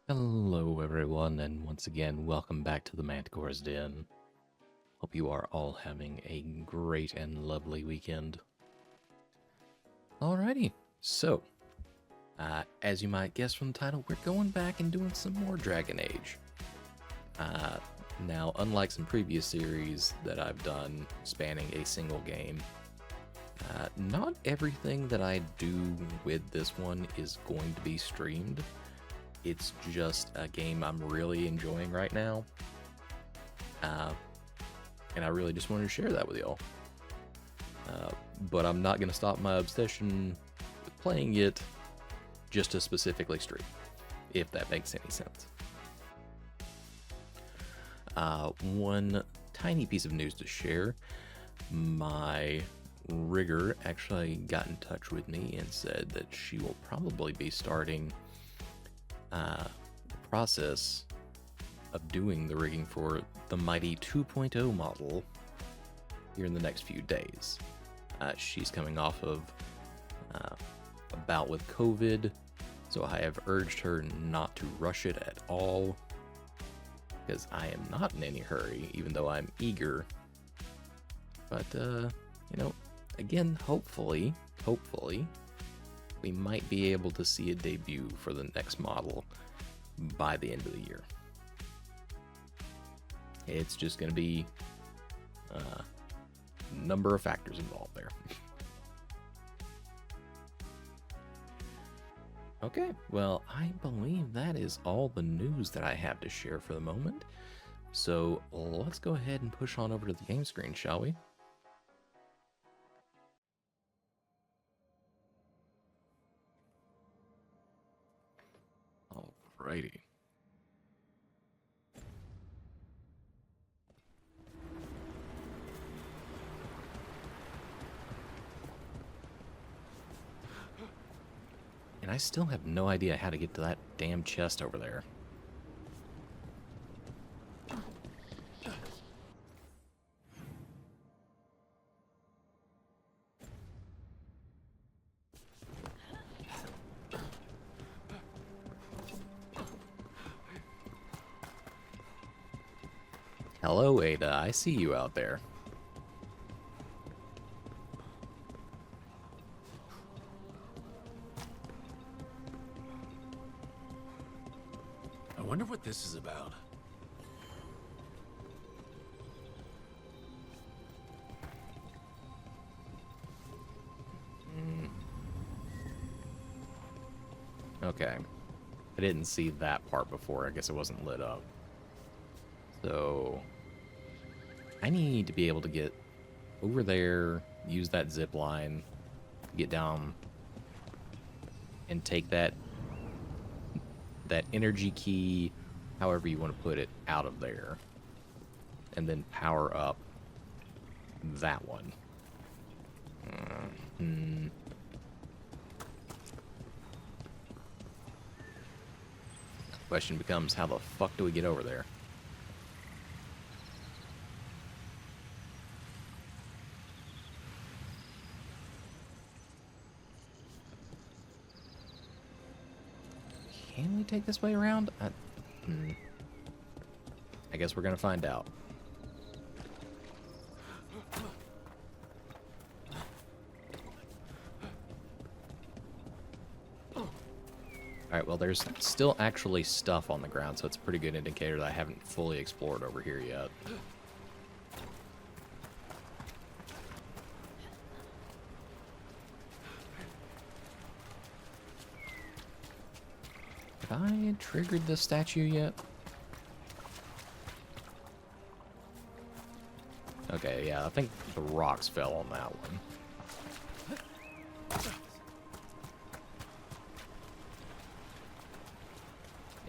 Hello, everyone, and once again, welcome back to the Manticore's Den. Hope you are all having a great and lovely weekend. Alrighty, so, as you might guess from the title, we're going back and doing some more Dragon Age. Now, unlike some previous series that I've done spanning a single game, not everything that I do with this one is going to be streamed. It's just a game I'm really enjoying right now. And I really just wanted to share that with y'all. But I'm not going to stop my obsession with playing it just to specifically stream, if that makes any sense. One tiny piece of news to share. My rigger actually got in touch with me and said that she will probably be starting the process of doing the rigging for the mighty 2.0 model here in the next few days. She's coming off of a bout with COVID, so I have urged her not to rush it at all, because I am not in any hurry, even though I'm eager. But, again, hopefully, we might be able to see a debut for the next model by the end of the year. It's just going to be a number of factors involved there. Okay, well, I believe that is all the news that I have to share for the moment. So let's go ahead and push on over to the game screen, shall we? Alrighty. And I still have no idea how to get to that damn chest over there. Hello, Ada. I see you out there. I wonder what this is about. Okay. I didn't see that part before. I guess it wasn't lit up. So I need to be able to get over there, use that zip line, get down, and take that energy key, however you want to put it, out of there, and then power up that one. Question becomes, how the fuck do we get over there? Can we take this way around? I guess we're gonna find out. Alright, well, there's still actually stuff on the ground, so it's a pretty good indicator that I haven't fully explored over here yet. Have I triggered the statue yet? Okay, yeah, I think the rocks fell on that one.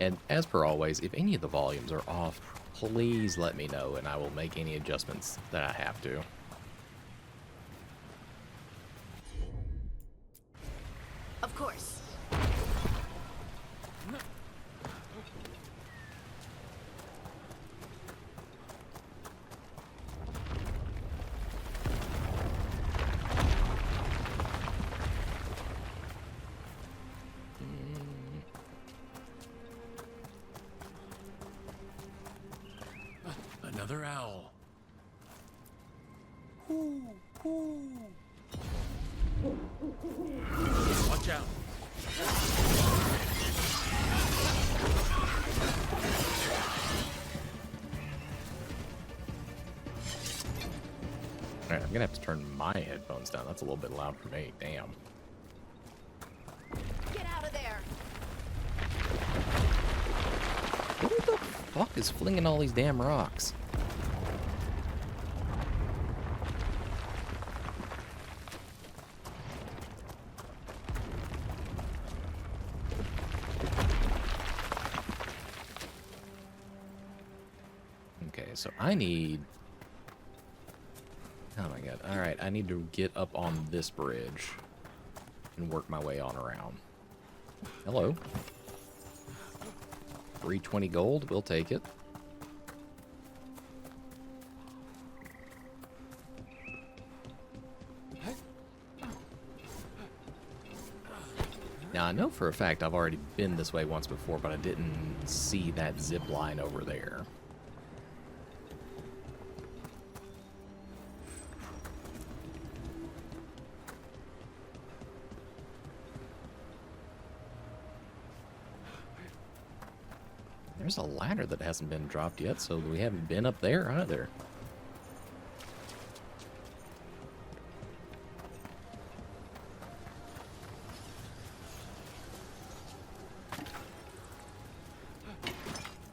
And as per always, if any of the volumes are off, please let me know and I will make any adjustments that I have to. Of course. Another owl. Watch out. Alright, I'm gonna have to turn my headphones down. That's a little bit loud for me. Damn. Get out of there. Who the fuck is flinging all these damn rocks? Okay, so I need... Oh my god. Alright, I need to get up on this bridge and work my way on around. Hello. 320 gold, we'll take it. Now, I know for a fact I've already been this way once before, but I didn't see that zip line over there. There's a ladder that hasn't been dropped yet, so we haven't been up there either.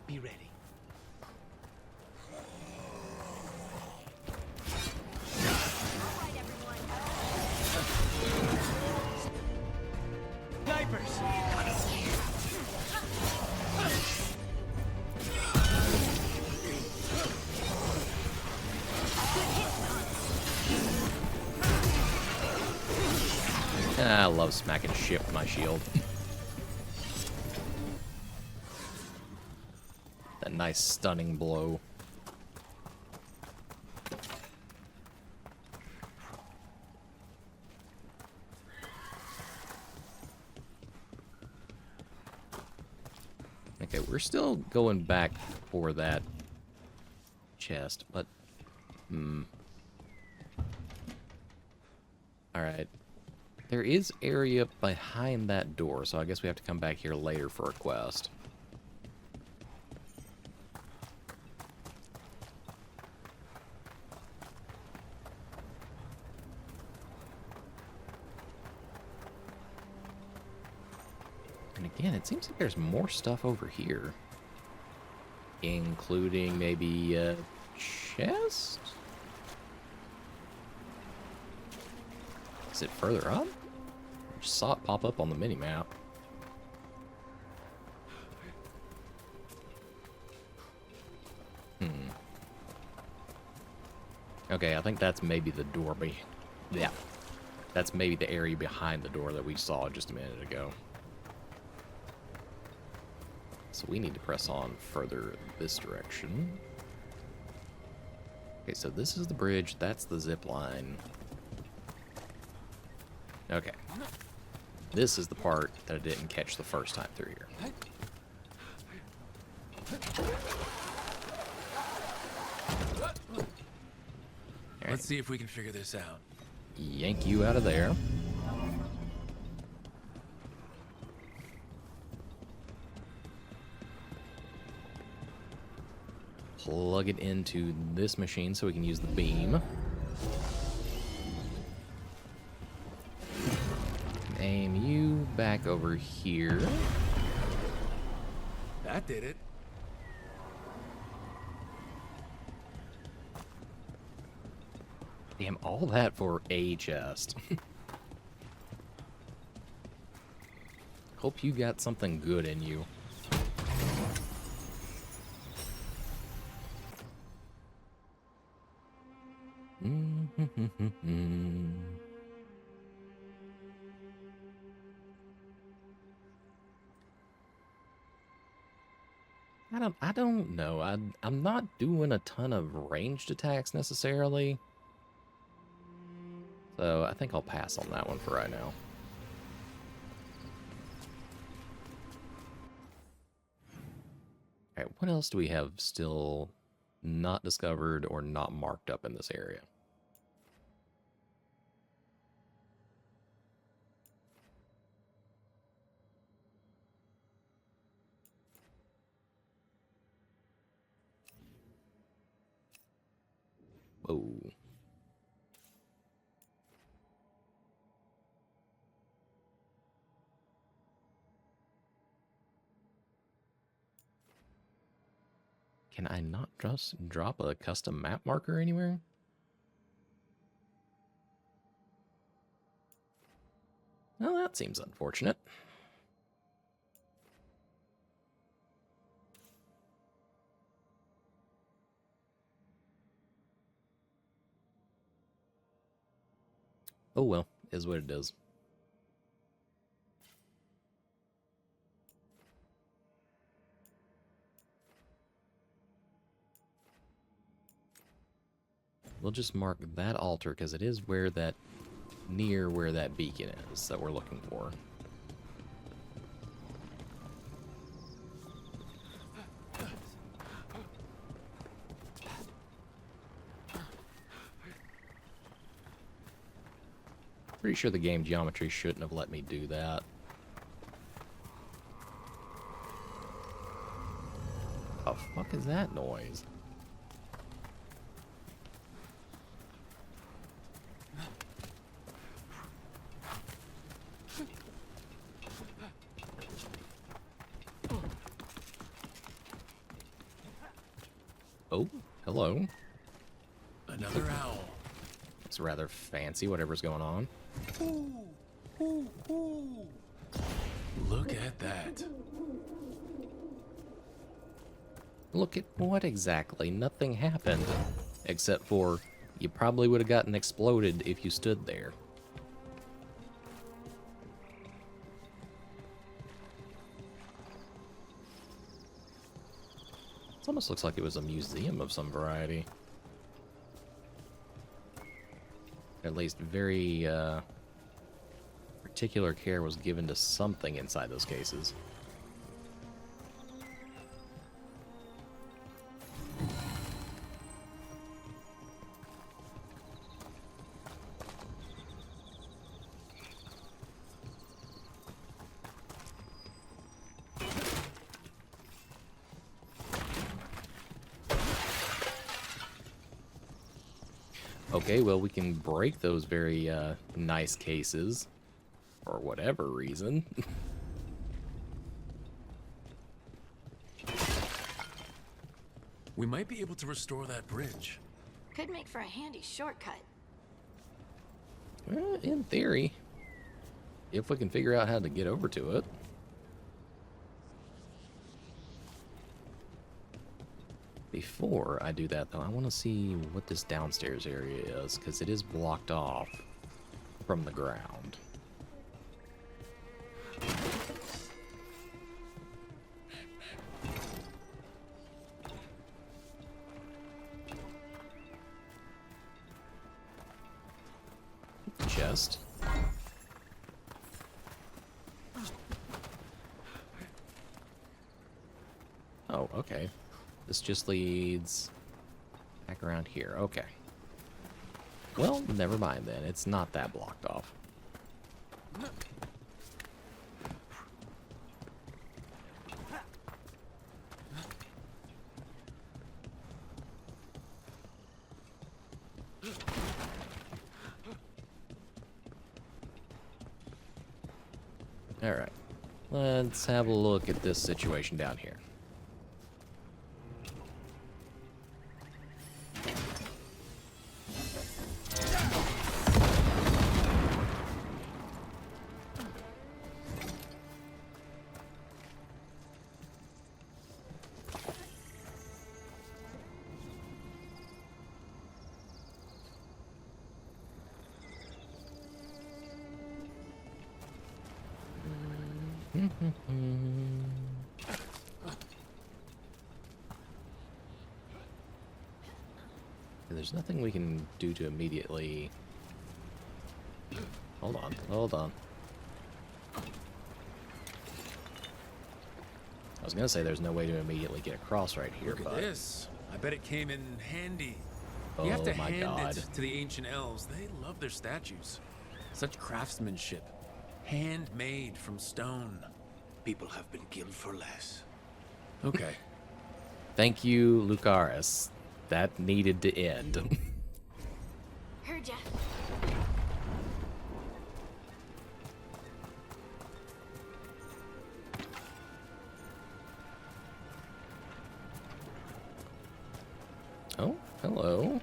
Be ready. All right, everyone. Snipers! I love smacking shit with my shield. That nice stunning blow. Okay, we're still going back for that chest, but... Alright. There is area behind that door, so I guess we have to come back here later for a quest. And again, it seems like there's more stuff over here. Including maybe a chest? Is it further up? I just saw it pop up on the mini-map. Okay, I think that's maybe the door yeah. That's maybe the area behind the door that we saw just a minute ago. So we need to press on further this direction. Okay, so this is the bridge, that's the zip line. Okay. This is the part that I didn't catch the first time through here. Right. Let's see if we can figure this out. Yank you out of there. Plug it into this machine so we can use the beam. Aim you back over here. That did it. Damn, all that for a chest. Hope you got something good in you. I don't know. I'm not doing a ton of ranged attacks necessarily. So I think I'll pass on that one for right now. Alright, what else do we have still not discovered or not marked up in this area. Whoa. Can I not just drop a custom map marker anywhere? Well, that seems unfortunate. Oh well, is what it is. We'll just mark that altar because it is where that, near where that beacon is that we're looking for. Pretty sure the game geometry shouldn't have let me do that. The fuck is that noise? Oh, hello. Another owl. It's rather fancy, whatever's going on. Ooh, ooh, ooh. Look at that. Look at what exactly? Nothing happened. Except for, you probably would have gotten exploded if you stood there. It almost looks like it was a museum of some variety. At least very particular care was given to something inside those cases. Okay, well, we can break those very nice cases for whatever reason. We might be able to restore that bridge. Could make for a handy shortcut. In theory, if we can figure out how to get over to it. Before I do that, though, I want to see what this downstairs area is, because it is blocked off from the ground. Chest. Oh, okay. This just leads back around here. Okay. Well, never mind then. It's not that blocked off. All right. Let's have a look at this situation down here. There's nothing we can do to immediately... Hold on, hold on. I was gonna say there's no way to immediately get across right here, Look but... at this. I bet it came in handy. Oh You have to my hand God. it to the ancient elves. They love their statues. Such craftsmanship. Handmade from stone. People have been killed for less. Okay. Thank you, Lucaris. That needed to end. Heard ya. Oh, hello.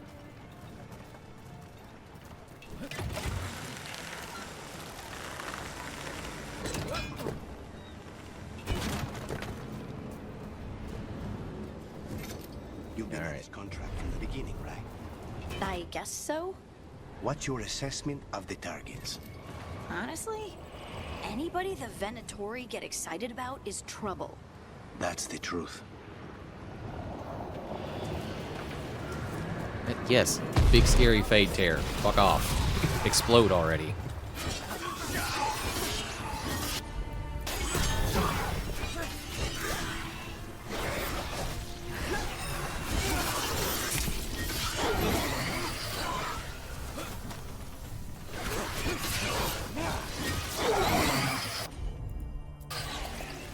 You've been All on right. this contract from the beginning, right? I guess so. What's your assessment of the targets? Honestly, anybody the Venatori get excited about is trouble. That's the truth. Yes, big scary fade tear. Fuck off. Explode already.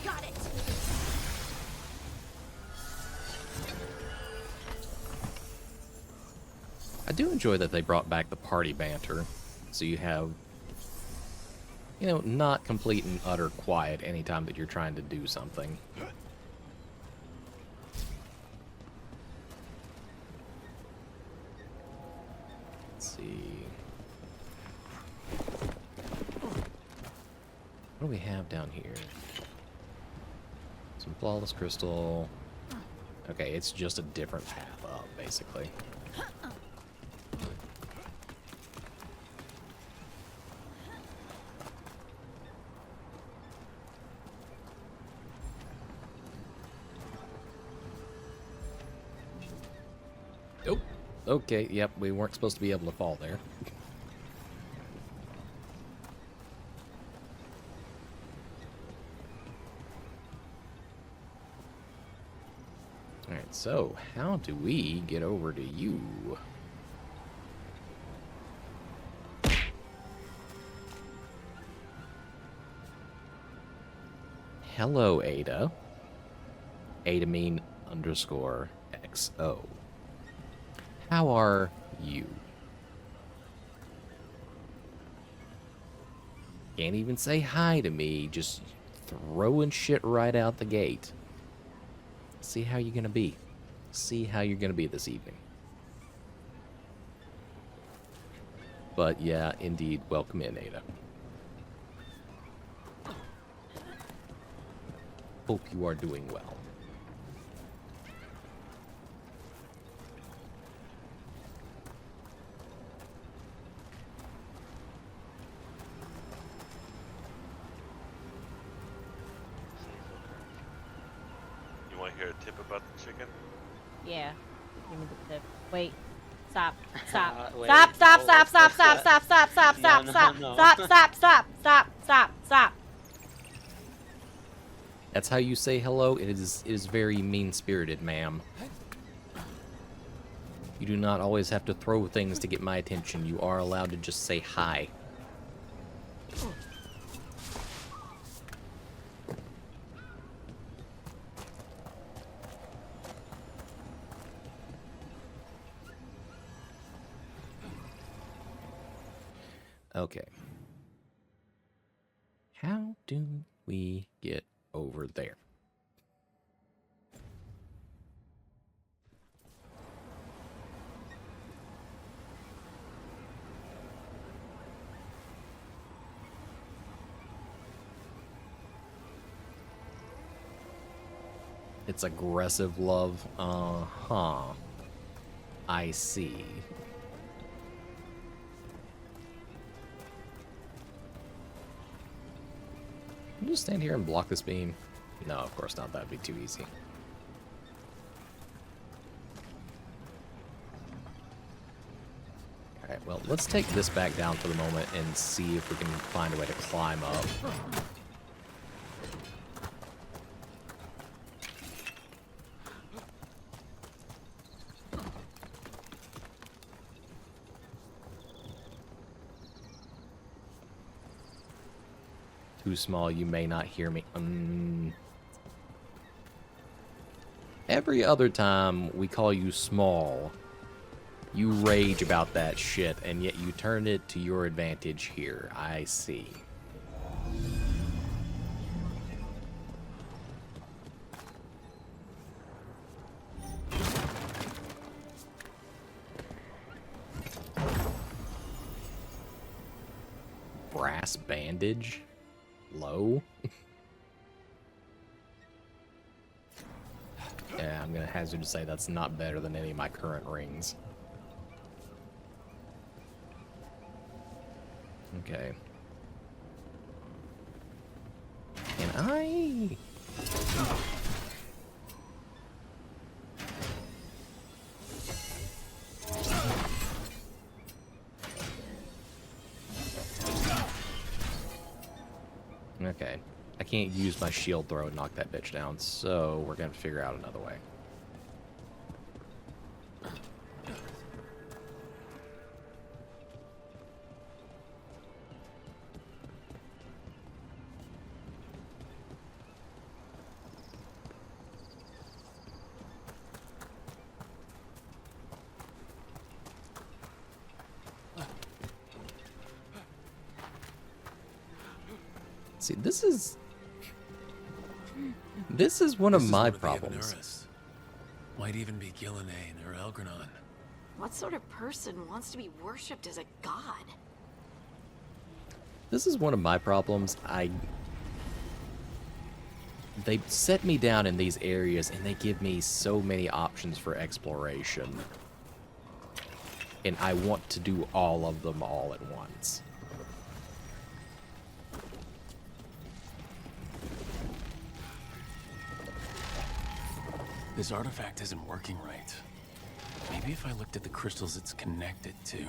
Got it. I do enjoy that they brought back the party banter. So you have, you know, not complete and utter quiet anytime that you're trying to do something. Let's see. What do we have down here? Some flawless crystal. Okay, it's just a different path up, basically. Nope. Okay, yep, we weren't supposed to be able to fall there. Alright, so how do we get over to you? Hello, Ada. Adamine _ XO. How are you? Can't even say hi to me, just throwing shit right out the gate. See how you're gonna be. See how you're gonna be this evening. But yeah, indeed, welcome in, Ada. Hope you are doing well. You want to hear a tip about the chicken? Yeah. Give me the tip. Wait. Stop. Stop. Wait. Stop. Stop. Oh, Stop. Stop. what's Stop. that? Stop. Stop. Stop. Stop. No, Stop. no. Stop. Stop. Stop. Stop. Stop. Stop. That's how you say hello? It is very mean-spirited, ma'am. You do not always have to throw things to get my attention. You are allowed to just say hi. Okay. How do we get over there? It's aggressive love. Uh-huh. I see. Can you just stand here and block this beam? No, of course not. That'd be too easy. Alright, well, let's take this back down for the moment and see if we can find a way to climb up. Too small, you may not hear me. Every other time we call you small, you rage about that shit, and yet you turn it to your advantage here. I see. Brass bandage? Low? Yeah, I'm gonna hazard to say that's not better than any of my current rings. Okay. Can I? Okay. I can't use my shield throw and knock that bitch down, so we're gonna have to figure out another way. See, this is one of my problems. Might even be Gillenane or Elgranon. What sort of person wants to be worshipped as a god? This is one of my problems. They set me down in these areas and they give me so many options for exploration. And I want to do all of them all at once. This artifact isn't working right. Maybe if I looked at the crystals it's connected to.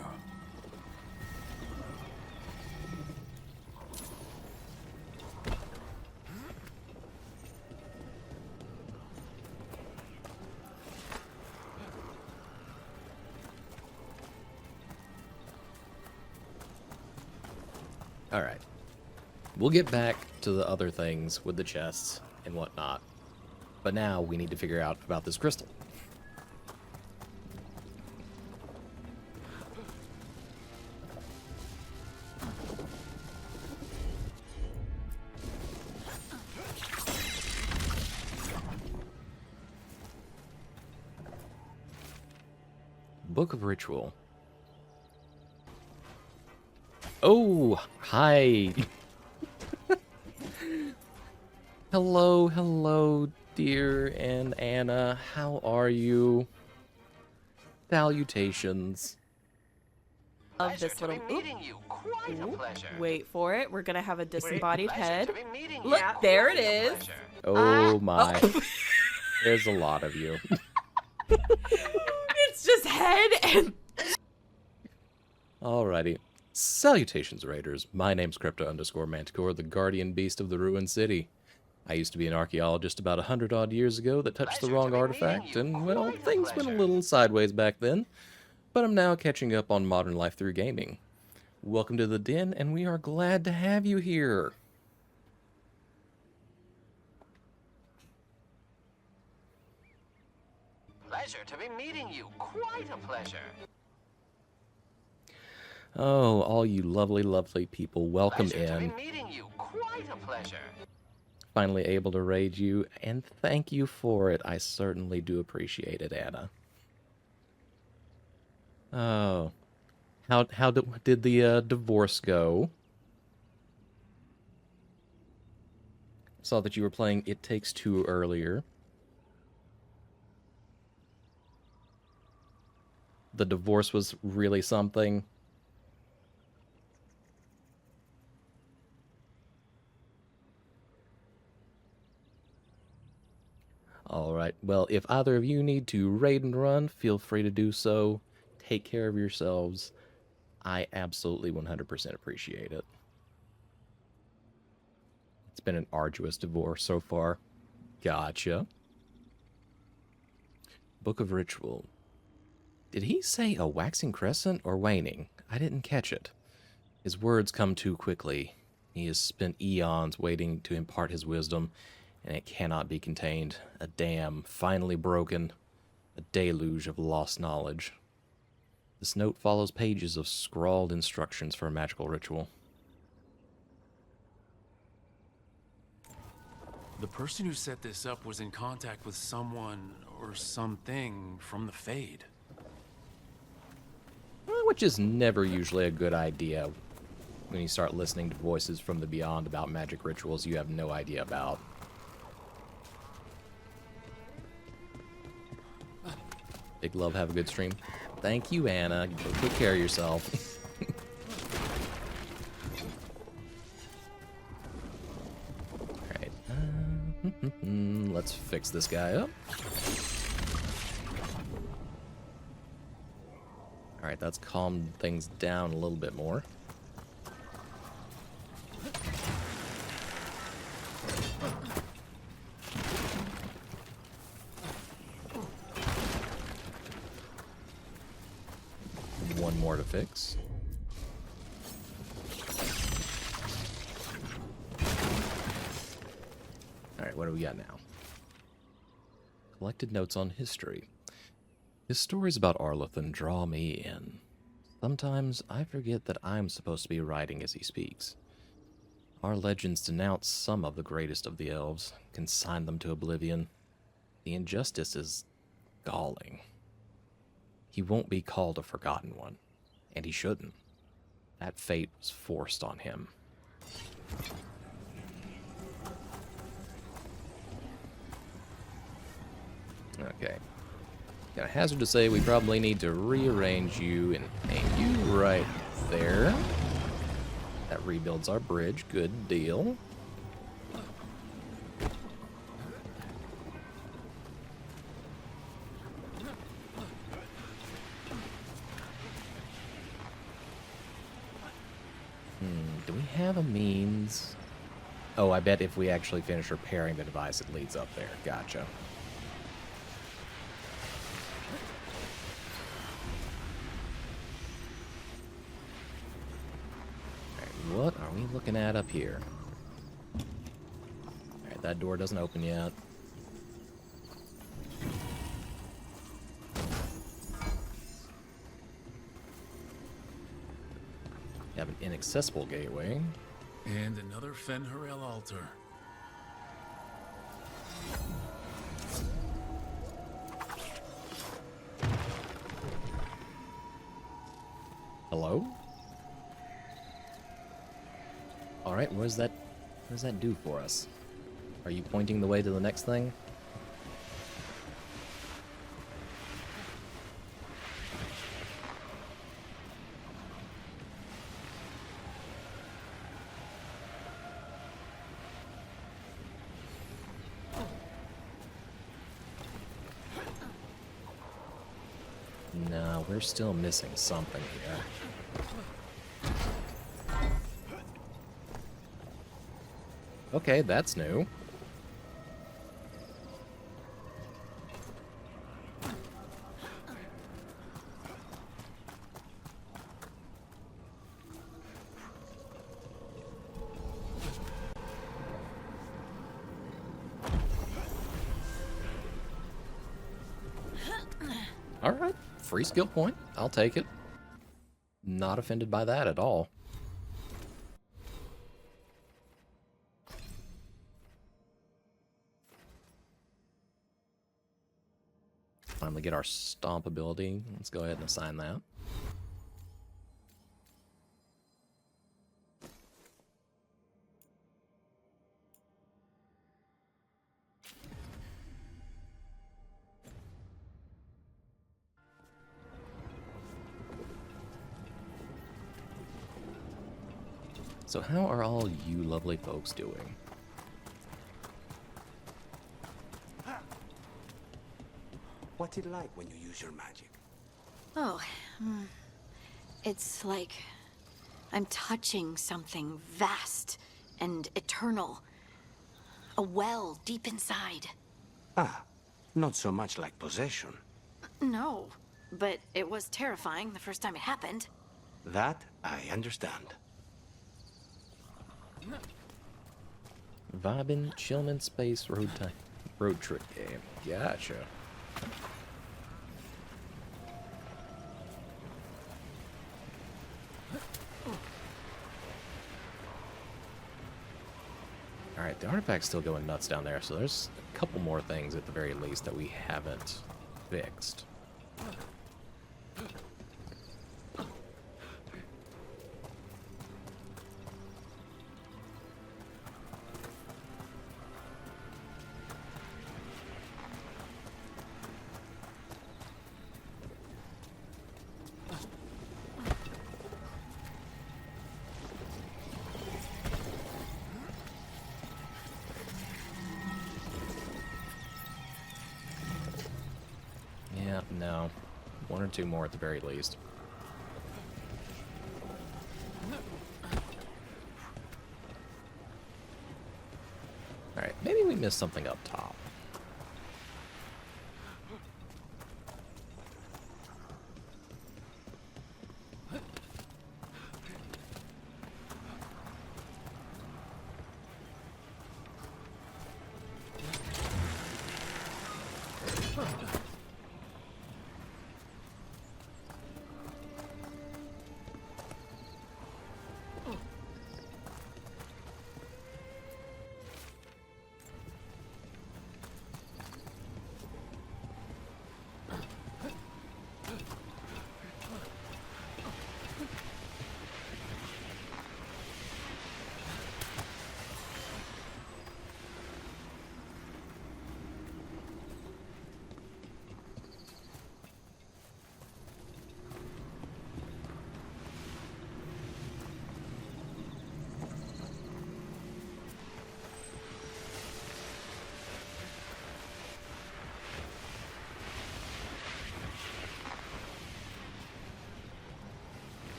Alright. We'll get back to the other things with the chests and whatnot. But now we need to figure out about this crystal. Book of Ritual. Oh, hi. Hello, dear and Anna. How are you? Salutations. Of this little. Wait for it. We're gonna have a disembodied head. Look, there it is. Oh my. Oh. There's a lot of you. It's just head and. Alrighty. Salutations, Raiders. My name's Crypto_Manticore, the guardian beast of the ruined city. I used to be an archaeologist about 100-odd years ago that touched the wrong artifact, and, well, things went a little sideways back then. But I'm now catching up on modern life through gaming. Welcome to the Den, and we are glad to have you here. Pleasure to be meeting you. Quite a pleasure. Oh, all you lovely, lovely people, welcome Pleasure in. to be meeting you. Quite a pleasure. Finally able to raid you, and thank you for it. I certainly do appreciate it, Anna. Oh. How did the divorce go? Saw that you were playing It Takes Two earlier. The divorce was really something. Alright, well, if either of you need to raid and run, feel free to do so. Take care of yourselves. I absolutely 100% appreciate it. It's been an arduous divorce so far. Gotcha. Book of Ritual. Did he say a waxing crescent or waning? I didn't catch it. His words come too quickly. He has spent eons waiting to impart his wisdom, and it cannot be contained. A dam finally broken, a deluge of lost knowledge. This note follows pages of scrawled instructions for a magical ritual. The person who set this up was in contact with someone or something from the Fade. Which is never usually a good idea when you start listening to voices from the beyond about magic rituals you have no idea about. Big love, have a good stream. Thank you, Anna. Go take care of yourself. Alright. Let's fix this guy up. Alright, that's calmed things down a little bit more. One more to fix. Alright, what do we got now? Collected notes on history. His stories about Arlathan draw me in. Sometimes I forget that I'm supposed to be writing as he speaks. Our legends denounce some of the greatest of the elves, consign them to oblivion. The injustice is galling. He won't be called a forgotten one, and he shouldn't. That fate was forced on him. Okay. Gonna hazard to say we probably need to rearrange you and aim you right there. That rebuilds our bridge. Good deal. Do we have a means? Oh, I bet if we actually finish repairing the device, it leads up there. Gotcha. What are we looking at up here? Alright, that door doesn't open yet. We have an inaccessible gateway. And another Fen'Harel altar. Hello? Alright, what does that do for us? Are you pointing the way to the next thing? No, we're still missing something here. Okay, that's new. Alright, free skill point. I'll take it. Not offended by that at all. Finally get our stomp ability. Let's go ahead and assign that. So how are all you lovely folks doing? What's it like when you use your magic? Oh, it's like I'm touching something vast and eternal. A well deep inside. Ah, not so much like possession. No, but it was terrifying the first time it happened. That I understand. Vibin', chillin' in space, road trip game. Gotcha. Alright, the artifact's still going nuts down there, so there's a couple more things at the very least that we haven't fixed. Yeah, no. One or two more at the very least. Alright, maybe we missed something up top.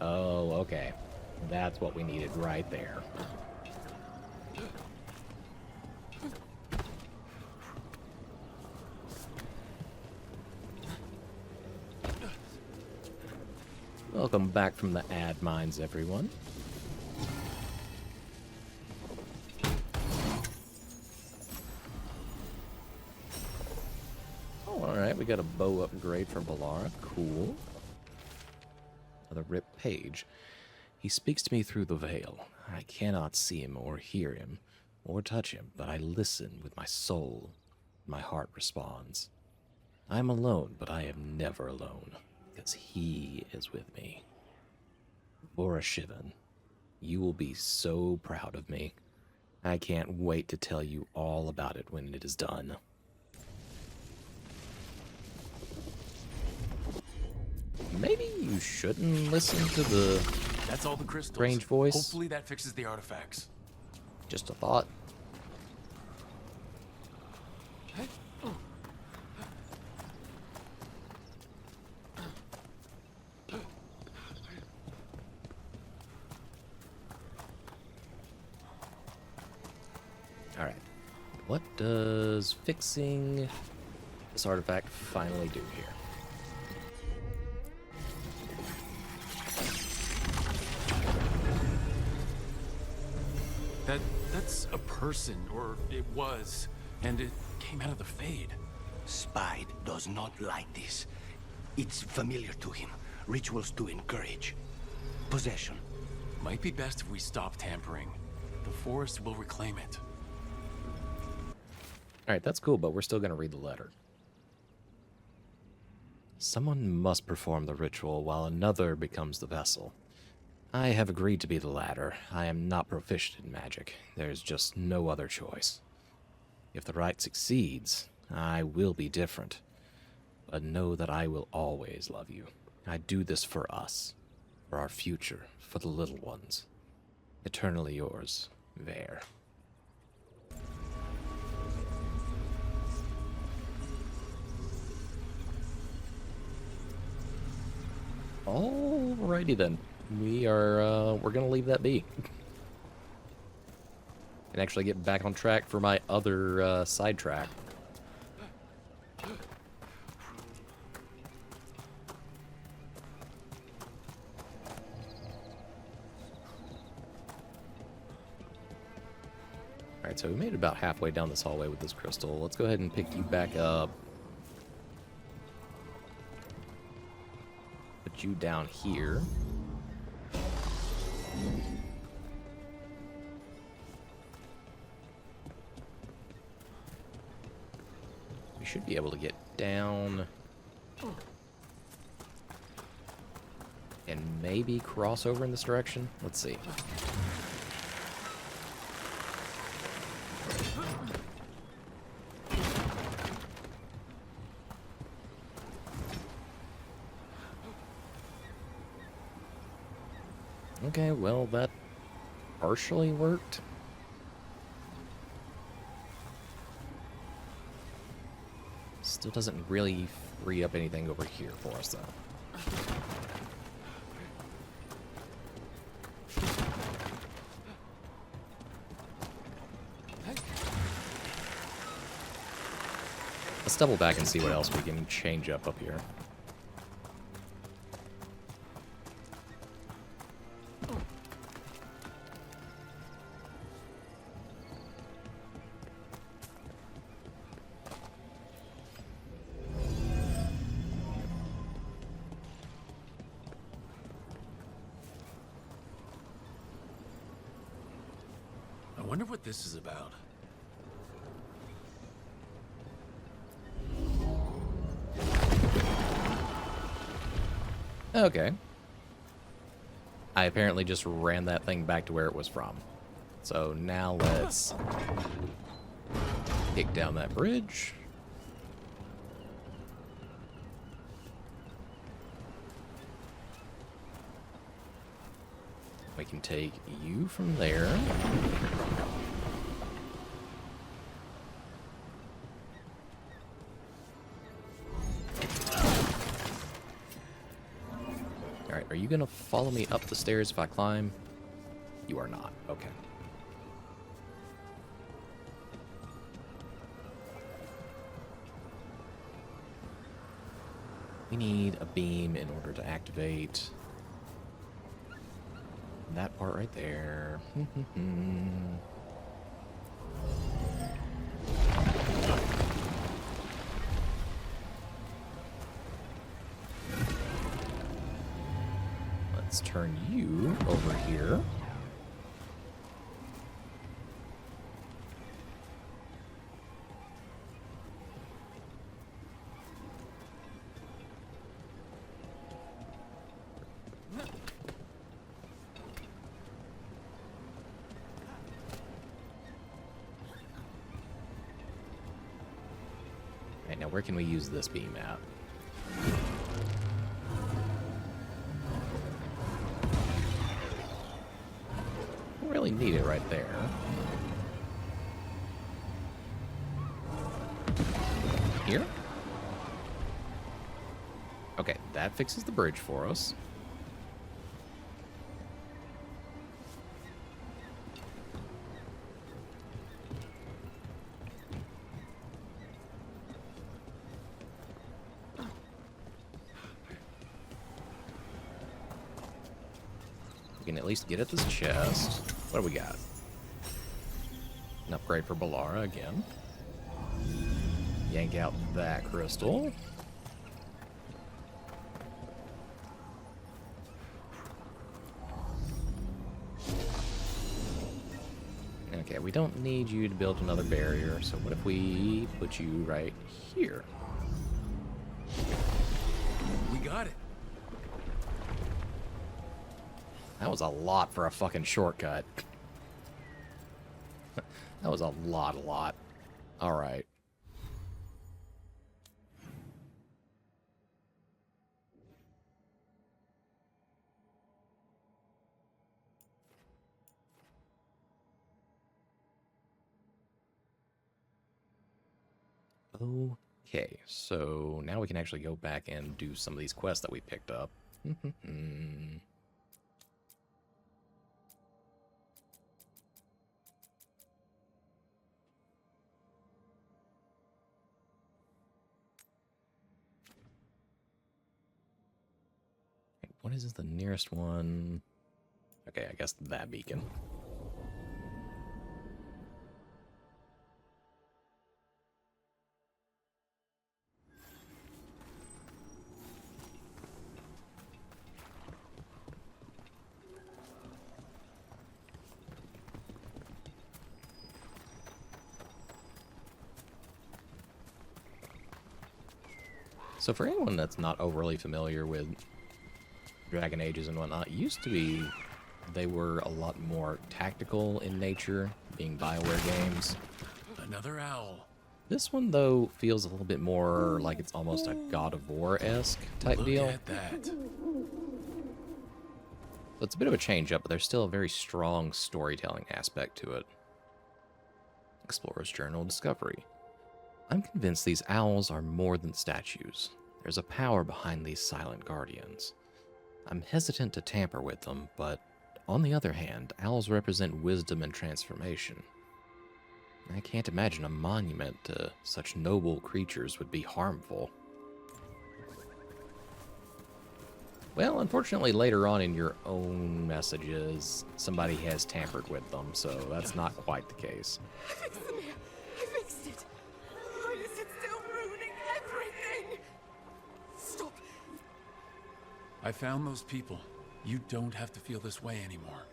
Oh, okay. That's what we needed right there. Welcome back from the ad mines, everyone. Oh, alright, we got a bow upgrade for Balara. Cool. Another ripped page. He speaks to me through the veil. I cannot see him or hear him or touch him, but I listen with my soul. My heart responds. I am alone, but I am never alone, because he is with me. Bora Shivan, you will be so proud of me. I can't wait to tell you all about it when it is done. Maybe you shouldn't listen to the That's all the crystals. strange voice. Hopefully that fixes the artifacts. Just a thought. Alright. What does fixing this artifact finally do here? That's a person, or it was, and it came out of the Fade. Spide does not like this. It's familiar to him. Rituals to encourage. Possession. Might be best if we stop tampering. The forest will reclaim it. Alright, that's cool, but we're still going to read the letter. Someone must perform the ritual while another becomes the vessel. I have agreed to be the latter. I am not proficient in magic. There's just no other choice. If the right succeeds, I will be different. But know that I will always love you. I do this for us, for our future, for the little ones. Eternally yours, Veilguard. Alrighty then. We're gonna leave that be. And actually get back on track for my other sidetrack. Alright, so we made it about halfway down this hallway with this crystal. Let's go ahead and pick you back up. Put you down here. We should be able to get down and maybe cross over in this direction. Let's see. Okay, well, that partially worked. Still doesn't really free up anything over here for us, though. Let's double back and see what else we can change up here. I wonder what this is about. Okay. I apparently just ran that thing back to where it was from. So now let's kick down that bridge. We can take you from there. Alright, are you gonna follow me up the stairs if I climb? You are not. Okay. We need a beam in order to activate that part right there. Let's turn you over here. Right, now where can we use this beam at? Don't really need it right there. Here? Okay, that fixes the bridge for us. We can at least get at this chest. What do we got? An upgrade for Balara again. Yank out that crystal. Okay, we don't need you to build another barrier, so what if we put you right here? We got it. That was a lot for a fucking shortcut. That was a lot. All right. Okay, so now we can actually go back and do some of these quests that we picked up. What is the nearest one? Okay, I guess that beacon. So for anyone that's not overly familiar with Dragon Ages and whatnot, it used to be they were a lot more tactical in nature, being BioWare games. Another owl. This one, though, feels a little bit more like it's almost a God of War-esque type deal. Look at that. So it's a bit of a change-up, but there's still a very strong storytelling aspect to it. Explorer's Journal Discovery. I'm convinced these owls are more than statues. There's a power behind these silent guardians. I'm hesitant to tamper with them, but on the other hand, owls represent wisdom and transformation. I can't imagine a monument to such noble creatures would be harmful. Well, unfortunately, later on in your own messages, somebody has tampered with them, so that's not quite the case. I fixed it. Why is it still ruining everything? Stop. I found those people. You don't have to feel this way anymore.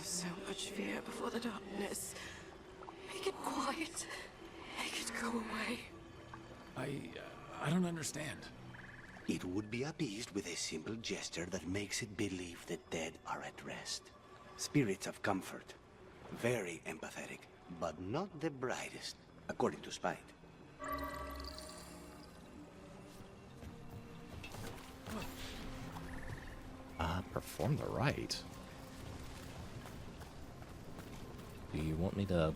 So much fear before the darkness. Make it quiet. Make it go away. I don't understand. It would be appeased with a simple gesture that makes it believe the dead are at rest. Spirits of comfort. Very empathetic, but not the brightest, according to Spite. Perform the rite. Do you want me to...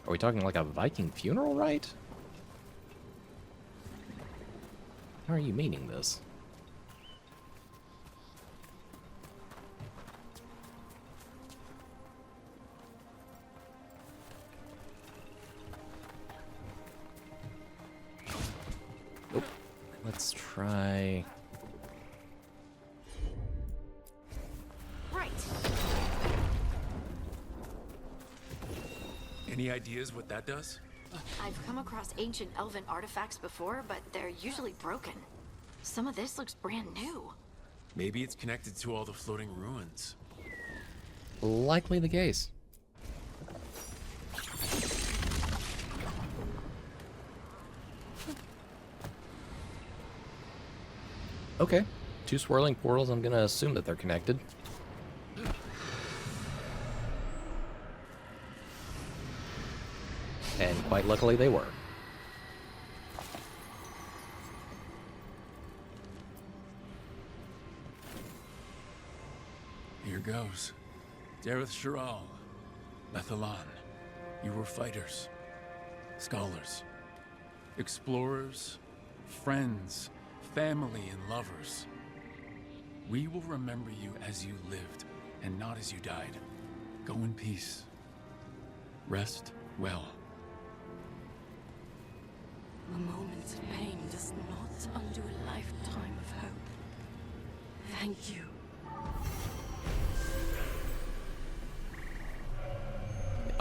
Are we talking like a Viking funeral rite? How are you meaning this? Nope. Let's try... Right. Any ideas what that does? I've come across ancient elven artifacts before, but they're usually broken. Some of this looks brand new. Maybe it's connected to all the floating ruins. Likely the case. Okay. Two swirling portals, I'm gonna assume that they're connected. And quite luckily they were. Here goes. Dareth Shiral, Lethalan, you were fighters, scholars, explorers, friends, family, and lovers. We will remember you as you lived, and not as you died. Go in peace. Rest well. A moment of pain does not undo a lifetime of hope. Thank you.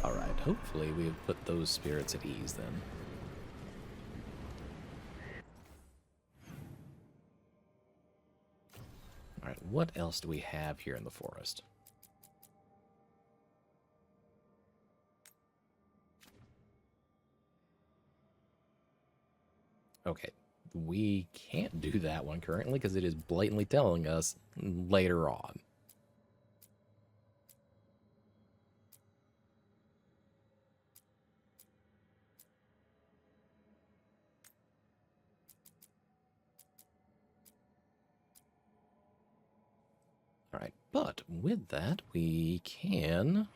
Alright, hopefully we've put those spirits at ease then. Alright, what else do we have here in the forest? Okay, we can't do that one currently because it is blatantly telling us later on. Alright, but with that, we can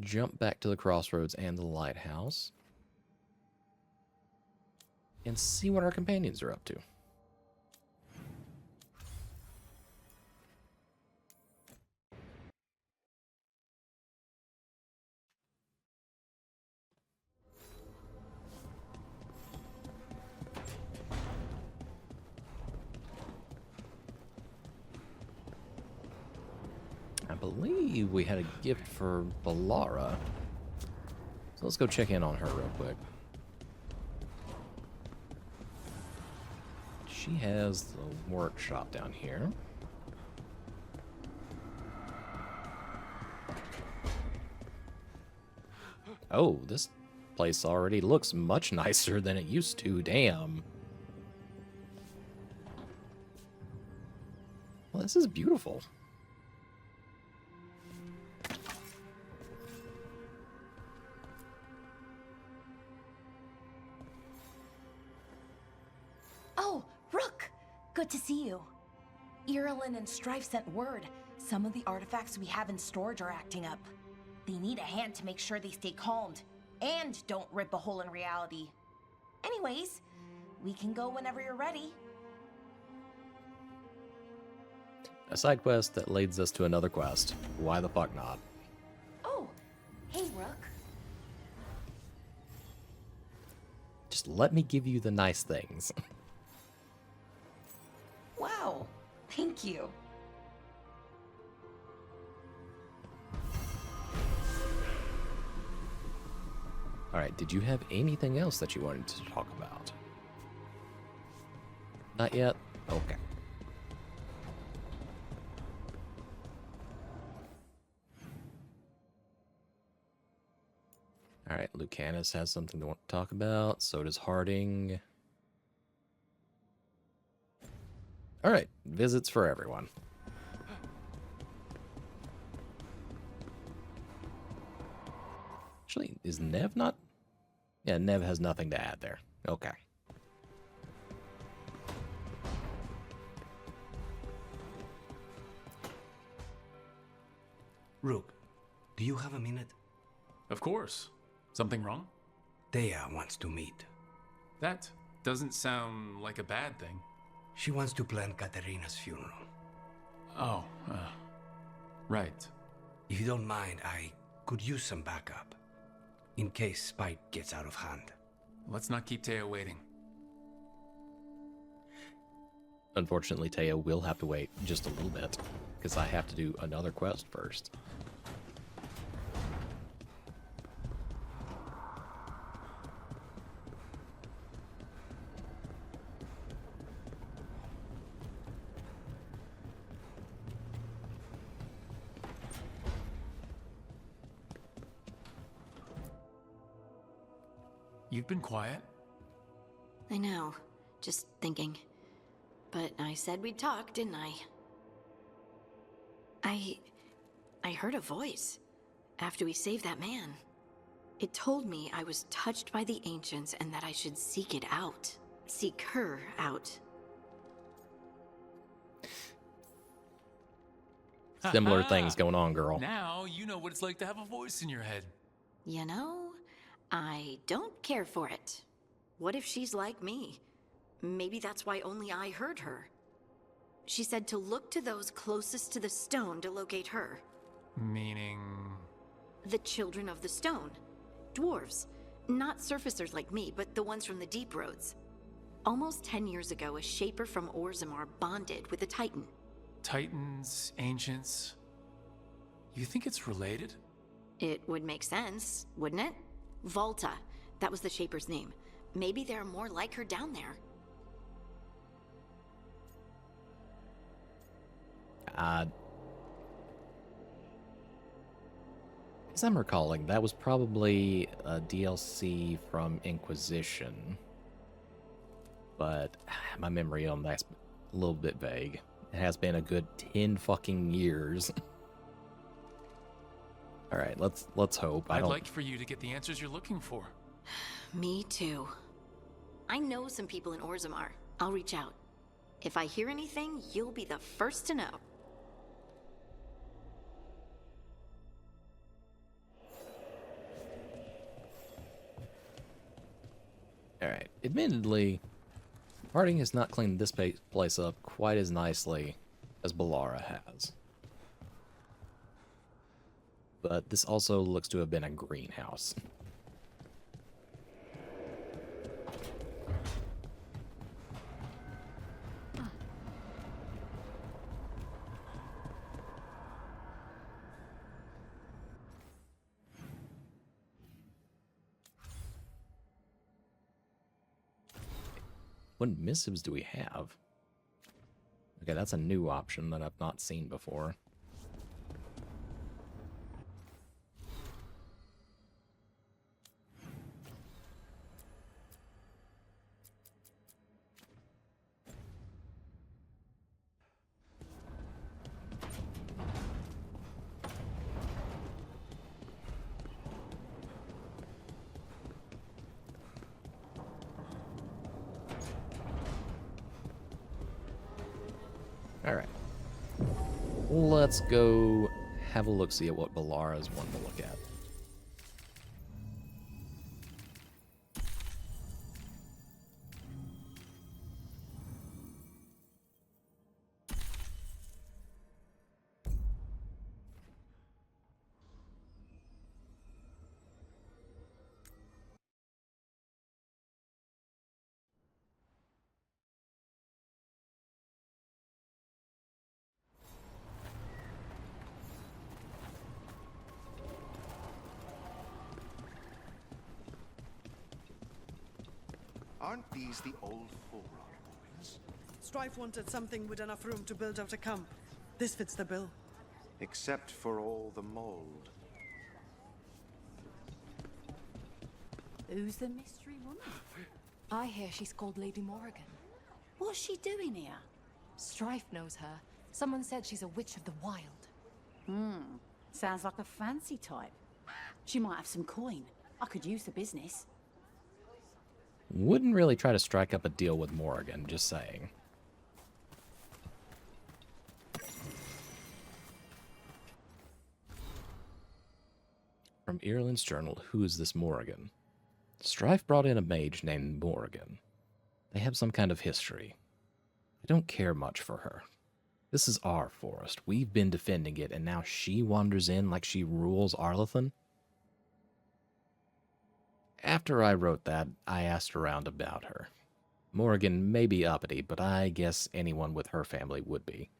jump back to the crossroads and the lighthouse and see what our companions are up to. I believe we had a gift for Balara. So let's go check in on her real quick. She has the workshop down here. Oh, this place already looks much nicer than it used to. Damn. Well, this is beautiful. Oh, Rook! Good to see you. Irulan and Strife sent word. Some of the artifacts we have in storage are acting up. They need a hand to make sure they stay calmed, and don't rip a hole in reality. Anyways, we can go whenever you're ready. A side quest that leads us to another quest. Why the fuck not? Oh, hey, Rook. Just let me give you the nice things. Wow, thank you. Alright, did you have anything else that you wanted to talk about? Not yet? Okay. Alright, Lucanus has something to want to talk about. So does Harding. Alright, visits for everyone. Actually, is Nev not? Yeah, Nev has nothing to add there. Okay. Rook, do you have a minute? Of course. Something wrong? Thea wants to meet. That doesn't sound like a bad thing. She wants to plan Katerina's funeral. Oh, right. If you don't mind, I could use some backup. In case Spike gets out of hand. Let's not keep Teo waiting. Unfortunately, Teo will have to wait just a little bit, because I have to do another quest first. You've been quiet. I know. Just thinking. But I said we'd talk, didn't I? I heard a voice after we saved that man. It told me I was touched by the ancients and that I should seek it out. Seek her out. Similar things going on, girl. Now you know what it's like to have a voice in your head. You know, I don't care for it. What if she's like me? Maybe that's why only I heard her. She said to look to those closest to the stone to locate her. Meaning... The children of the stone. Dwarves. Not surfacers like me, but the ones from the deep roads. Almost 10 years ago, a shaper from Orzammar bonded with a titan. Titans, ancients... You think it's related? It would make sense, wouldn't it? Volta. That was the shaper's name. Maybe there are more like her down there. As I'm recalling, that was probably a DLC from Inquisition. But my memory on that's a little bit vague. It has been a good 10 fucking years. Alright, let's hope. I'd like for you to get the answers you're looking for. Me too. I know some people in Orzammar. I'll reach out. If I hear anything, you'll be the first to know. Alright, admittedly, Harding has not cleaned this place up quite as nicely as Bellara has. But this also looks to have been a greenhouse. What missives do we have? Okay, that's a new option that I've not seen before. Alright. Let's go have a look-see at what Bellara's wanting to look at. Aren't these the old Veilguard ruins? Strife wanted something with enough room to build out a camp. This fits the bill. Except for all the mold. Who's the mystery woman? I hear she's called Lady Morrigan. What's she doing here? Strife knows her. Someone said she's a witch of the wild. Sounds like a fancy type. She might have some coin. I could use the business. Wouldn't really try to strike up a deal with Morrigan, just saying. From Ireland's journal, who is this Morrigan? Strife brought in a mage named Morrigan. They have some kind of history. I don't care much for her. This is our forest. We've been defending it, and now she wanders in like she rules Arlathan? After I wrote that, I asked around about her. Morrigan may be uppity, but I guess anyone with her family would be.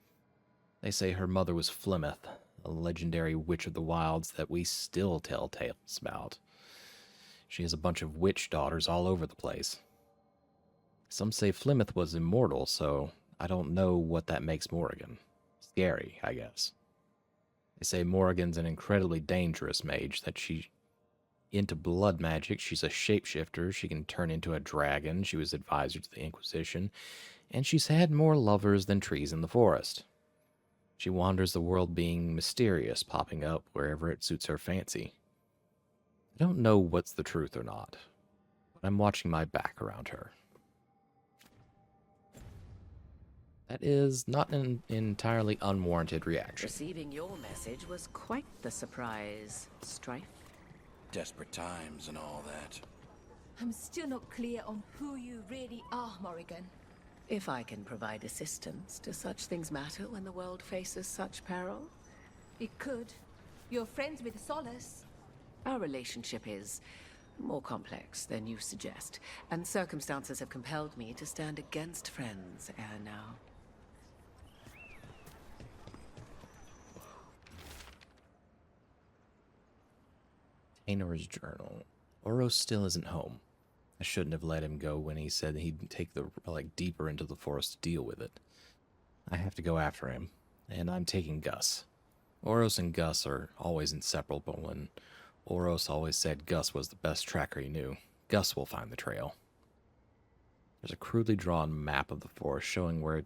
They say her mother was Flemeth, a legendary witch of the wilds that we still tell tales about. She has a bunch of witch daughters all over the place. Some say Flemeth was immortal, so I don't know what that makes Morrigan. Scary, I guess. They say Morrigan's an incredibly dangerous mage, that she's into blood magic, she's a shapeshifter, she can turn into a dragon, she was advisor to the Inquisition, and she's had more lovers than trees in the forest. She wanders the world being mysterious, popping up wherever it suits her fancy. I don't know what's the truth or not, but I'm watching my back around her. That is not an entirely unwarranted reaction. Receiving your message was quite the surprise, Strife. Desperate times and all that. I'm still not clear on who you really are, Morrigan. If I can provide assistance, do such things matter when the world faces such peril? It could. You're friends with Solace. Our relationship is more complex than you suggest, and circumstances have compelled me to stand against friends ere now. Aenor's journal. Oros still isn't home. I shouldn't have let him go when he said he'd take the deeper into the forest to deal with it. I have to go after him, and I'm taking Gus. Oros and Gus are always inseparable, and Oros always said Gus was the best tracker he knew. Gus will find the trail. There's a crudely drawn map of the forest showing where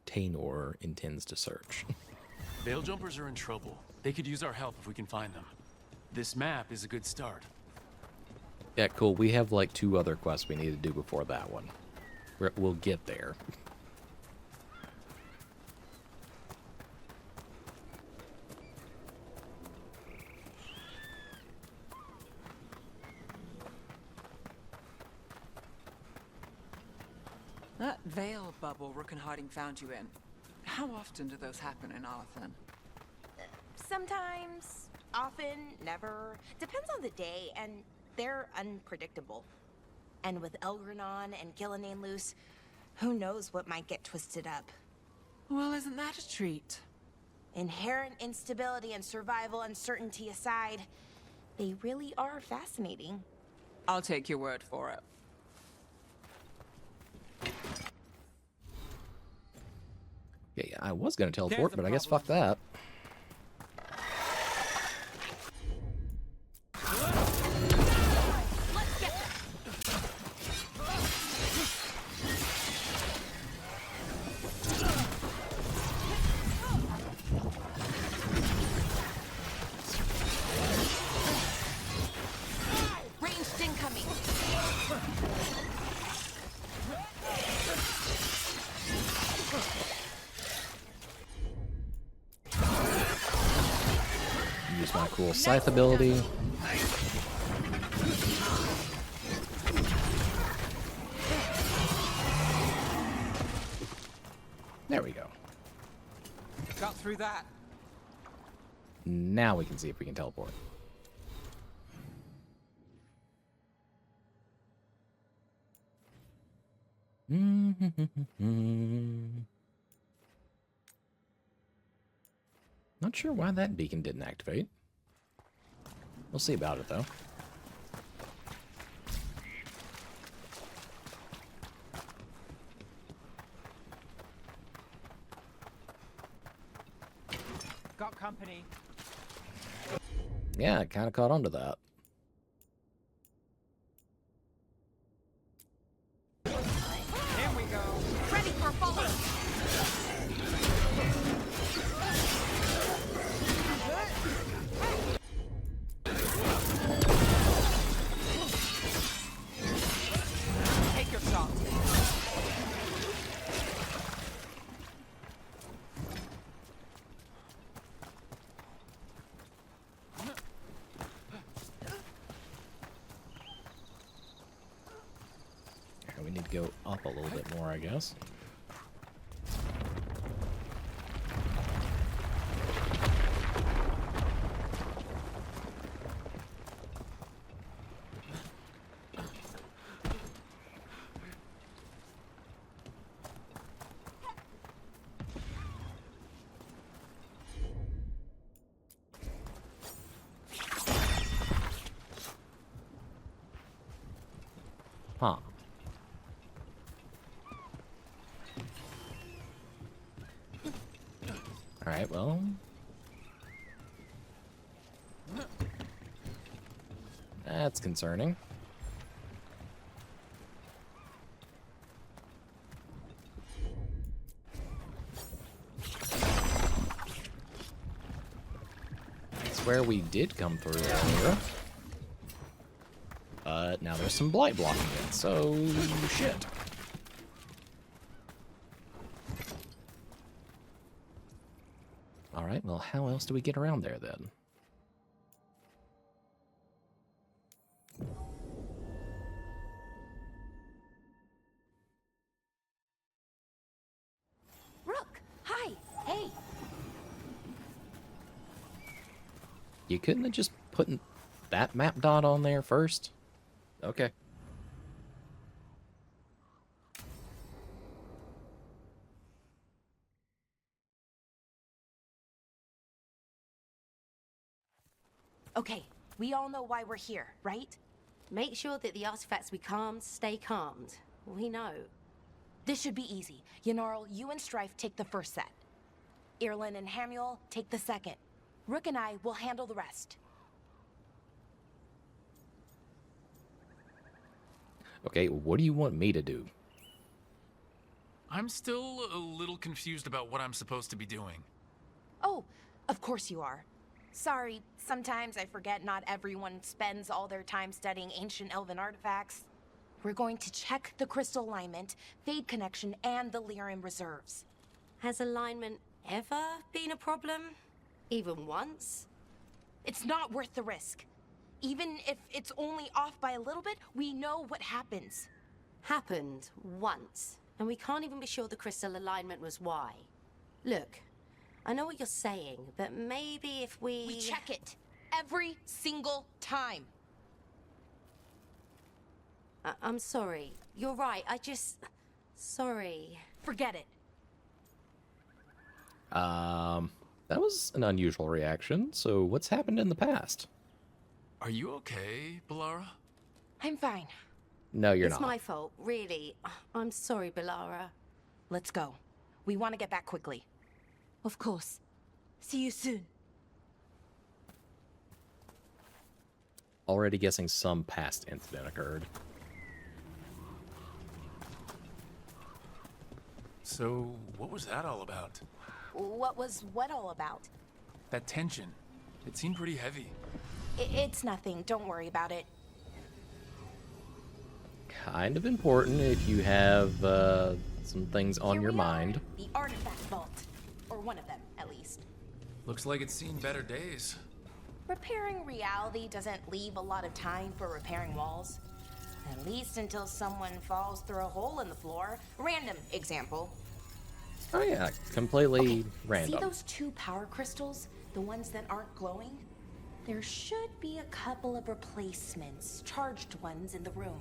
Tainor intends to search. Veil Jumpers are in trouble. They could use our help if we can find them. This map is a good start. Yeah, cool. We have 2 other quests we need to do before that one. We'll get there. That veil bubble Rook and Harding found you in. How often do those happen in Arlathan? Sometimes, often, never. Depends on the day, and they're unpredictable. And with Elgranon and Gillenane loose, who knows what might get twisted up. Well, isn't that a treat? Inherent instability and survival uncertainty aside, they really are fascinating. I'll take your word for it. Yeah, I was gonna teleport, but I guess fuck that. Ranged incoming. Use my cool scythe ability. There we go. Got through that. Now we can see if we can teleport. Not sure why that beacon didn't activate. We'll see about it, though. Got company. Yeah, I kind of caught on to that. Here we go. Ready for follow. Take your shot. We need to go up a little bit more, I guess. Huh. Alright, well... That's concerning. That's where we did come through earlier. But now there's some blight blocking it, so shit. Alright, well, how else do we get around there, then? Rook, hi, hey. You couldn't have just put that map dot on there first? Okay. Okay, we all know why we're here, right? Make sure that the artifacts we calmed stay calmed. We know. This should be easy. Ynnarl, you and Strife take the first set. Irlin and Hamuel take the second. Rook and I will handle the rest. Okay, what do you want me to do? I'm still a little confused about what I'm supposed to be doing. Oh, of course you are. Sorry, sometimes I forget not everyone spends all their time studying ancient elven artifacts. We're going to check the crystal alignment, fade connection, and the lyrium reserves. Has alignment ever been a problem? Even once? It's not worth the risk. Even if it's only off by a little bit, we know what happens. Happened once, and we can't even be sure the crystal alignment was why. Look, I know what you're saying, but maybe if We check it every single time. I'm sorry. You're right. Sorry. Forget it. That was an unusual reaction, so what's happened in the past? Are you okay, Balara? I'm fine. No, you're It's not. my fault, really. I'm sorry, Balara. Let's go. We want to get back quickly. Of course. See you soon. Already guessing some past incident occurred. So, what was that all about? What was what all about? That tension. It seemed pretty heavy. It's nothing. Don't worry about it. Kind of important if you have some things on your mind. The artifact vault. Or one of them, at least. Looks like it's seen better days. Repairing reality doesn't leave a lot of time for repairing walls. At least until someone falls through a hole in the floor. Random example. Oh yeah, completely random. See those 2 power crystals? The ones that aren't glowing? There should be a couple of replacements, charged ones in the room.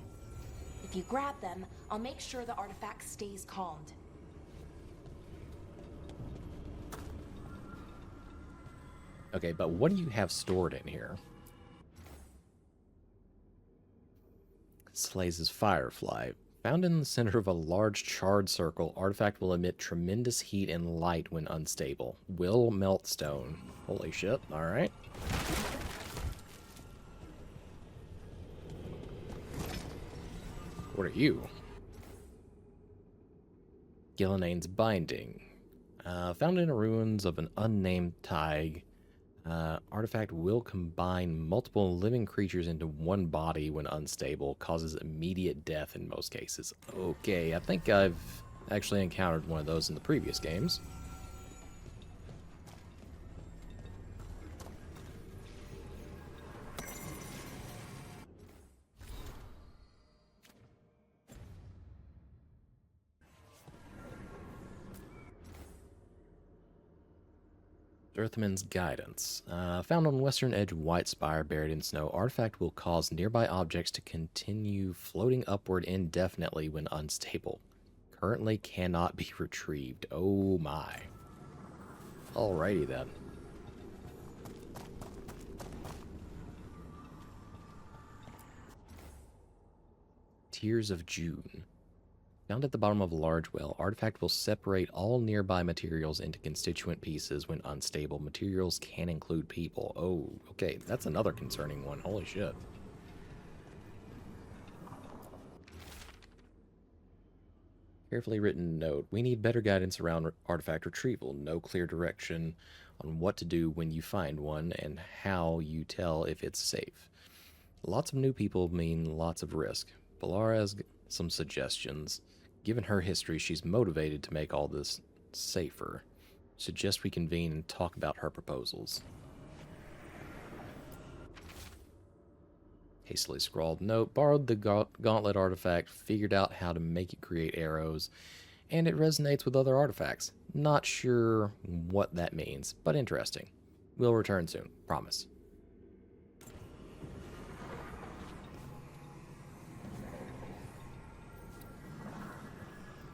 If you grab them, I'll make sure the artifact stays calmed. Okay, but what do you have stored in here? Slays' Firefly. Found in the center of a large charred circle, artifact will emit tremendous heat and light when unstable. Will melt stone. Holy shit, alright. What are you? Gillenane's Binding. Found in the ruins of an unnamed Tig. Artifact will combine multiple living creatures into one body when unstable, causes immediate death in most cases. Okay, I think I've actually encountered one of those in the previous games. Earthman's Guidance. Found on western edge of White Spire, buried in snow, artifact will cause nearby objects to continue floating upward indefinitely when unstable. Currently cannot be retrieved. Oh my. Alrighty then. Tears of June. Found at the bottom of a large well, artifact will separate all nearby materials into constituent pieces when unstable. Materials can include people. Oh, okay, that's another concerning one. Holy shit. Carefully written note. We need better guidance around artifact retrieval. No clear direction on what to do when you find one and how you tell if it's safe. Lots of new people mean lots of risk. Balara has some suggestions. Given her history, she's motivated to make all this safer. Suggest we convene and talk about her proposals. Hastily scrawled note. Borrowed the gauntlet artifact, figured out how to make it create arrows, and it resonates with other artifacts. Not sure what that means, but interesting. We'll return soon, promise.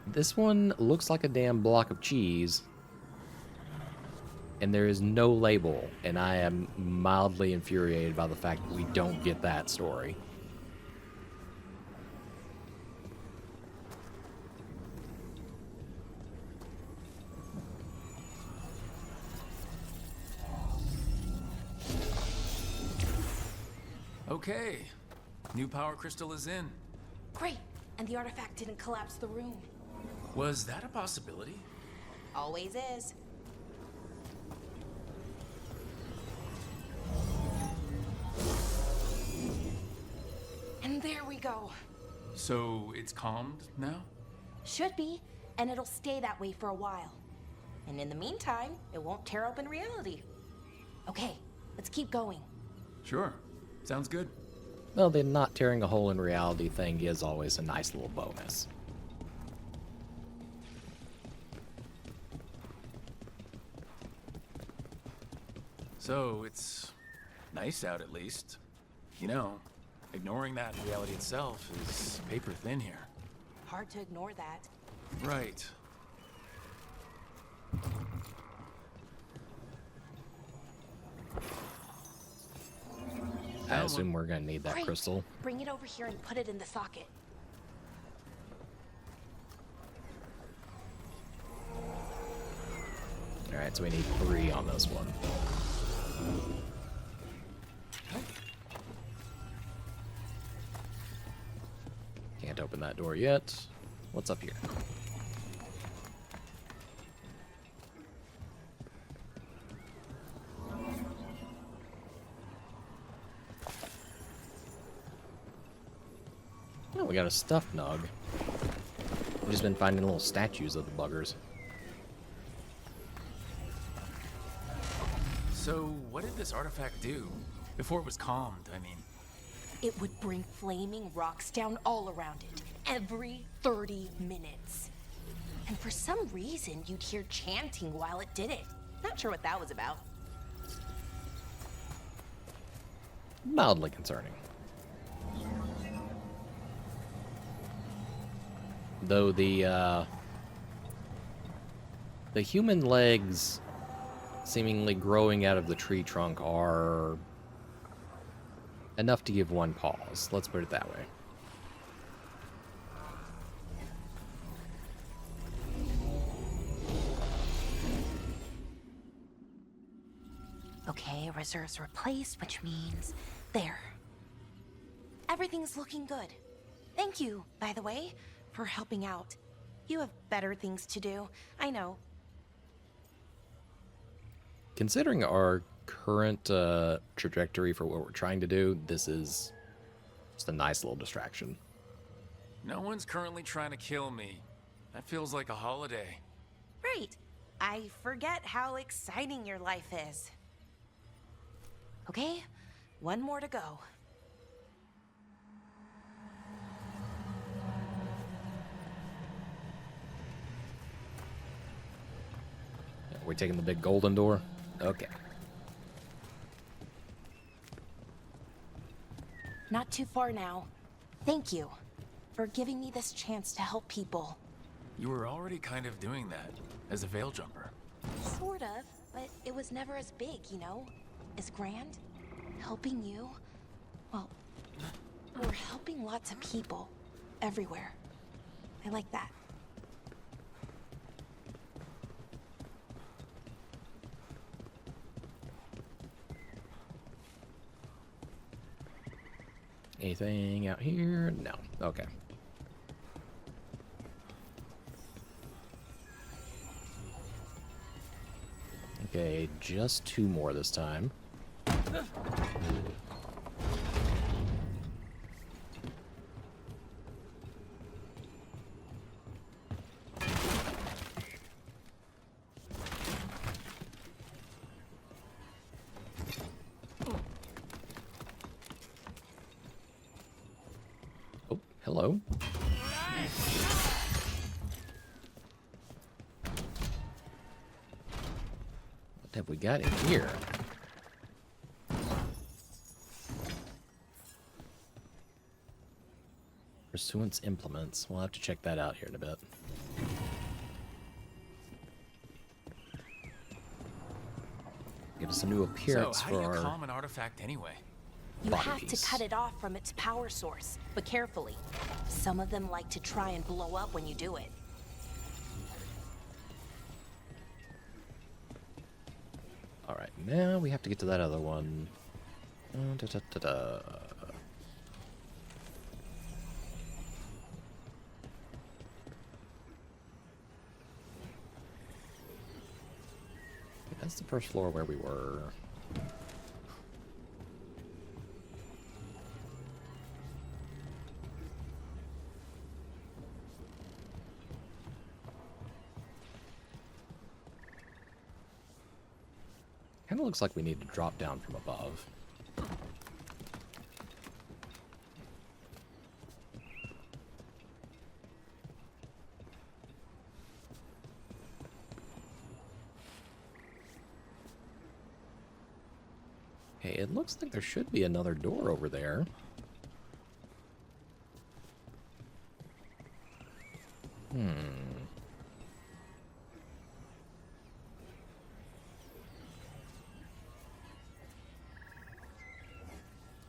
This one looks like a damn block of cheese, and there is no label, and I am mildly infuriated by the fact that we don't get that story. Okay. New power crystal is in. Great, and the artifact didn't collapse the room. Was that a possibility? Always is. And there we go. So it's calmed now? Should be, and it'll stay that way for a while. And in the meantime, it won't tear open reality. Okay, let's keep going. Sure. Sounds good. Well, the not tearing a hole in reality thing is always a nice little bonus. So it's nice out at least. You know, ignoring that reality itself is paper thin here. Hard to ignore that. Right. I assume we're gonna need that Great. crystal. Bring it over here and put it in the socket. Alright, so we need 3 on this one. Can't open that door yet. What's up here? Oh, we got a stuffed Nug. We've just been finding little statues of the buggers. So what did this artifact do? Before it was calmed, I mean. It would bring flaming rocks down all around it, every 30 minutes. And for some reason, you'd hear chanting while it did it. Not sure what that was about. Mildly concerning. Though the human legs seemingly growing out of the tree trunk are enough to give one pause. Let's put it that way. Okay, reserves replaced, which means there. Everything's looking good. Thank you, by the way, for helping out. You have better things to do, I know. Considering our current trajectory for what we're trying to do, this is just a nice little distraction. No one's currently trying to kill me. That feels like a holiday. Right. I forget how exciting your life is. Okay, one more to go. Are we taking the big golden door? Okay. Not too far now. Thank you for giving me this chance to help people. You were already kind of doing that as a veil jumper. Sort of, but it was never as big, you know? As grand. Helping you. Well, we're helping lots of people. Everywhere. I like that. Anything out here? No. Okay. Okay, just 2 more this time. Oh, hello. What have we got in here? Pursuance implements. We'll have to check that out here in a bit. Give us a new appearance So, how for do you our calm an artifact anyway? You body have to piece. cut it off from its power source, but carefully. Some of them like to try and blow up when you do it. Alright, now we have to get to that other one. Da-da-da-da. That's the first floor where we were. Kind of looks like we need to drop down from above. Okay, it looks like there should be another door over there.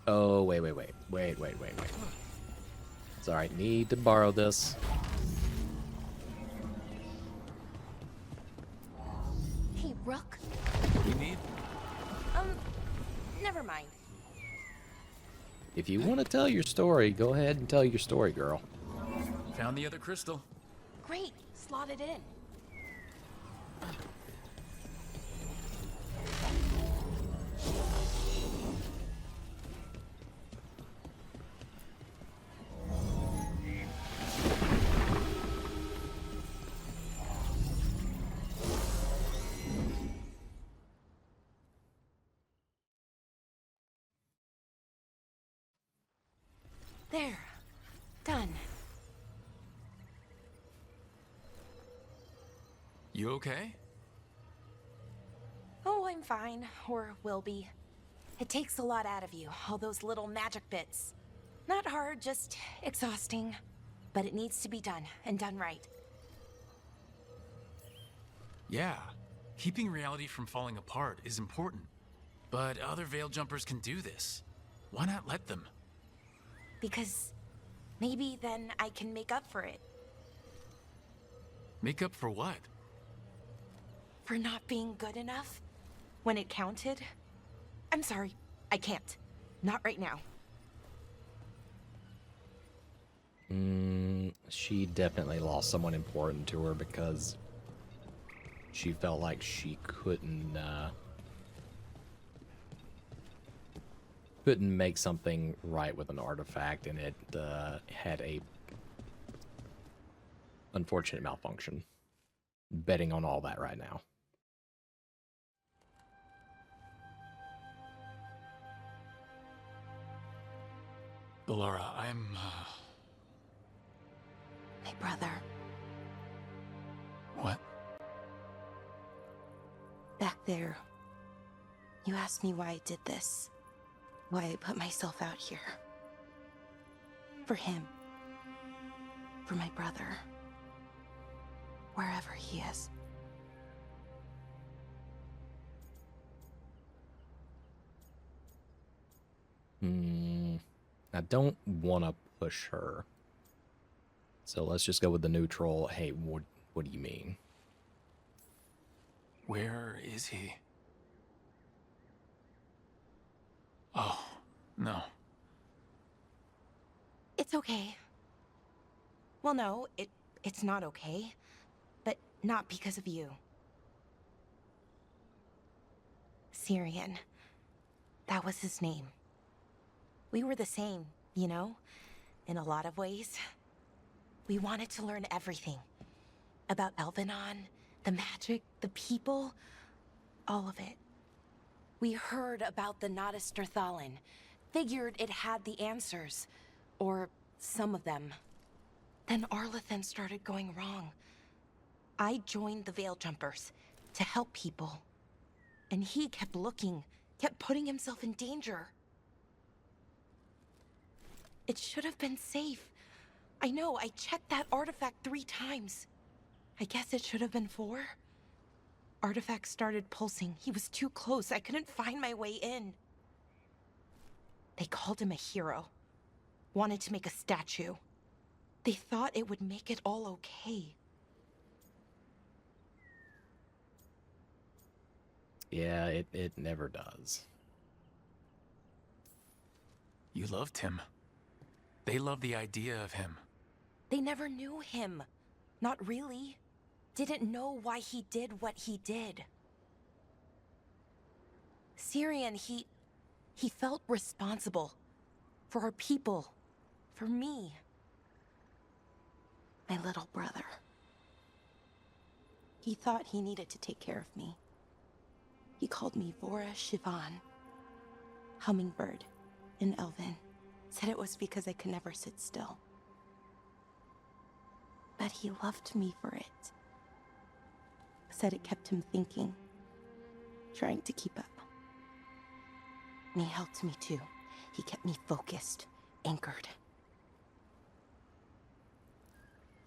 Oh, wait. It's alright, need to borrow this. Hey, Rook. You need? Never mind. If you want to tell your story, go ahead and tell your story, girl. Found the other crystal. Great, slot it in. There. Done. You okay? Oh, I'm fine. Or will be. It takes a lot out of you, all those little magic bits. Not hard, just exhausting. But it needs to be done, and done right. Yeah. Keeping reality from falling apart is important. But other Veil Jumpers can do this. Why not let them? Because maybe then I can make up for it. Make up for what? For not being good enough when it counted. I'm sorry, I can't. Not right now. She definitely lost someone important to her because she felt like she couldn't make something right with an artifact, and it had a unfortunate malfunction. Betting on all that right now. Ballora, I'm My brother. What? Back there. You asked me why I did this. Why I put myself out here. For him. For my brother. Wherever he is. I don't want to push her. So let's just go with the neutral. Hey, what do you mean? Where is he? Oh, no. It's okay. Well, no, it's not okay. But not because of you. Syrian. That was his name. We were the same, you know? In a lot of ways. We wanted to learn everything. About Elvenon, the magic, the people, all of it. We heard about the Nodistrathalin, figured it had the answers, or some of them. Then Arlathan started going wrong. I joined the Veil Jumpers to help people. And he kept looking, kept putting himself in danger. It should have been safe. I know, I checked that artifact 3 times. I guess it should have been 4. Artifact started pulsing. He was too close. I couldn't find my way in. They called him a hero. Wanted to make a statue. They thought it would make it all okay. Yeah, it never does. You loved him. They loved the idea of him. They never knew him. Not really. Didn't know why he did what he did. Syrian, he felt responsible. For our people. For me. My little brother. He thought he needed to take care of me. He called me Vora Shivan, hummingbird in Elven. Said it was because I could never sit still. But he loved me for it. Said it kept him thinking, trying to keep up. And he helped me too. He kept me focused, anchored.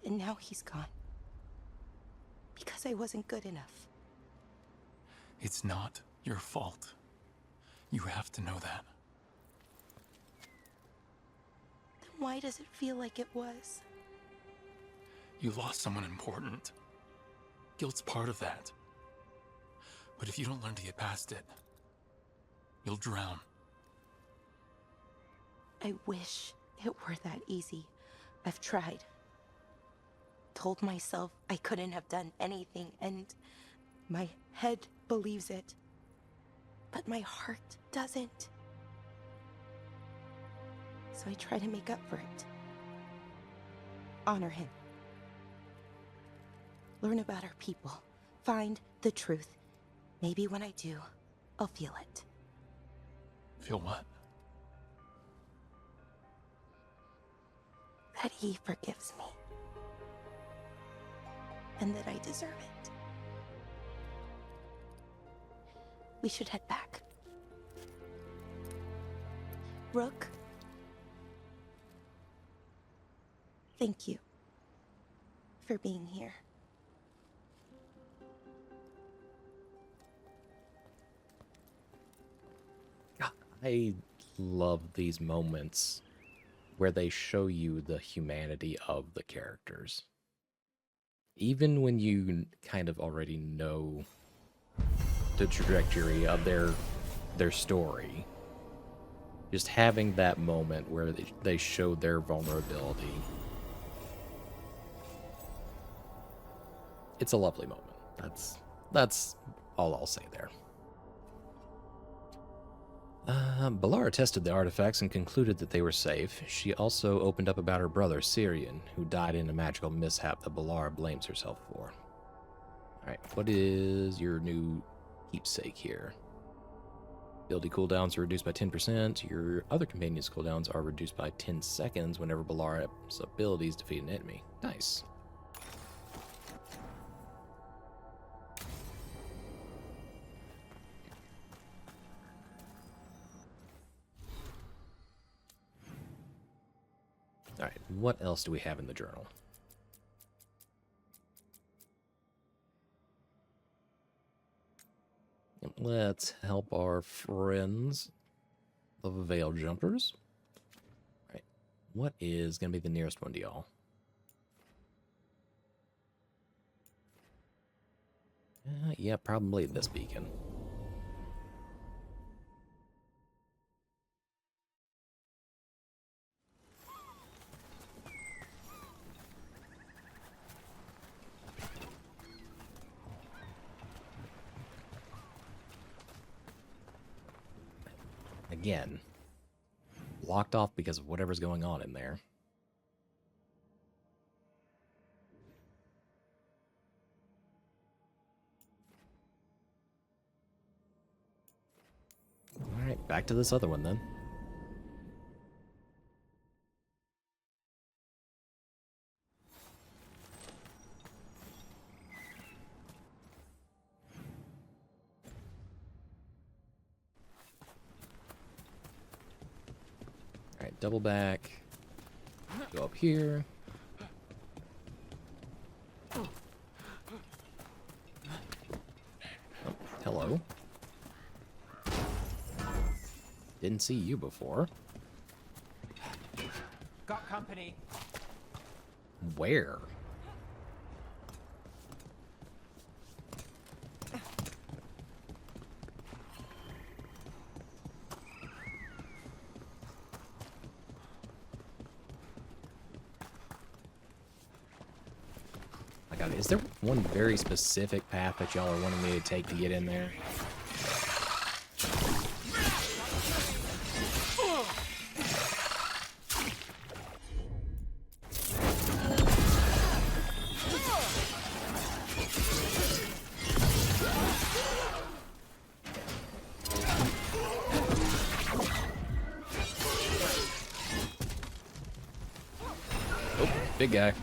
And now he's gone. Because I wasn't good enough. It's not your fault. You have to know that. Then why does it feel like it was? You lost someone important. Guilt's part of that. But if you don't learn to get past it, you'll drown. I wish it were that easy. I've tried. Told myself I couldn't have done anything, and my head believes it. But my heart doesn't. So I try to make up for it. Honor him. Learn about our people. Find the truth. Maybe when I do, I'll feel it. Feel what? That he forgives me. And that I deserve it. We should head back. Rook. Thank you for being here. I love these moments where they show you the humanity of the characters. Even when you kind of already know the trajectory of their story, just having that moment where they show their vulnerability, it's a lovely moment. That's all I'll say there. Balara tested the artifacts and concluded that they were safe. She also opened up about her brother, Syrian, who died in a magical mishap that Balara blames herself for. Alright, what is your new keepsake here? Ability cooldowns are reduced by 10%. Your other companions' cooldowns are reduced by 10 seconds whenever Balara's abilities defeat an enemy. Nice. Alright, what else do we have in the journal? Let's help our friends, the Veil Jumpers. Alright, what is going to be the nearest one to y'all? Yeah, probably this beacon. Again, blocked off because of whatever's going on in there. Alright, back to this other one then. Alright, double back. Go up here. Oh, hello. Didn't see you before. Got company. Where? My God, is there one very specific path that y'all are wanting me to take to get in there? Oh, big guy.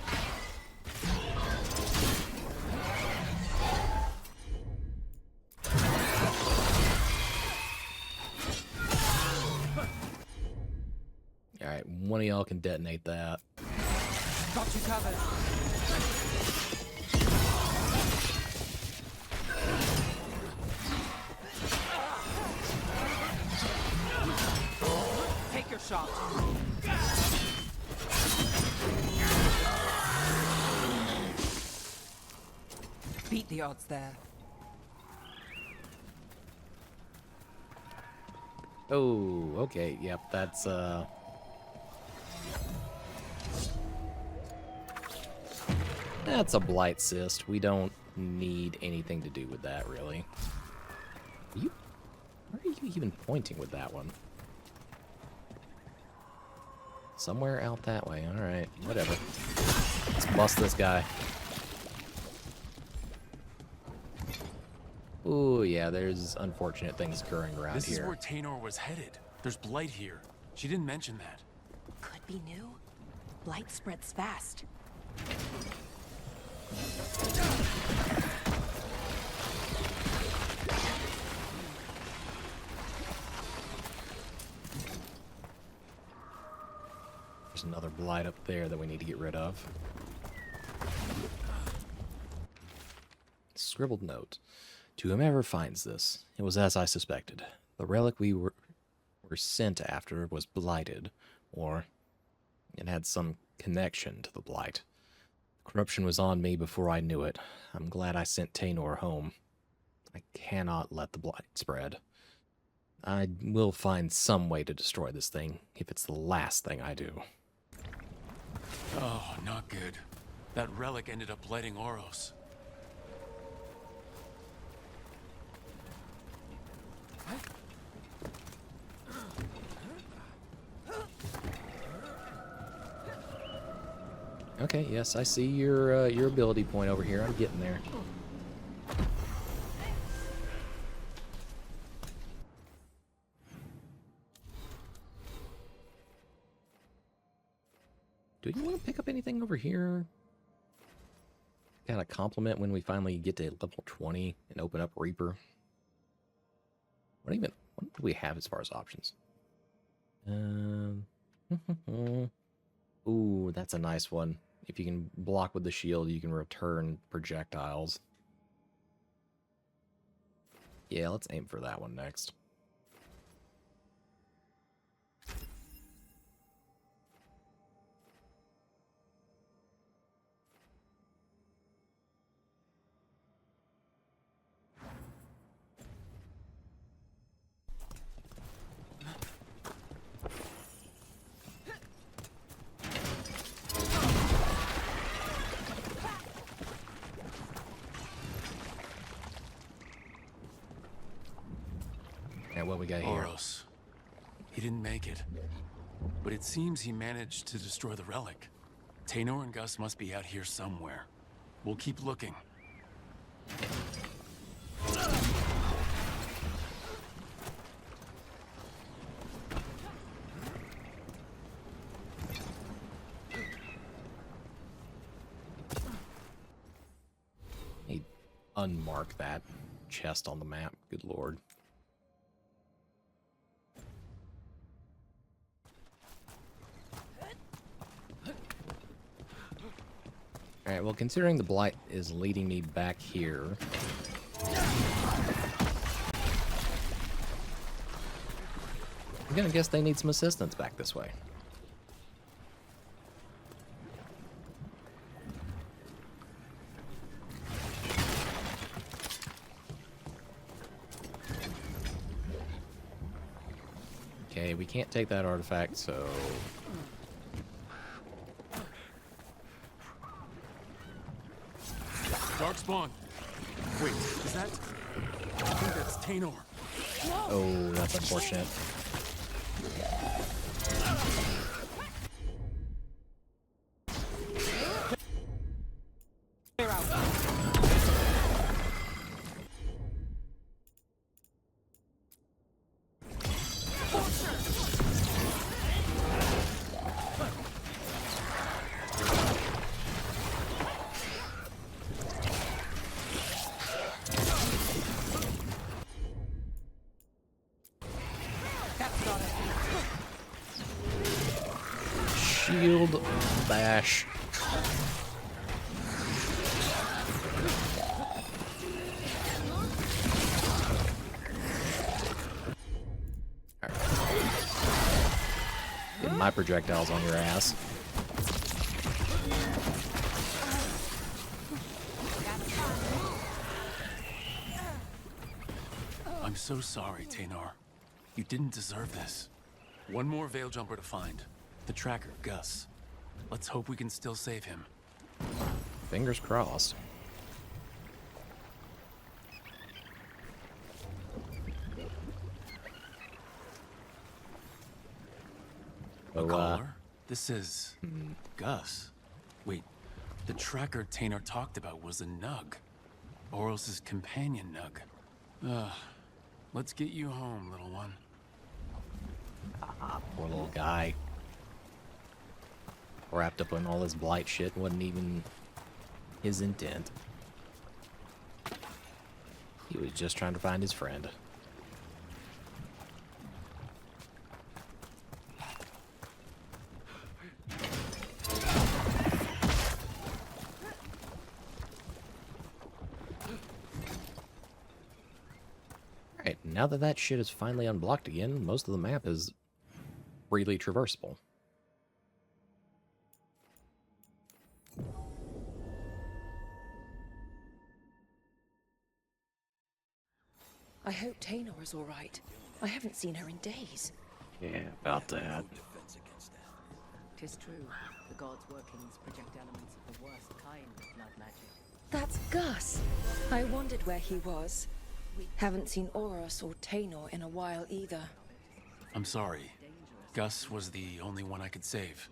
Alright, one of y'all can detonate that. Got you covered. Take your shot. Beat the odds there. Oh, okay, yep, that's that's a blight cyst. We don't need anything to do with that, really. Where are you even pointing with that one? Somewhere out that way. Alright, whatever. Let's bust this guy. Ooh, yeah, there's unfortunate things occurring around This here. is where Tainor was headed. There's blight here. She didn't mention that. Could be new. Blight spreads fast. There's another blight up there that we need to get rid of. Scribbled note. To whomever finds this, it was as I suspected. The relic we were sent after was blighted, or it had some connection to the blight. The corruption was on me before I knew it. I'm glad I sent Tainor home. I cannot let the blight spread. I will find some way to destroy this thing, if it's the last thing I do. Oh, not good. That relic ended up blighting Oros. Okay, yes, I see your ability point over here. I'm getting there. Do you want to pick up anything over here? Kind of compliment when we finally get to level 20 and open up Reaper. What do we have as far as options? Ooh, that's a nice one. If you can block with the shield, you can return projectiles. Yeah, let's aim for that one next. What we got here? Oros. He didn't make it. But it seems he managed to destroy the relic. Tainor and Gus must be out here somewhere. We'll keep looking. Hey, unmark that chest on the map. Good lord. Alright, well, considering the blight is leading me back here... I'm gonna guess they need some assistance back this way. Okay, we can't take that artifact, so... Darkspawn! Wait, is that... I think that's Tainor. Oh, that's unfortunate. Shield bash. Alright. Get my projectiles on your ass. I'm so sorry, Taynor. You didn't deserve this. One more Veil Jumper to find. The tracker, Gus. Let's hope we can still save him. Fingers crossed. A caller? This is... Gus. Wait, the tracker Taynor talked about was a Nug. Oros's companion Nug. Let's get you home, little one. Ah, poor little guy. Wrapped up in all this blight shit wasn't even his intent. He was just trying to find his friend. Alright, now that that shit is finally unblocked again, most of the map is freely traversable. I hope Taynor is all right. I haven't seen her in days. Yeah, about that. 'Tis true. The gods' workings project elements of the worst kind of blood magic. That's Gus. I wondered where he was. Haven't seen Oros or Taynor in a while either. I'm sorry. Gus was the only one I could save.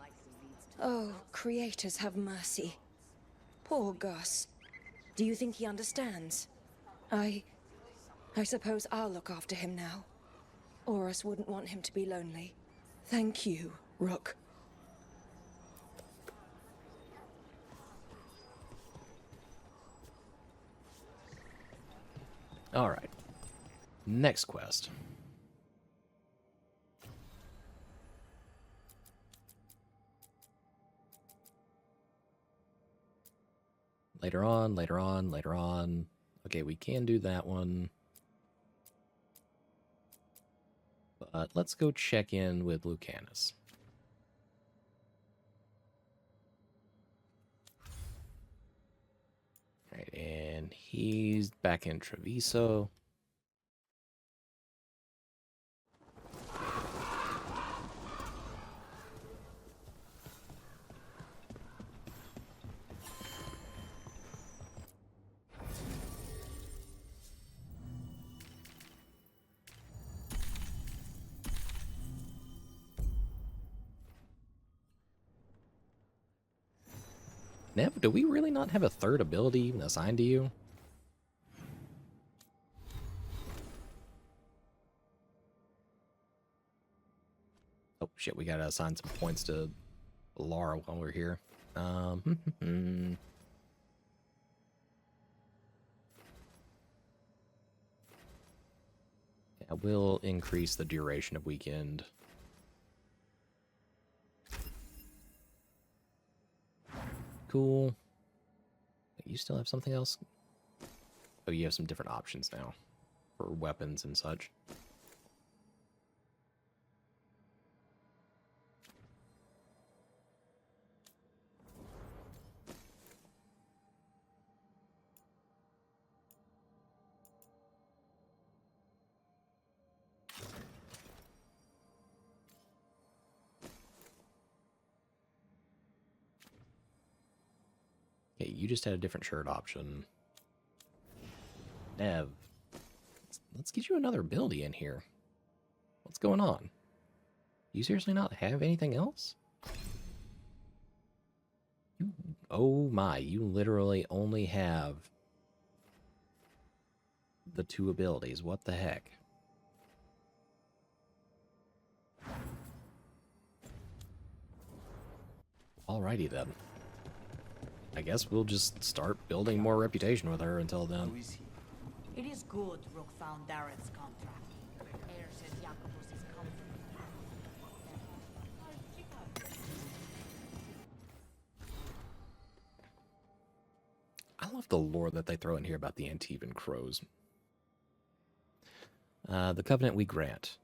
Oh, creators have mercy. Poor Gus. Do you think he understands? I suppose I'll look after him now. Oros wouldn't want him to be lonely. Thank you, Rook. Alright. Next quest. Later on, later on, later on. Okay, we can do that one. But let's go check in with Lucanus. Alright, and he's back in Treviso. Nev, do we really not have a third ability even assigned to you? Oh shit, we gotta assign some points to Lara while we're here. Yeah, we'll increase the duration of weekend. Cool. You still have something else? Oh, you have some different options now for weapons and such. Okay, you just had a different shirt option. Nev, let's get you another ability in here. What's going on? You seriously not have anything else? Oh my, you literally only have the two abilities. What the heck? Alrighty then. I guess we'll just start building more reputation with her until then. It is good Rook found Dareth's contract. Air says Jacobus is comfortable. love the lore that they throw in here about the Antivan crows. The covenant we grant.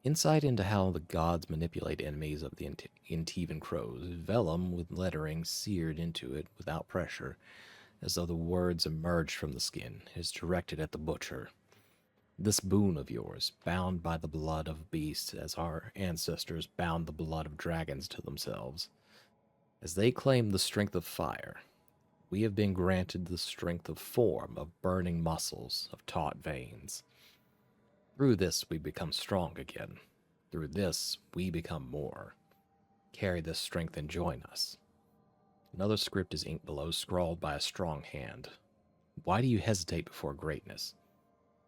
Insight into how the gods manipulate enemies of the Antivan crows. Vellum with lettering seared into it without pressure, as though the words emerged from the skin, is directed at the butcher. This boon of yours, bound by the blood of beasts as our ancestors bound the blood of dragons to themselves. As they claim the strength of fire, we have been granted the strength of form, of burning muscles, of taut veins. Through this we become strong again. Through this we become more. Carry this strength and join us. Another script is inked below, scrawled by a strong hand. Why do you hesitate before greatness?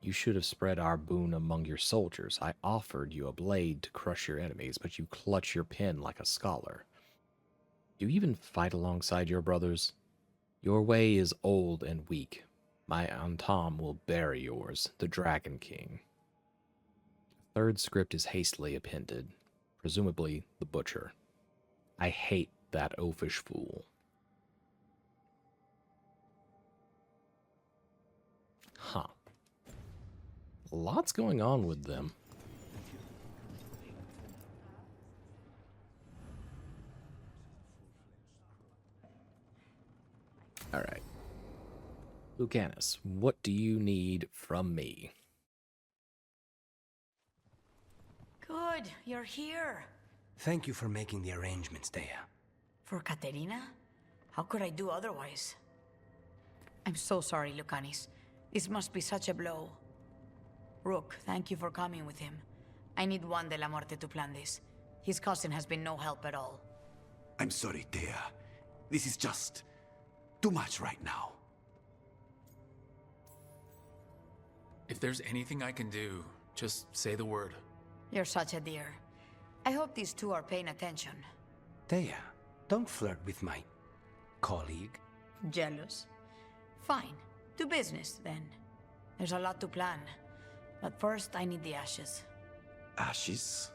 You should have spread our boon among your soldiers. I offered you a blade to crush your enemies, but you clutch your pen like a scholar. Do you even fight alongside your brothers? Your way is old and weak. My Antam will bury yours, the Dragon King. Third script is hastily appended, presumably the butcher. I hate that oafish fool. Huh. Lots going on with them. Alright. Lucanus, what do you need from me? Good, you're here. Thank you for making the arrangements, Dea. For Katerina? How could I do otherwise? I'm so sorry, Lucanis. This must be such a blow. Rook, thank you for coming with him. I need Juan de la Muerte to plan this. His cousin has been no help at all. I'm sorry, Dea. This is just too much right now. If there's anything I can do, just say the word. You're such a dear. I hope these two are paying attention. Dea, don't flirt with my colleague. Jealous? Fine. Do business, then. There's a lot to plan. But first, I need the ashes. Ashes?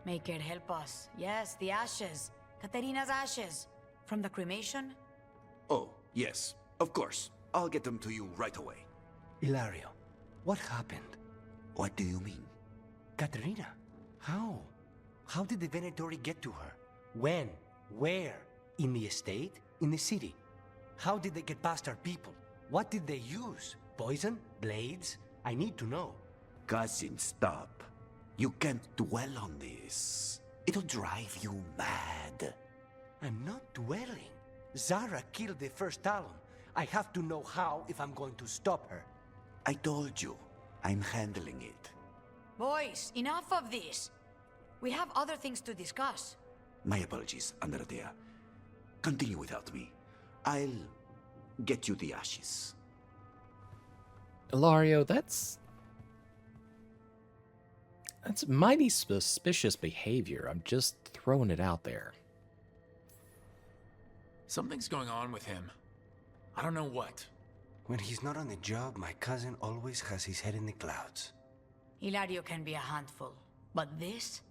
Make it help us. Yes, the ashes. Katerina's ashes. From the cremation? Oh, yes. Of course. I'll get them to you right away. Ilario, what happened? What do you mean? Katerina, how? How did the Venatori get to her? When? Where? In the estate? In the city? How did they get past our people? What did they use? Poison? Blades? I need to know. Cousin, stop. You can't dwell on this. It'll drive you mad. I'm not dwelling. Zara killed the first Talon. I have to know how if I'm going to stop her. I told you. I'm handling it. Boys, enough of this. We have other things to discuss. My apologies, Andradea. Continue without me. I'll get you the ashes. Ilario, that's mighty suspicious behavior. I'm just throwing it out there. Something's going on with him. I don't know what. When he's not on the job, my cousin always has his head in the clouds. Ilario can be a handful. But this?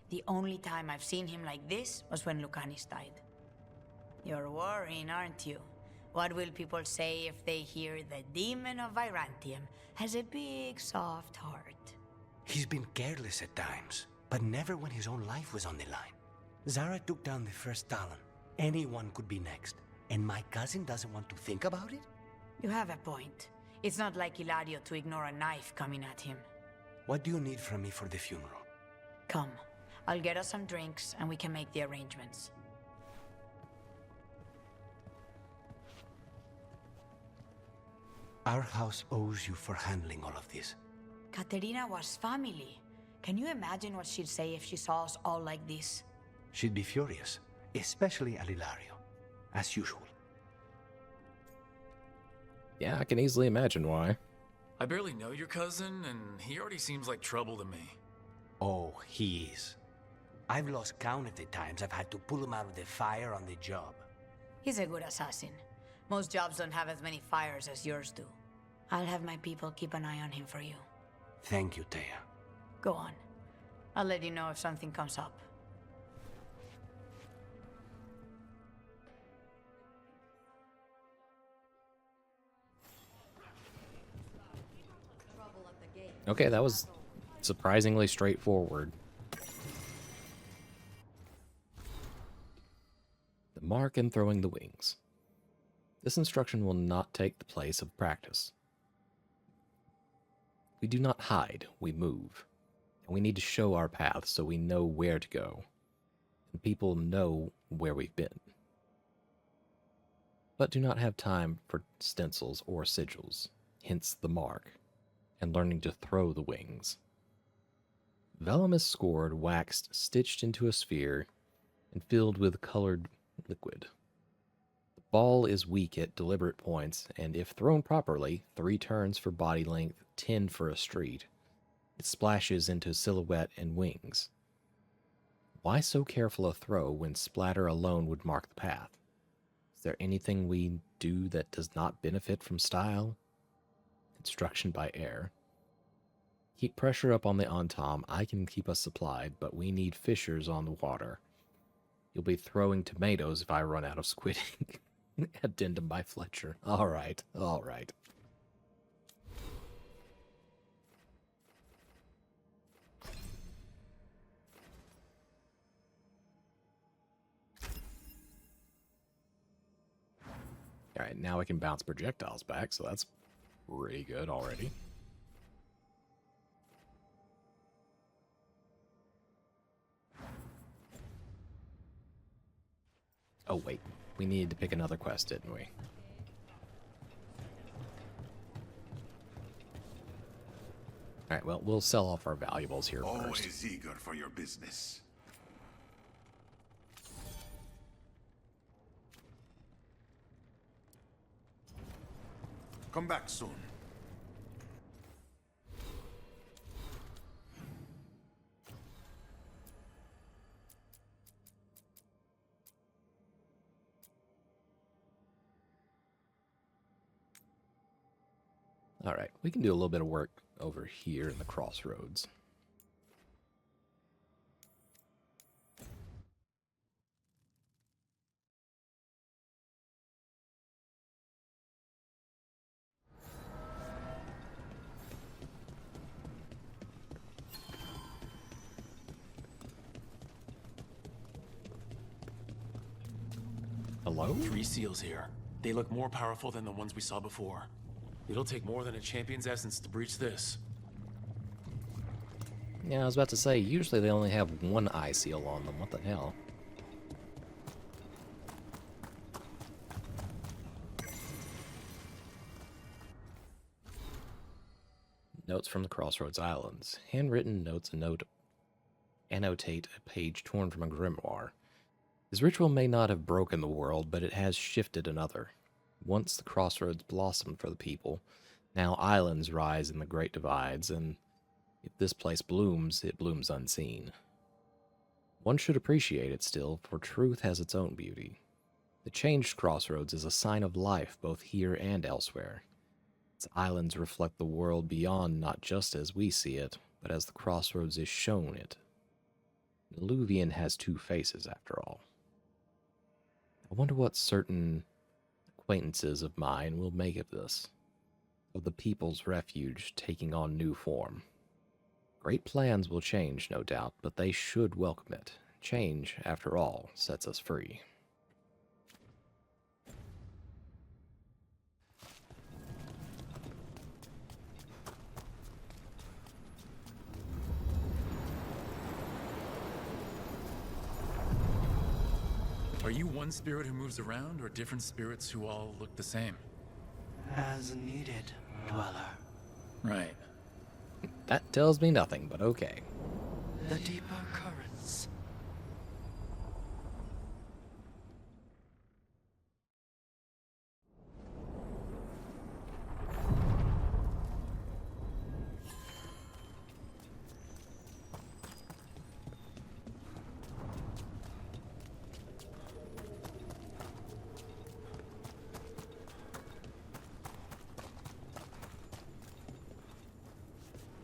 The only time I've seen him like this was when Lucanis died. You're worrying, aren't you? What will people say if they hear the demon of Virantium has a big, soft heart? He's been careless at times, but never when his own life was on the line. Zara took down the first Talon. Anyone could be next. And my cousin doesn't want to think about it? You have a point. It's not like Ilario to ignore a knife coming at him. What do you need from me for the funeral? Come. I'll get us some drinks and we can make the arrangements. Our house owes you for handling all of this. Katerina was family. Can you imagine what she'd say if she saw us all like this? She'd be furious, especially at Ilario, as usual. Yeah, I can easily imagine why. I barely know your cousin, and he already seems like trouble to me. Oh, he is. I've lost count of the times I've had to pull him out of the fire on the job. He's a good assassin. Most jobs don't have as many fires as yours do. I'll have my people keep an eye on him for you. Thank you, Dea. Go on. I'll let you know if something comes up. Okay, that was surprisingly straightforward. The mark and throwing the wings. This instruction will not take the place of practice. We do not hide, we move. And we need to show our path so we know where to go. And people know where we've been. But do not have time for stencils or sigils, hence the mark, and learning to throw the wings. Vellum is scored, waxed, stitched into a sphere, and filled with colored liquid. The ball is weak at deliberate points, and if thrown properly, 3 turns for body length, 10 for a street. It splashes into silhouette and wings. Why so careful a throw when splatter alone would mark the path? Is there anything we do that does not benefit from style? Construction by air. Keep pressure up on the on-tom. I can keep us supplied, but we need fishers on the water. You'll be throwing tomatoes if I run out of squid ink. Addendum by Fletcher. All right, all right. All right, now I can bounce projectiles back, so that's pretty good already. Oh, wait. We needed to pick another quest, didn't we? Alright, well, we'll sell off our valuables here first. Always eager for your business. Come back soon. Alright, we can do a little bit of work over here in the crossroads. Hello? 3 seals here. They look more powerful than the ones we saw before. It'll take more than a champion's essence to breach this. Yeah, I was about to say, usually they only have 1 eye seal on them. What the hell? Notes from the Crossroads Islands. Handwritten notes annotate a page torn from a grimoire. His ritual may not have broken the world, but it has shifted another. Once the crossroads blossomed for the people, now islands rise in the great divides, and if this place blooms, it blooms unseen. One should appreciate it still, for truth has its own beauty. The changed crossroads is a sign of life both here and elsewhere. Its islands reflect the world beyond not just as we see it, but as the crossroads is shown it. Neluvian has 2 faces, after all. I wonder what certain acquaintances of mine will make of this, of the people's refuge taking on new form. Great plans will change, no doubt, but they should welcome it. Change, after all, sets us free. Are you one spirit who moves around, or different spirits who all look the same? As needed, Dweller. Right. That tells me nothing, but okay. The deeper currents.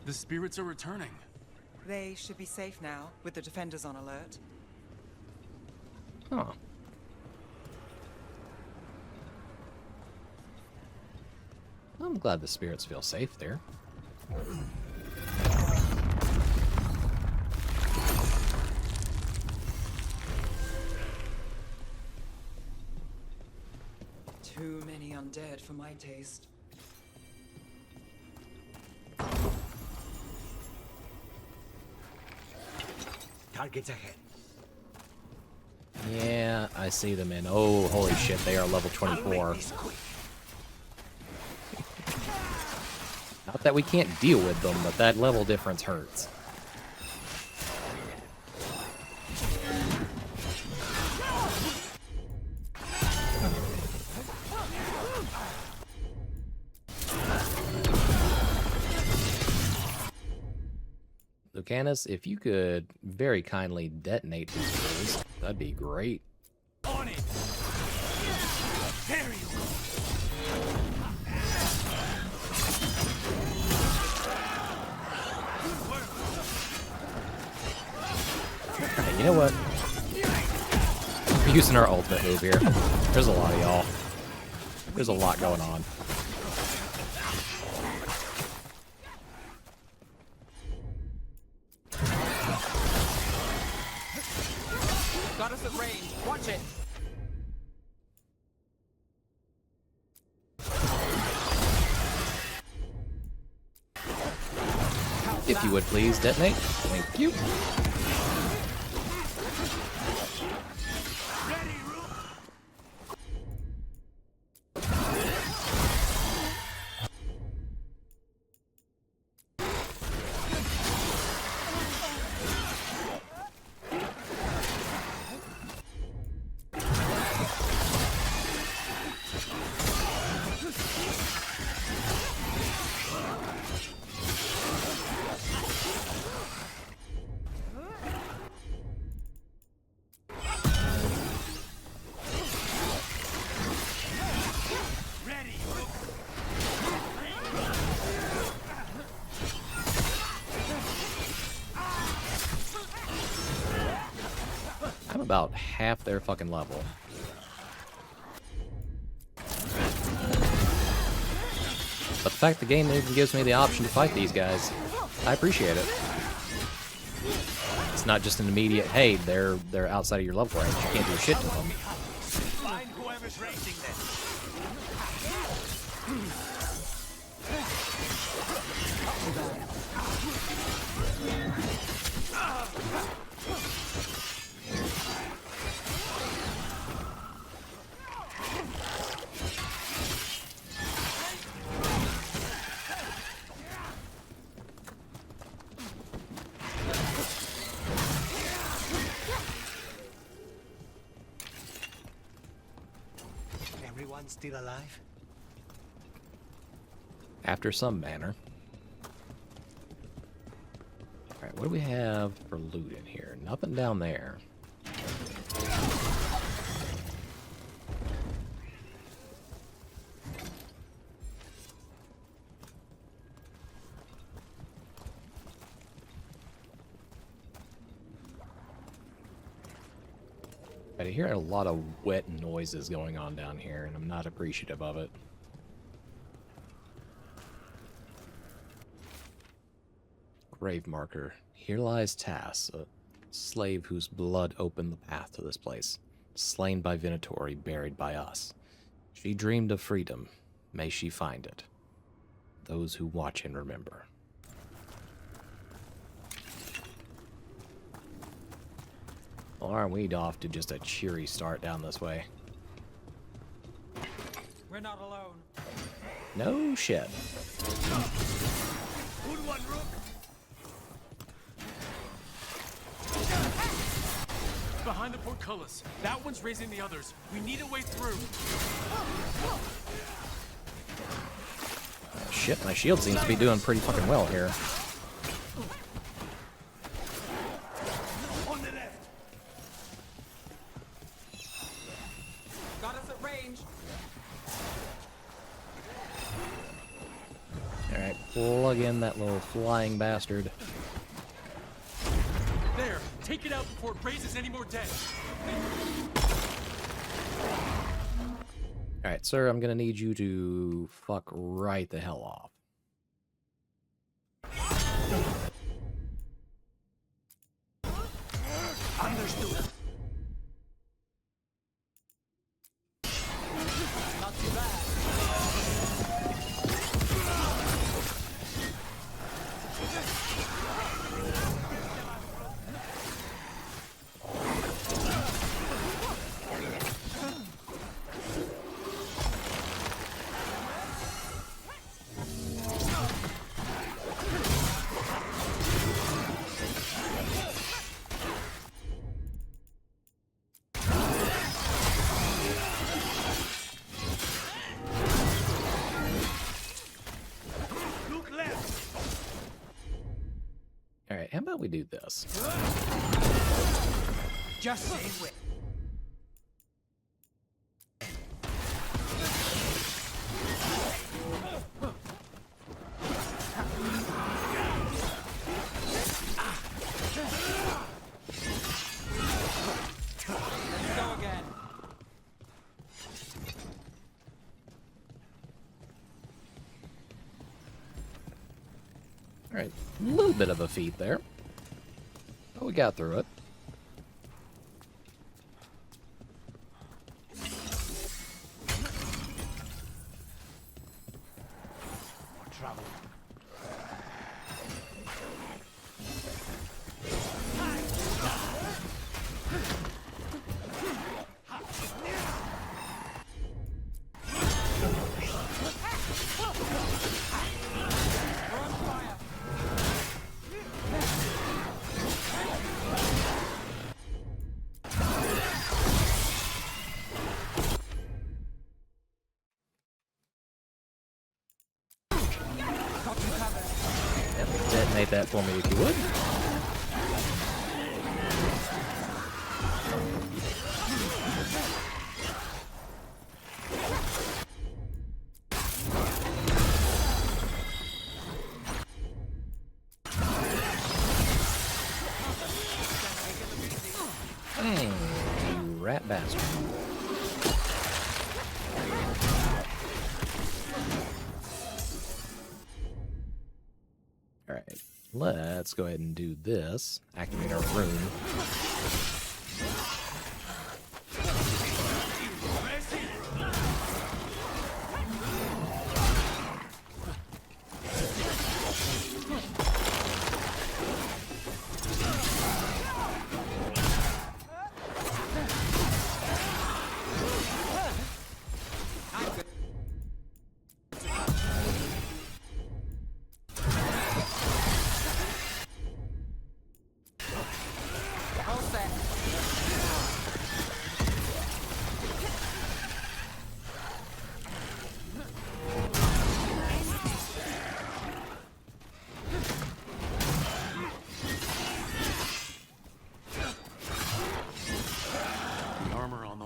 The spirits are returning. They should be safe now, with the defenders on alert. Huh. I'm glad the spirits feel safe there. Too many undead for my taste. Targets ahead. Yeah, I see them in. Oh, holy shit, they are level 24. Not that we can't deal with them, but that level difference hurts. Lucanus, if you could very kindly detonate these fools, that'd be great. On it! There you go! Alright, you know what? We're using our ultimate move here. There's a lot of y'all. There's a lot going on. Got us at range. Watch it. If you would please detonate. Thank you. I'm about half their fucking level. But the fact the game even gives me the option to fight these guys, I appreciate it. It's not just an immediate, hey, they're outside of your level range, you can't do shit to them. Find whoever's racing this. Everyone still alive? After some manner. Alright, what do we have for loot in here? Nothing down there. I hear a lot of wet noises going on down here, and I'm not appreciative of it. Grave marker. Here lies Tass, a slave whose blood opened the path to this place. Slain by Venatori, buried by us. She dreamed of freedom. May she find it. Those who watch and remember. Well, aren't we off to just a cheery start down this way? We're not alone. No shit. Good one, Rook. Behind the portcullis. That one's raising the others. We need a way through. Shit, my shield seems to be doing pretty fucking well here. On the left. Got us at range. Alright, plug in that little flying bastard. There. Take it out before it raises any more dead. Alright, sir, I'm gonna need you to fuck right the hell off. Understood. Not too about we do this? Just stay with. Alright, a little bit of a feat there. But we got through it. More trouble. Yep, detonate that for me if you would. You rat bastard. Alright, let's go ahead and do this. Activate our rune.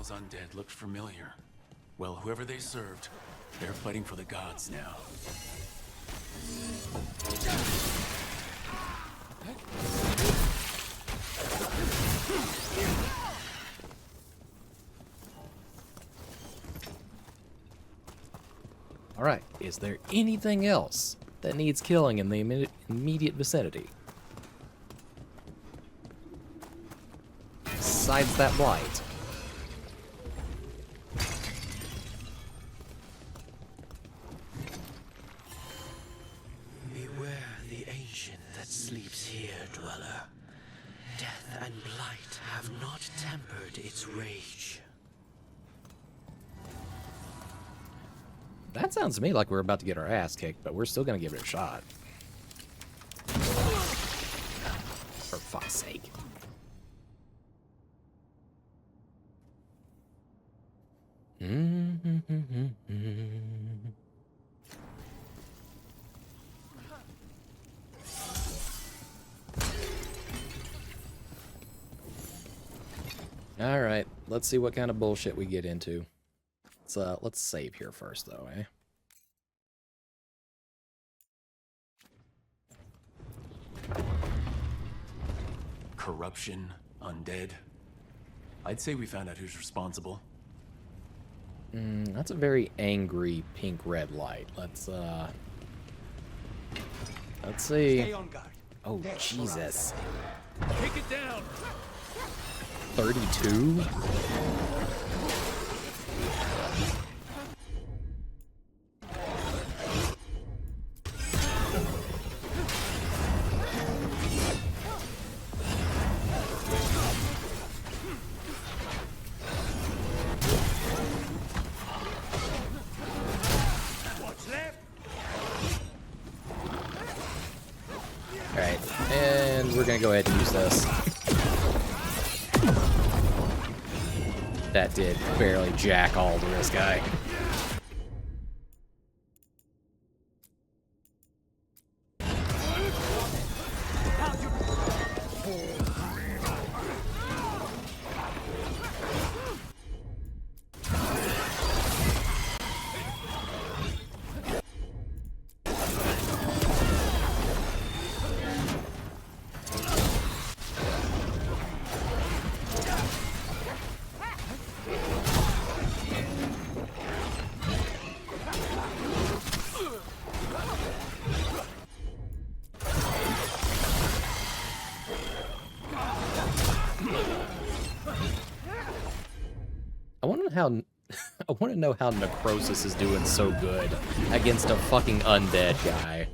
Undead looked familiar. Well, whoever they served, they're fighting for the gods now. Alright, is there anything else that needs killing in the immediate vicinity? Besides that blight. Sleeps here, dweller. Death and blight have not tempered its rage. That sounds to me like we're about to get our ass kicked, but we're still gonna give it a shot. For fuck's sake. Alright, let's see what kind of bullshit we get into. Let's save here first, though, eh? Corruption, undead. I'd say we found out who's responsible. That's a very angry pink-red light. Let's see. Stay on guard. Oh, Jesus. Take it down! 32? Alright, and we're gonna go ahead and use this. That did barely jack all to this guy. how I want to know how Necrosis is doing so good against a fucking undead guy.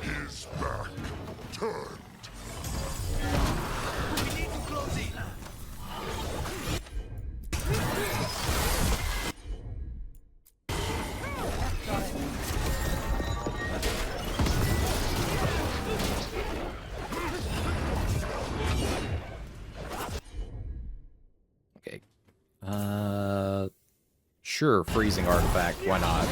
His back turned. We need to close in. Okay. Sure, freezing artifact, why not?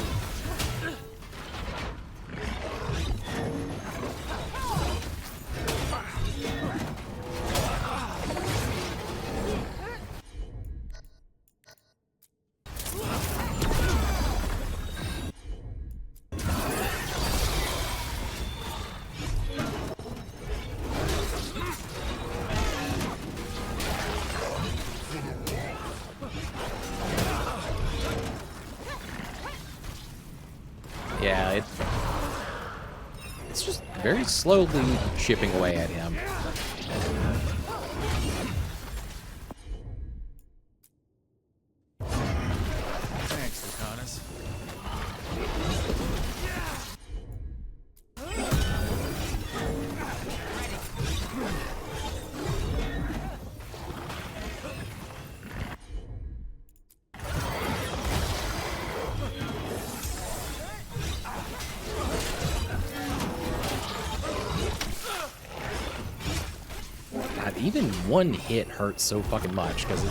Yeah, it's just very slowly chipping away at him. Thanks, Lucanus. God, even one hit hurts so fucking much, because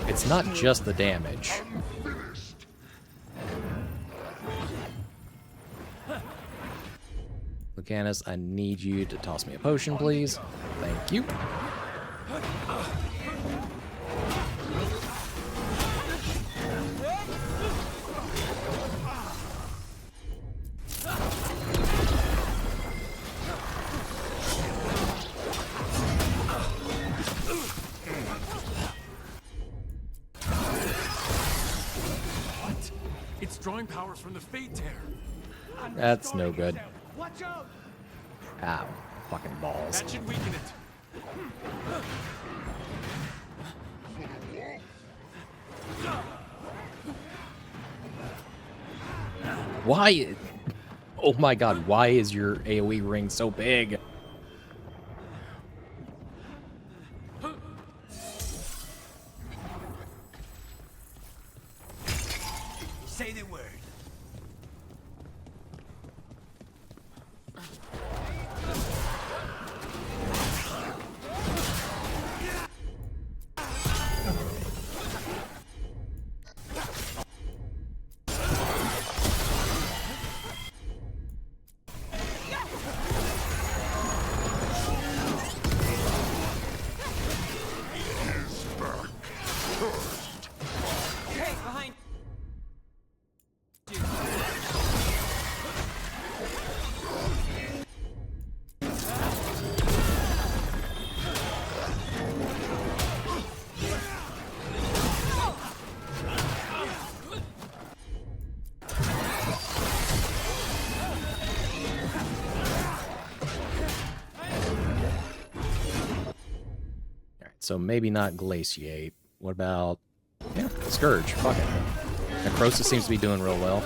it's not just the damage. Lucanus, I need you to toss me a potion, please. Thank you. It's drawing power from the Fate Tear. That's no good. Watch out! Ow. Fucking balls. That should weaken it. Why? Oh my god, why is your AoE ring so big? Say the word. Hey, behind. Alright, so maybe not Glaciate. What about... yeah, Scourge. Fuck it. Necrosis seems to be doing real well.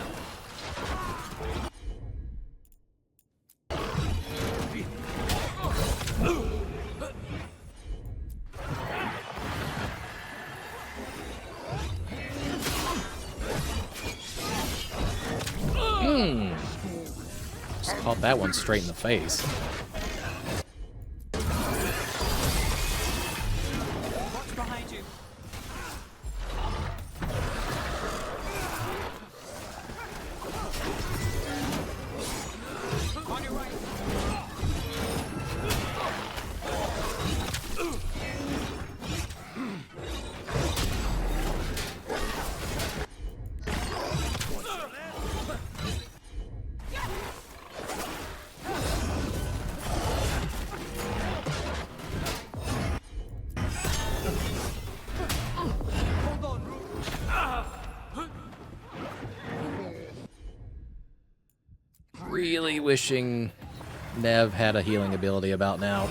Just caught that one straight in the face. Watch behind you. On your right. Hold on, Rook. Really wishing Nev had a healing ability about now.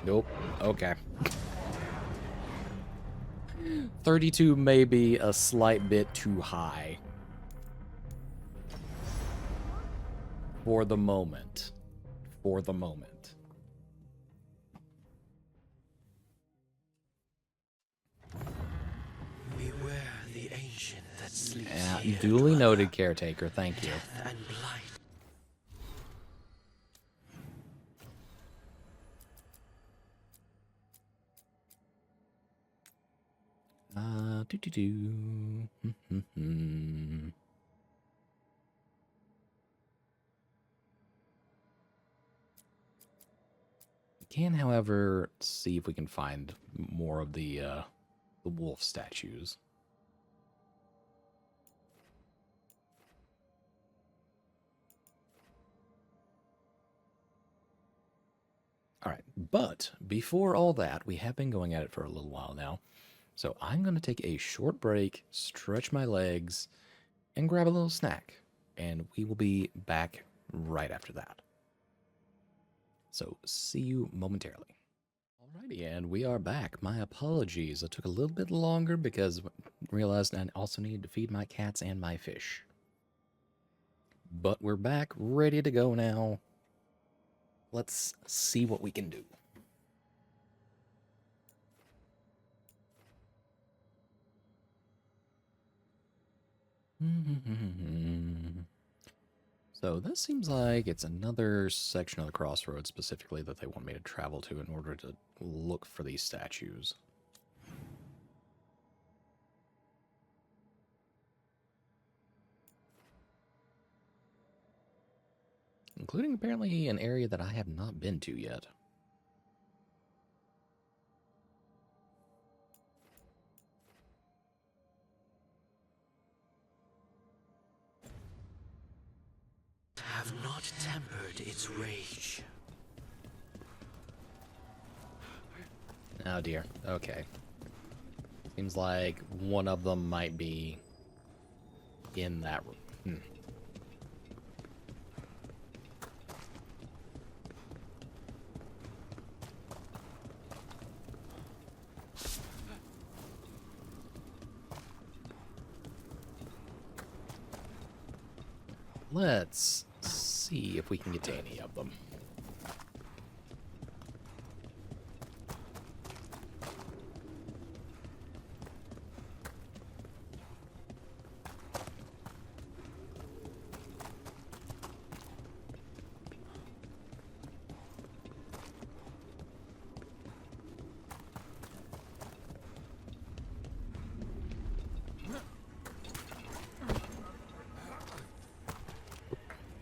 Nope. Okay. 32 may be a slight bit too high. For the moment. For the moment. Beware the ancient that sleeps Yeah, here. duly noted, caretaker. Thank you. Death and blight. We can, however, see if we can find more of the wolf statues. All right, but before all that, we have been going at it for a little while now. So I'm going to take a short break, stretch my legs, and grab a little snack. And we will be back right after that. So see you momentarily. Alrighty, and we are back. My apologies. It took a little bit longer because I realized I also needed to feed my cats and my fish. But we're back, ready to go now. Let's see what we can do. So this seems like it's another section of the crossroads specifically that they want me to travel to in order to look for these statues. Including apparently an area that I have not been to yet. Have not tempered its rage. Oh dear. Okay. Seems like one of them might be in that room. Let's see if we can get to any of them.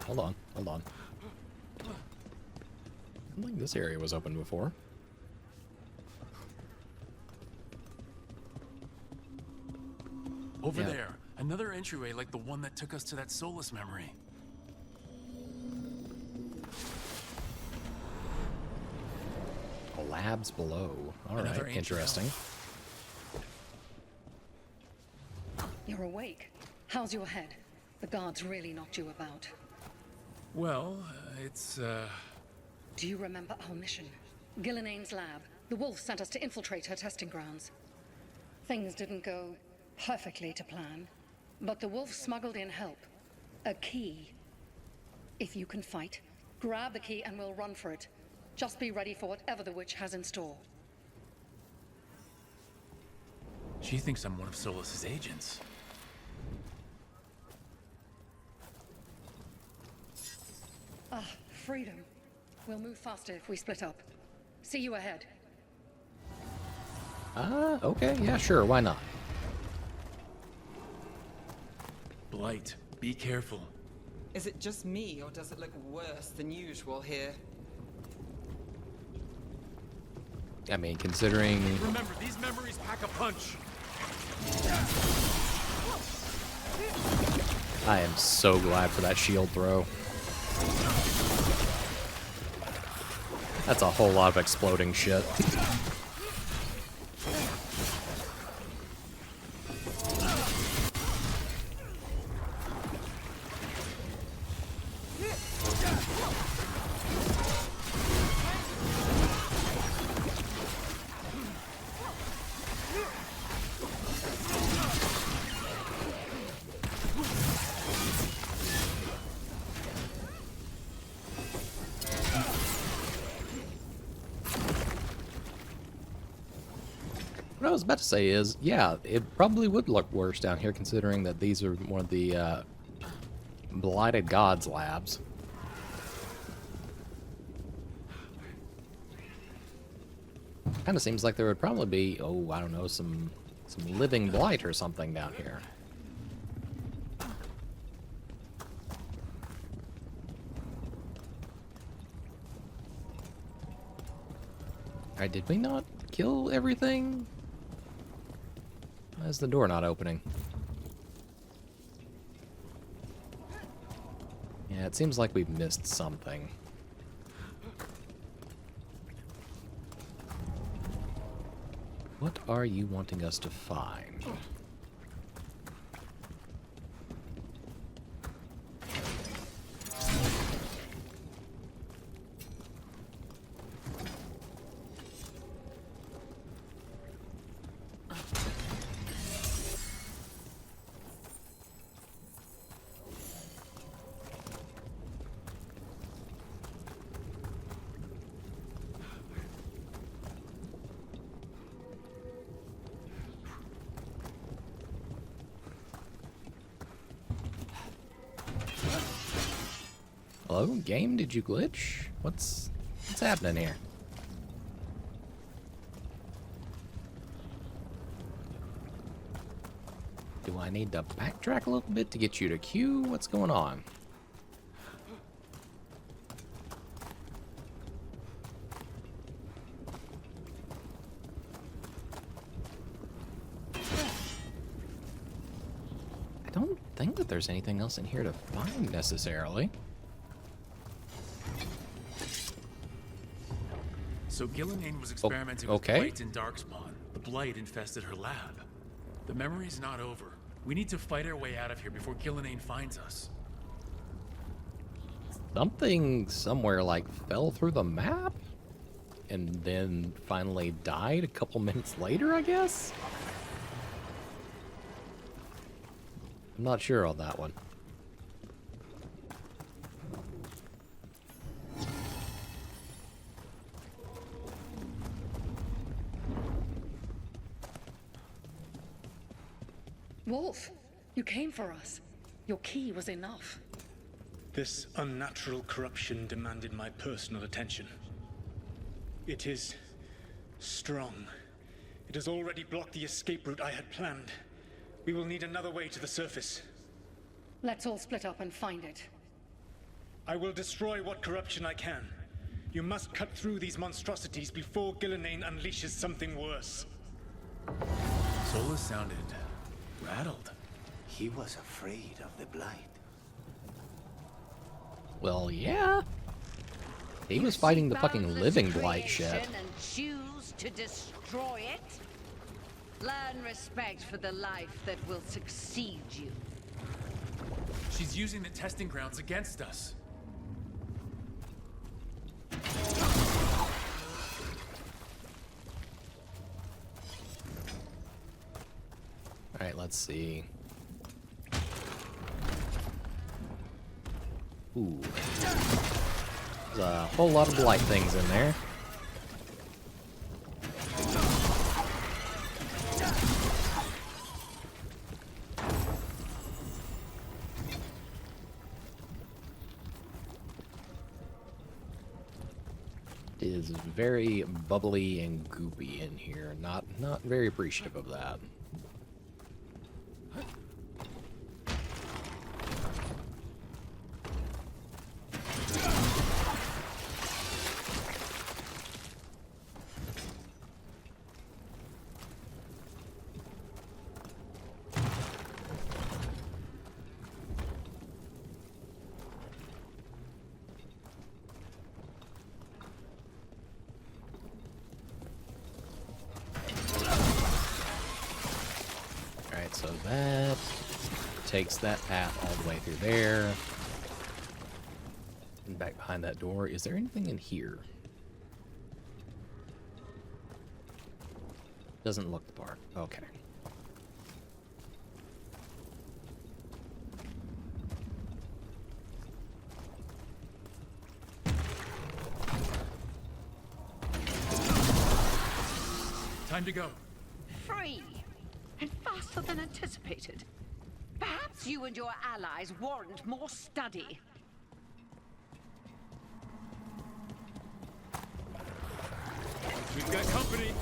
Hold on, hold on. I don't think this area was open before. Over Yeah. there, another entryway like the one that took us to that Solus memory. Labs below. All right, Another ancient interesting. You're awake. How's your head? The guards really knocked you about. Well, it's, Do you remember our mission? Gillenane's lab. The wolf sent us to infiltrate her testing grounds. Things didn't go perfectly to plan, but the wolf smuggled in help. A key. If you can fight, grab the key and we'll run for it. Just be ready for whatever the witch has in store. She thinks I'm one of Solus's agents. Ah, freedom. We'll move faster if we split up. See you ahead. Okay, yeah, sure, why not? Blight, be careful. Is it just me, or does it look worse than usual here? I mean, considering... Remember, these memories pack a punch. I am so glad for that shield throw. That's a whole lot of exploding shit. What I was about to say is, yeah, it probably would look worse down here considering that these are one of the Blighted Gods labs. Kind of seems like there would probably be, oh, I don't know, some living blight or something down here. Alright, did we not kill everything? Why is the door not opening? Yeah, it seems like we've missed something. What are you wanting us to find? Hello, game? Did you glitch? What's happening here? Do I need to backtrack a little bit to get you to queue? What's going on? I don't think that there's anything else in here to find necessarily. So Gillenane was experimenting with blight in Darkspawn. The blight infested her lab. The memory's not over. We need to fight our way out of here before Gillenane finds us. Something somewhere like fell through the map and then finally died a couple minutes later, I guess? I'm not sure on that one. Wolf, you came for us. Your key was enough. This unnatural corruption demanded my personal attention. It is strong. It has already blocked the escape route I had planned. We will need another way to the surface. Let's all split up and find it. I will destroy what corruption I can. You must cut through these monstrosities before Gillenane unleashes something worse. Solus sounded rattled. He was afraid of the blight. Well, yeah. He was fighting the fucking living blight shit. And choose to destroy it. Learn respect for the life that will succeed you. She's using the testing grounds against us. Alright, let's see. Ooh. There's a whole lot of blight things in there. It is very bubbly and goopy in here. Not very appreciative of that. So that takes that path all the way through there. And back behind that door. Is there anything in here? Doesn't look the part. Okay. Time to go. free. And faster than anticipated. Perhaps you and your allies warrant more study. We've got company.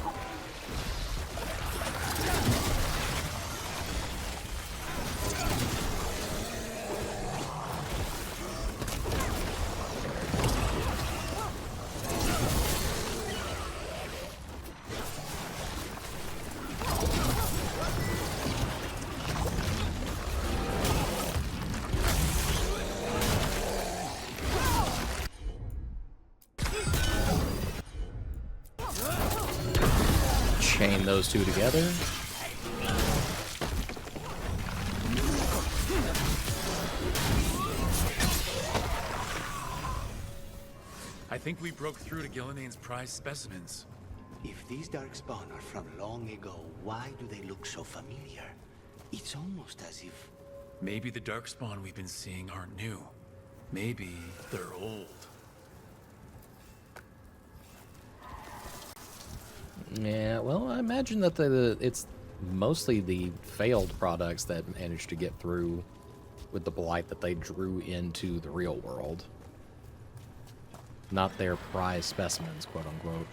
Chain those two together. I think we broke through to Gillinane's prized specimens. If these darkspawn are from long ago, why do they look so familiar? It's almost as if... Maybe the darkspawn we've been seeing aren't new. Maybe they're old. Yeah, well, I imagine that it's mostly the failed products that managed to get through with the blight that they drew into the real world. Not their prize specimens, quote unquote.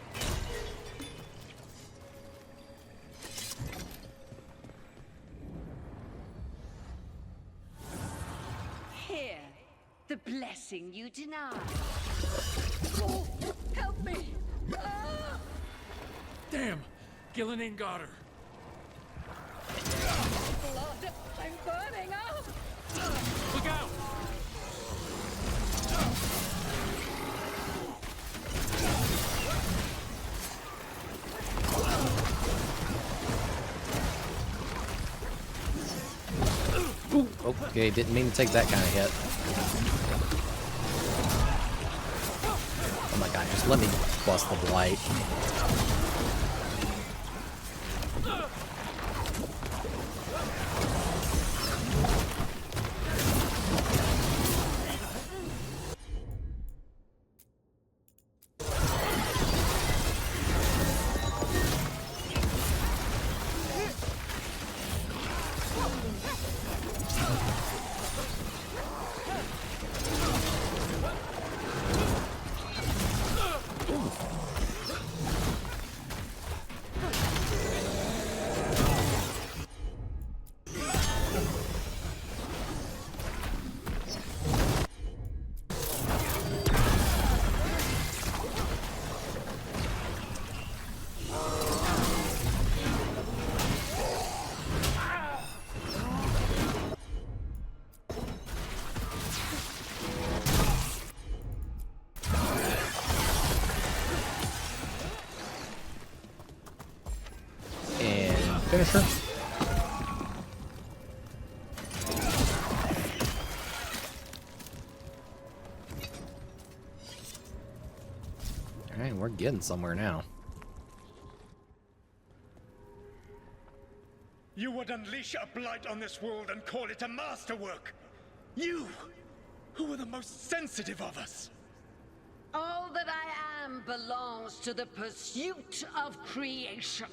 Here, the blessing you denied. Oh, help me! Ah! Damn! Gillinane got her! Blood! I'm burning up! Look out! Ooh, okay, didn't mean to take that kind of hit. Oh my god, just let me bust the blight. Finisher. Alright, we're getting somewhere now. You would unleash a blight on this world and call it a masterwork! You, who were the most sensitive of us! All that I am belongs to the pursuit of creation.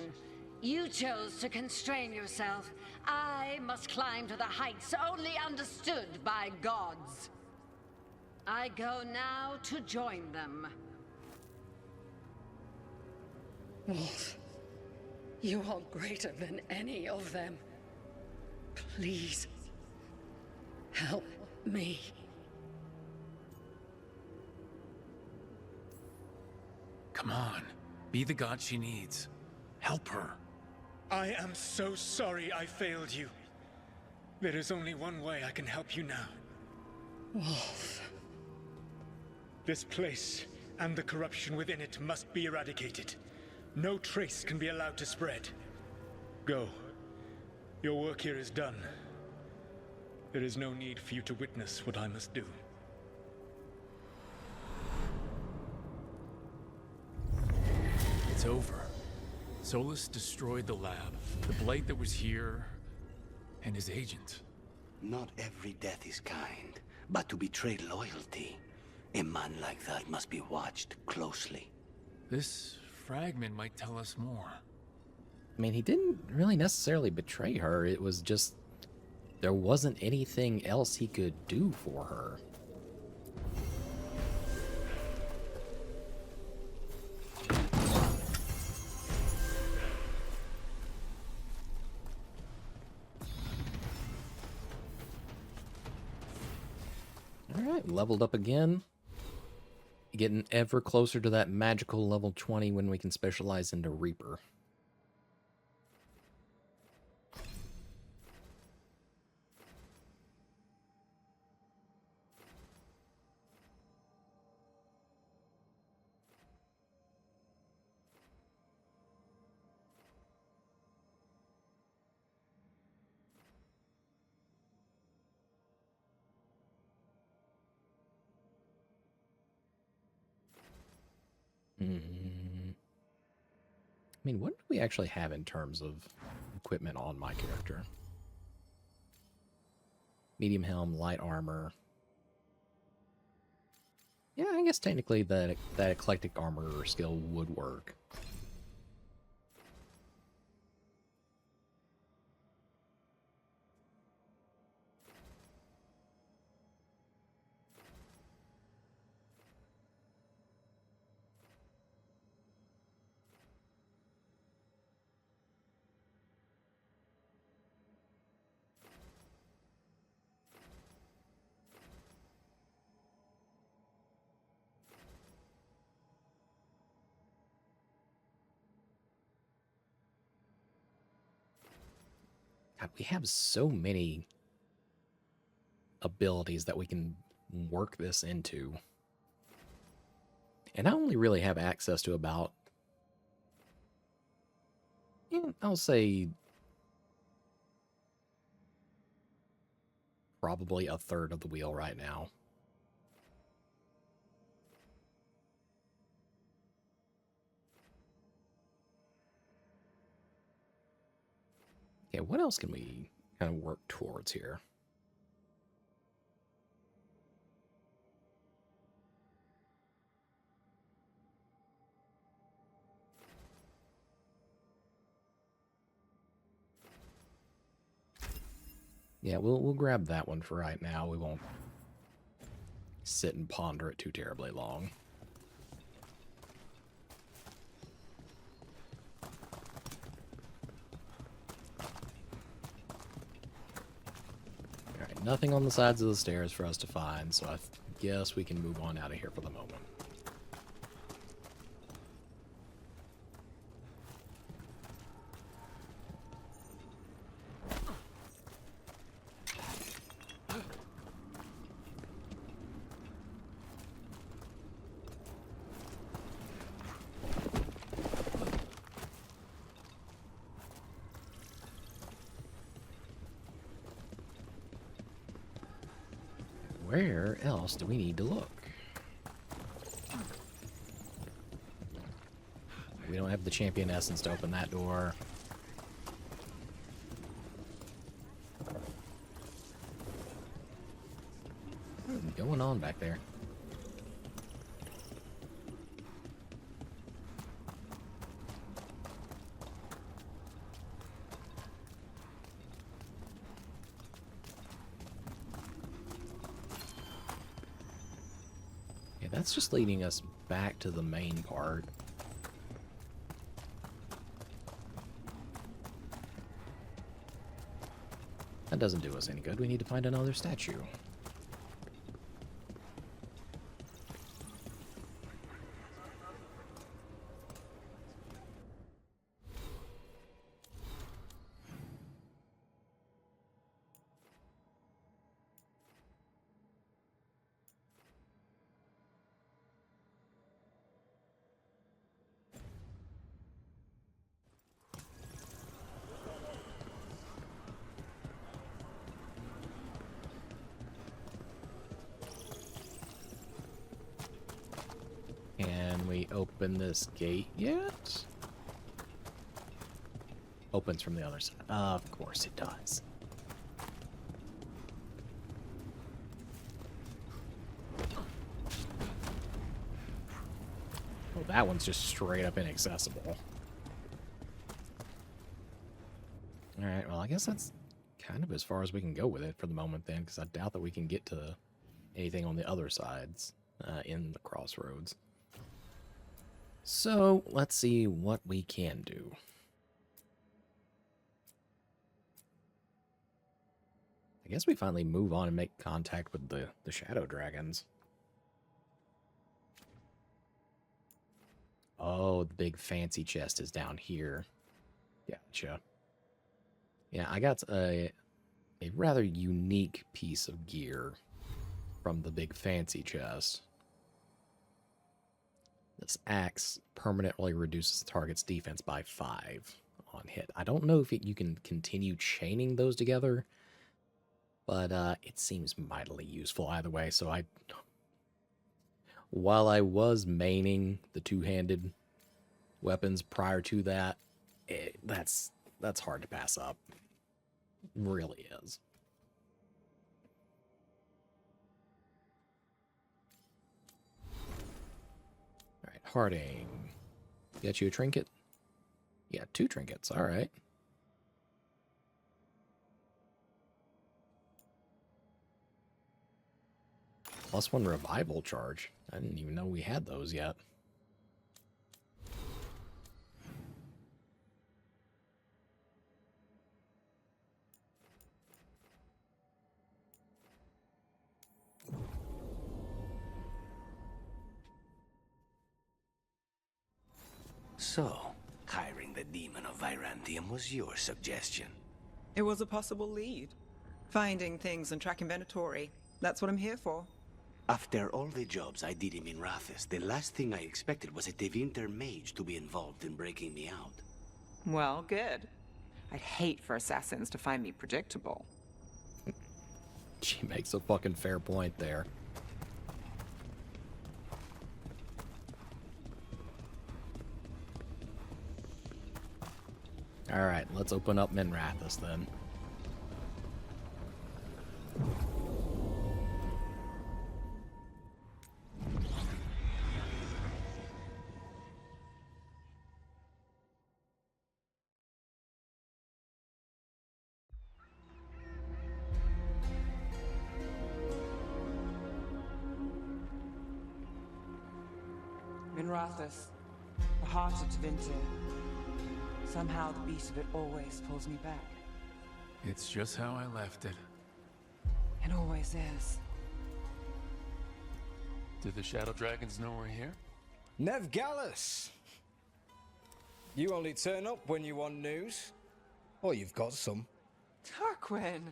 You chose to constrain yourself. I must climb to the heights only understood by gods. I go now to join them. Wolf, you are greater than any of them. Please, help me. Come on, be the god she needs. Help her. I am so sorry I failed you. There is only one way I can help you now. Wolf. This place and the corruption within it must be eradicated. No trace can be allowed to spread. Go. Your work here is done. There is no need for you to witness what I must do. It's over. Solus destroyed the lab, the blight that was here, and his agent. Not every death is kind, but to betray loyalty, a man like that must be watched closely. This fragment might tell us more. I mean, he didn't really necessarily betray her. It was just there wasn't anything else he could do for her. Alright, leveled up again. Getting ever closer to that magical level 20 when we can specialize into Reaper. I mean, what do we actually have in terms of equipment on my character? Medium helm, light armor. Yeah, I guess technically that eclectic armor skill would work. God, we have so many abilities that we can work this into. And I only really have access to about, I'll say, probably a third of the wheel right now. Okay, what else can we kind of work towards here? Yeah, we'll grab that one for right now. We won't sit and ponder it too terribly long. Alright, nothing on the sides of the stairs for us to find, so I guess we can move on out of here for the moment. Where else do we need to look? We don't have the champion essence to open that door. What's going on back there? That's just leading us back to the main part. That doesn't do us any good. We need to find another statue. Open this gate yet? Opens from the other side. Of course it does. Oh, that one's just straight up inaccessible. Alright, well, I guess that's kind of as far as we can go with it for the moment then, because I doubt that we can get to anything on the other sides in the crossroads. So, let's see what we can do. I guess we finally move on and make contact with the shadow dragons. Oh, the big fancy chest is down here. Gotcha. Yeah, I got a rather unique piece of gear from the big fancy chest. This axe permanently reduces the target's defense by 5 on hit. I don't know if you can continue chaining those together, but it seems mightily useful either way. So while I was maining the two-handed weapons prior to that, that's hard to pass up. It really is. All right, Harding. Got you a trinket? Yeah, 2 trinkets. All right. +1 revival charge. I didn't even know we had those yet. So, hiring the demon of Virantium was your suggestion. It was a possible lead. Finding things and tracking Venatori. That's what I'm here for. After all the jobs I did in Minrathis, the last thing I expected was a Tevinter mage to be involved in breaking me out. Well, good. I'd hate for assassins to find me predictable. She makes a fucking fair point there. Alright, let's open up Minrathis then. Minrathis, the heart of Tevinter. Somehow the beat of it always pulls me back. It's just how I left it. It always is. Do the Shadow Dragons know we're here? Nev Gallus! You only turn up when you want news. Or you've got some. Tarquin!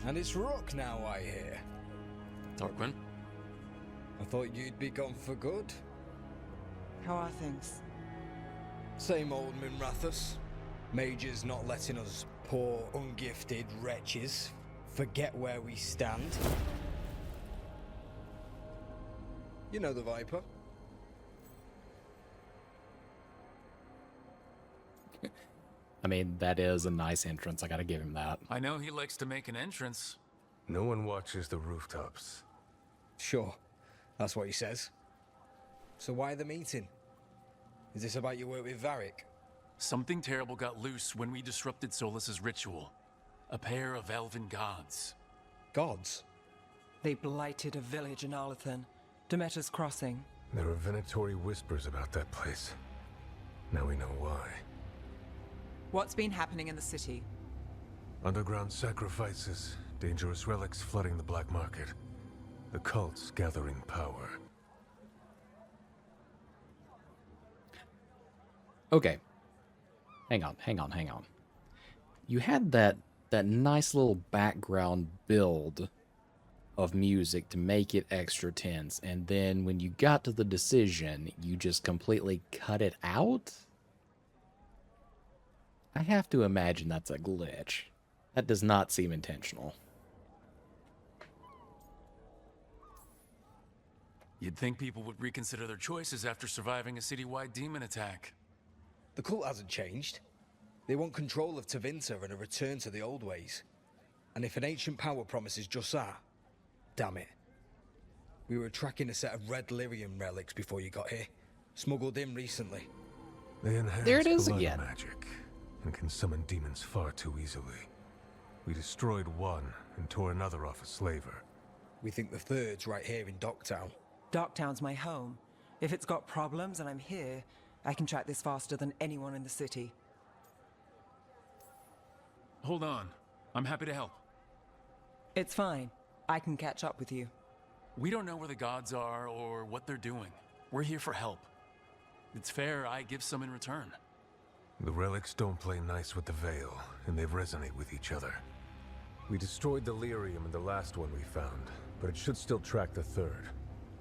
And it's Rook now, I hear. Tarquin? I thought you'd be gone for good. How are things? Same old Minrathis. Mages not letting us poor, ungifted wretches forget where we stand. You know the Viper. I mean, that is a nice entrance. I gotta give him that. I know he likes to make an entrance. No one watches the rooftops. Sure, that's what he says. So why the meeting? Is this about your work with Varric? Something terrible got loose when we disrupted Solus's ritual. A pair of elven gods. Gods? They blighted a village in Arlathan, Demeter's Crossing. There are Venatori whispers about that place. Now we know why. What's been happening in the city? Underground sacrifices, dangerous relics flooding the black market. The cults gathering power. Okay. Hang on. You had that nice little background build of music to make it extra tense, and then when you got to the decision, you just completely cut it out? I have to imagine that's a glitch. That does not seem intentional. You'd think people would reconsider their choices after surviving a citywide demon attack. The cult hasn't changed. They want control of Tevinter and a return to the old ways. And if an ancient power promises just that, damn it. We were tracking a set of red lyrium relics before you got here. Smuggled in recently. They enhance there it is blood again. Magic. and can summon demons far too easily. We destroyed one and tore another off a slaver. We think the third's right here in Docktown. Docktown's my home. If it's got problems and I'm here, I can track this faster than anyone in the city. Hold on. I'm happy to help. It's fine. I can catch up with you. We don't know where the gods are or what they're doing. We're here for help. It's fair I give some in return. The relics don't play nice with the Veil, and they resonate with each other. We destroyed the lyrium in the last one we found, but it should still track the third.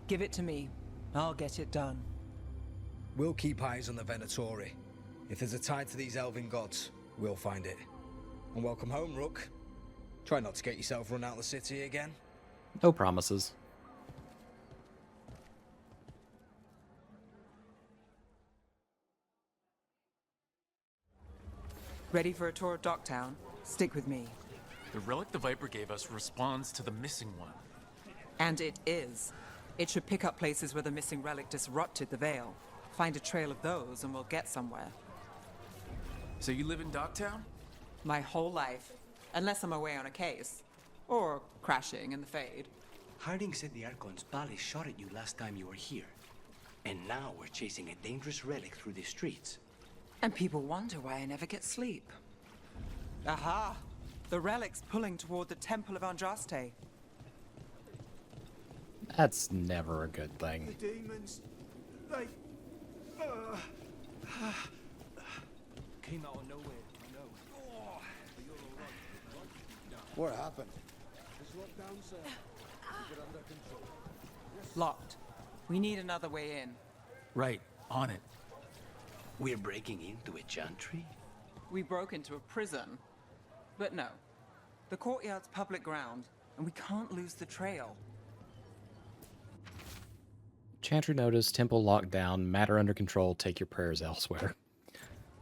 Give it to me. I'll get it done. We'll keep eyes on the Venatori. If there's a tie to these elven gods, we'll find it. And welcome home, Rook. Try not to get yourself run out of the city again. No promises. Ready for a tour of Docktown? Stick with me. The relic the Viper gave us responds to the missing one. And it is. It should pick up places where the missing relic disrupted the Veil. Find a trail of those and we'll get somewhere. So you live in Docktown? My whole life. Unless I'm away on a case. Or crashing in the Fade. Harding said the Archon's bally shot at you last time you were here. And now we're chasing a dangerous relic through the streets. And people wonder why I never get sleep. Aha! The relic's pulling toward the Temple of Andraste. That's never a good thing. The demons, they... came out of nowhere, I know. But you're all right. What happened? It's locked down, sir. Keep it under control. Locked. We need another way in. Right, on it. We're breaking into a chantry? We broke into a prison. But no. The courtyard's public ground, and we can't lose the trail. Chantry notice, temple locked down, matter under control, take your prayers elsewhere.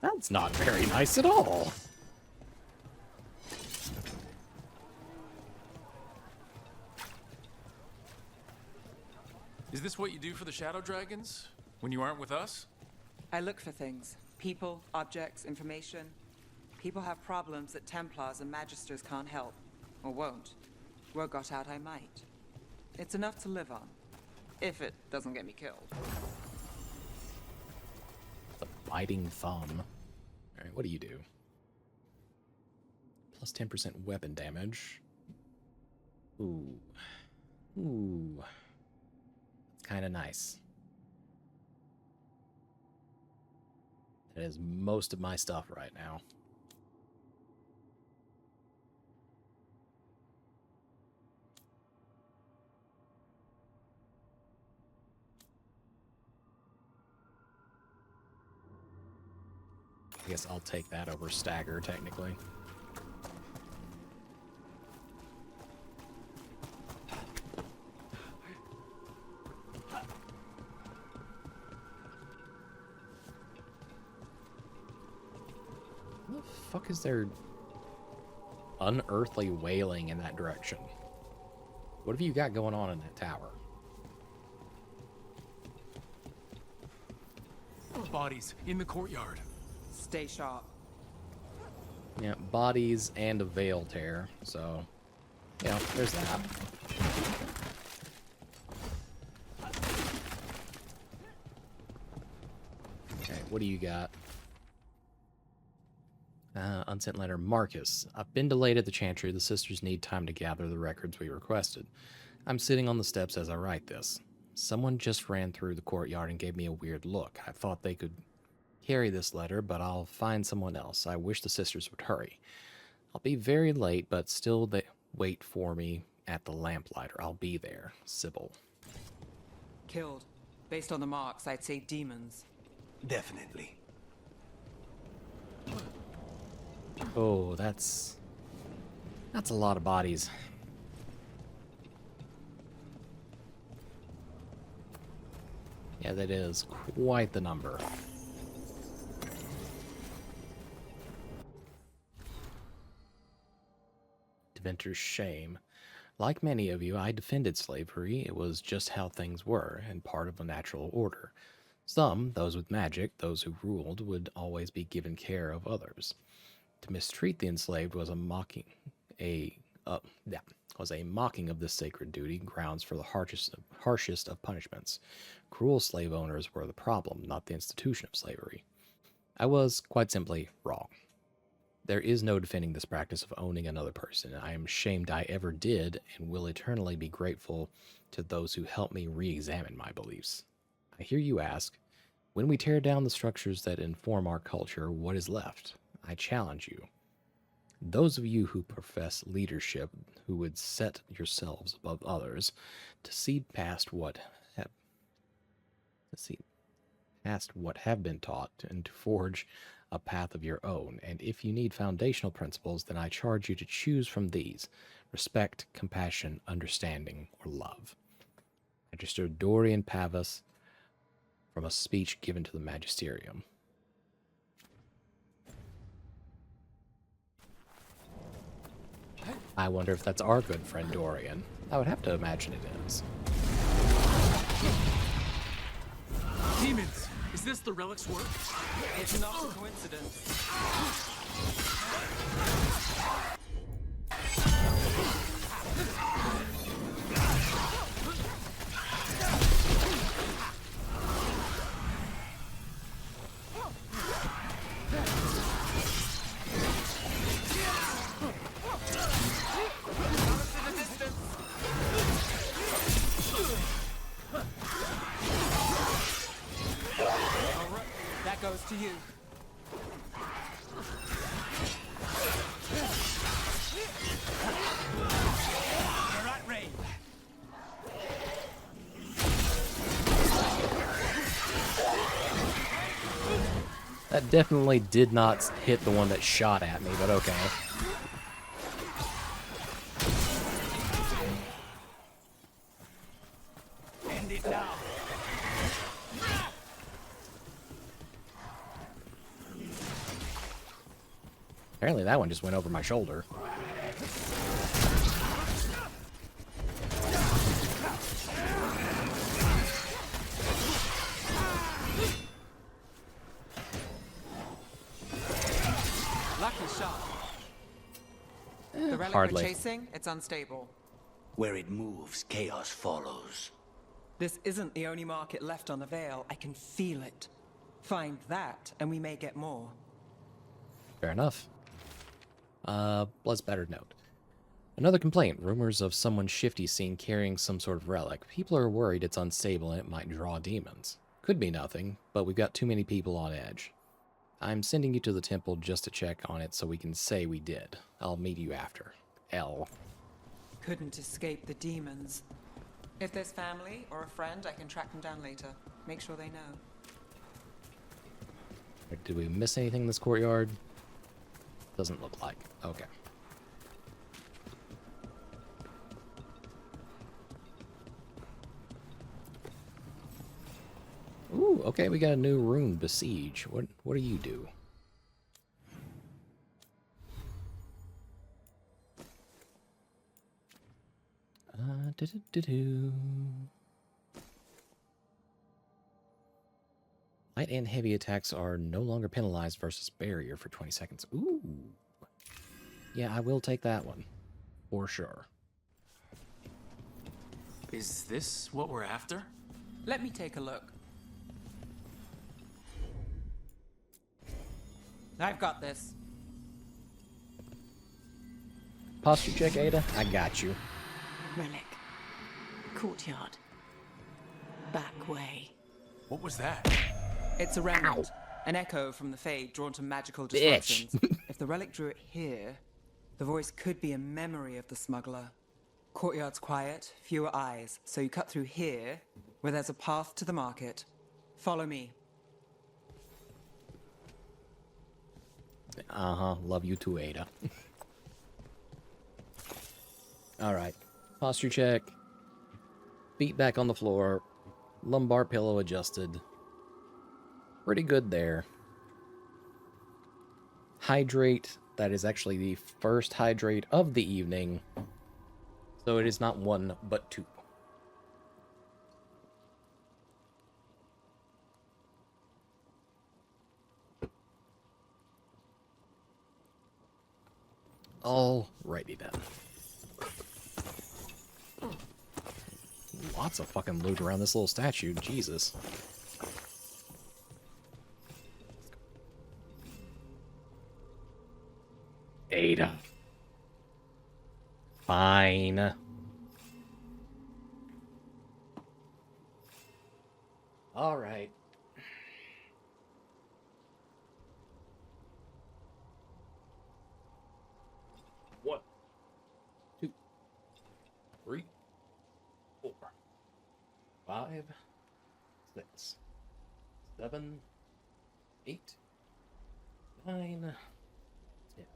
That's not very nice at all. Is this what you do for the Shadow Dragons? When you aren't with us? I look for things. People, objects, information. People have problems that Templars and Magisters can't help. Or won't. Word got out I might. It's enough to live on. If it doesn't get me killed. The biting thumb. Alright, what do you do? Plus 10% weapon damage. Ooh. Ooh. Kind of nice. That is most of my stuff right now. I guess I'll take that over stagger, technically. What the fuck is there unearthly wailing in that direction? What have you got going on in that tower? Bodies in the courtyard. Stay sharp. Yeah, bodies and a veil tear, so yeah, there's that. Okay, what do you got? Unsent letter. Marcus, I've been delayed at the Chantry. The sisters need time to gather the records we requested. I'm sitting on the steps as I write this. Someone just ran through the courtyard and gave me a weird look. I thought they could carry this letter, but I'll find someone else. I wish the sisters would hurry. I'll be very late, but still they wait for me at the lamplighter. I'll be there. Sybil. Killed. Based on the marks, I'd say demons. Definitely. Oh, that's a lot of bodies. Yeah, that is quite the number. Deventer's shame. Like many of you, I defended slavery. It was just how things were, and part of a natural order. Some, those with magic, those who ruled, would always be given care of others. To mistreat the enslaved was was a mocking of this sacred duty, grounds for the harshest of punishments. Cruel slave owners were the problem, not the institution of slavery. I was, quite simply, wrong. There is no defending this practice of owning another person. I am ashamed I ever did, and will eternally be grateful to those who helped me re-examine my beliefs. I hear you ask, when we tear down the structures that inform our culture, what is left? I challenge you. Those of you who profess leadership, who would set yourselves above others, to see past what have been taught, and to forge a path of your own. And if you need foundational principles, then I charge you to choose from these: respect, compassion, understanding, or love. Magister Dorian Pavus, from a speech given to the Magisterium. I wonder if that's our good friend Dorian. I would have to imagine it is. Demons! Is this the relic's work? It's not a coincidence. That goes to you. You're at range. That definitely did not hit the one that shot at me, but okay. End it now. Apparently that one just went over my shoulder. Lucky shot. The relic hardly. we're chasing, it's unstable. Where it moves, chaos follows. This isn't the only market left on the Veil. I can feel it. Find that, and we may get more. Fair enough. Let's better note. Another complaint. Rumors of someone shifty seen carrying some sort of relic. People are worried it's unstable and it might draw demons. Could be nothing, but we've got too many people on edge. I'm sending you to the temple just to check on it so we can say we did. I'll meet you after. L. Couldn't escape the demons. If there's family or a friend, I can track them down later. Make sure they know. Did we miss anything in this courtyard? Doesn't look like. Okay. Ooh, okay, we got a new rune, Besiege. What do you do? Light and heavy attacks are no longer penalized versus barrier for 20 seconds. Ooh. Yeah, I will take that one. For sure. Is this what we're after? Let me take a look. I've got this. Posture check, Ada. I got you. Relic. Courtyard. Back way. What was that? It's a remnant. An echo from the Fade drawn to magical disruptions. If the relic drew it here, the voice could be a memory of the smuggler. Courtyard's quiet, fewer eyes, so you cut through here, where there's a path to the market. Follow me. Uh-huh. Love you too, Ada. Alright. Posture check. Feet back on the floor. Lumbar pillow adjusted. Pretty good there. Hydrate. That is actually the first hydrate of the evening. So it is not one, but two. Alrighty then. Lots of fucking loot around this little statue. Jesus. Ada. Fine. All right. One, 2, 3, 4, 5, 6, 7, 8, 9, 10.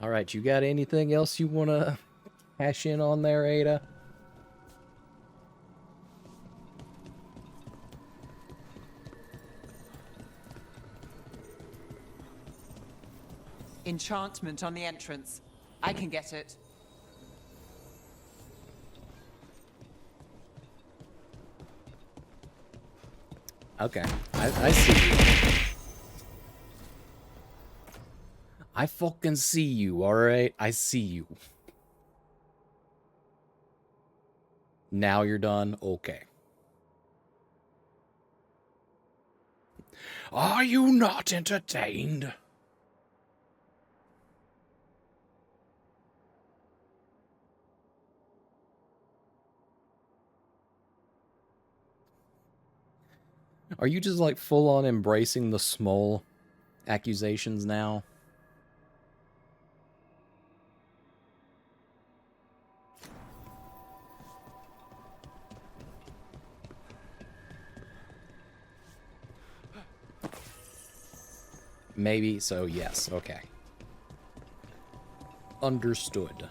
All right, you got anything else you want to cash in on there, Ada? Enchantment on the entrance. I can get it. Okay, I see you. I fucking see you, alright? I see you. Now you're done? Okay. Are you not entertained? Are you just like full on embracing the small accusations now? Maybe, so yes, okay. Understood.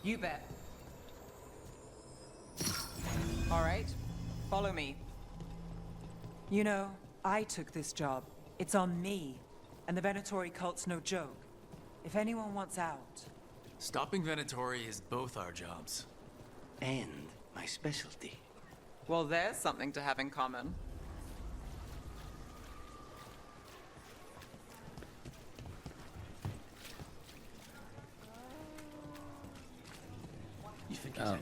You bet. All right, follow me. You know, I took this job. It's on me. And the Venatori cult's no joke. If anyone wants out... Stopping Venatori is both our jobs. And my specialty. Well, there's something to have in common. Oh,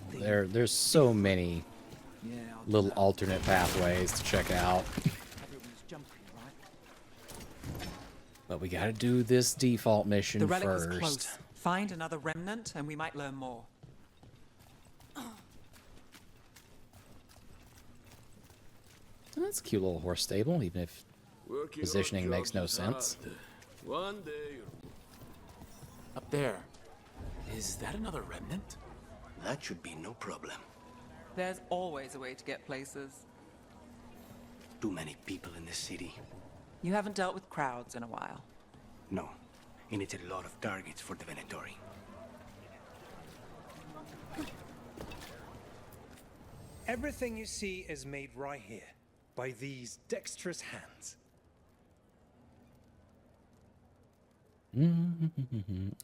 there's so many little alternate pathways to check out. But we gotta do this default mission The relic first. was close. Find another remnant and we might learn more. That's a cute little horse stable, even if positioning makes no sense. One day. Up there. Is that another remnant? That should be no problem. There's always a way to get places. Too many people in this city. You haven't dealt with crowds in a while. No, and it's a lot of targets for the Venatori. Everything you see is made right here, by these dexterous hands.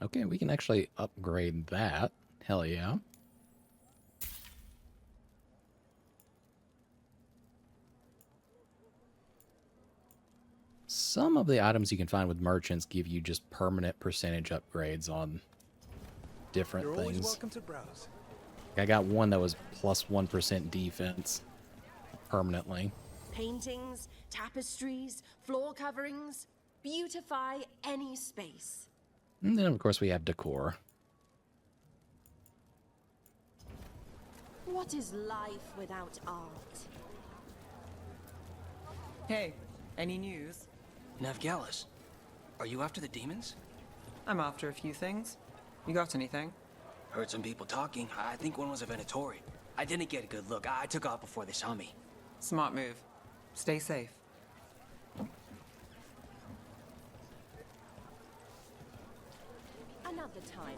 Okay, we can actually upgrade that. Hell yeah. Some of the items you can find with merchants give you just permanent percentage upgrades on different You're always things. welcome to browse. I got one that was plus 1% defense permanently. Paintings, tapestries, floor coverings. Beautify any space. And then, of course, we have decor. What is life without art? Hey, any news? Navgalis, are you after the demons? I'm after a few things. You got anything? Heard some people talking. I think one was a Venatori. I didn't get a good look. I took off before they saw me. Smart move. Stay safe. Another time.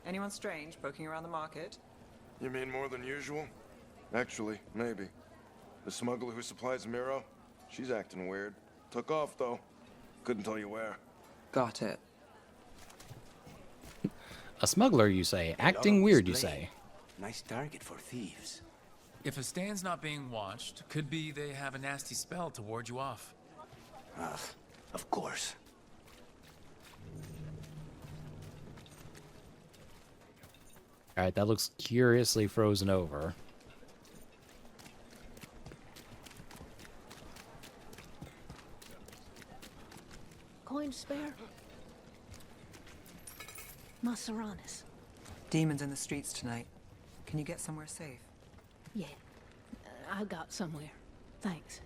Anyone strange poking around the market? You mean more than usual? Actually, maybe. The smuggler who supplies Miro, she's acting weird. Took off, though. Couldn't tell you where. Got it. A smuggler, you say. Acting weird, you say. Nice target for thieves. If a stand's not being watched, could be they have a nasty spell to ward you off. Ah, of course. Alright, that looks curiously frozen over. Coin spare? Maseranis. Demons in the streets tonight. Can you get somewhere safe? Yeah, I got somewhere. Thanks.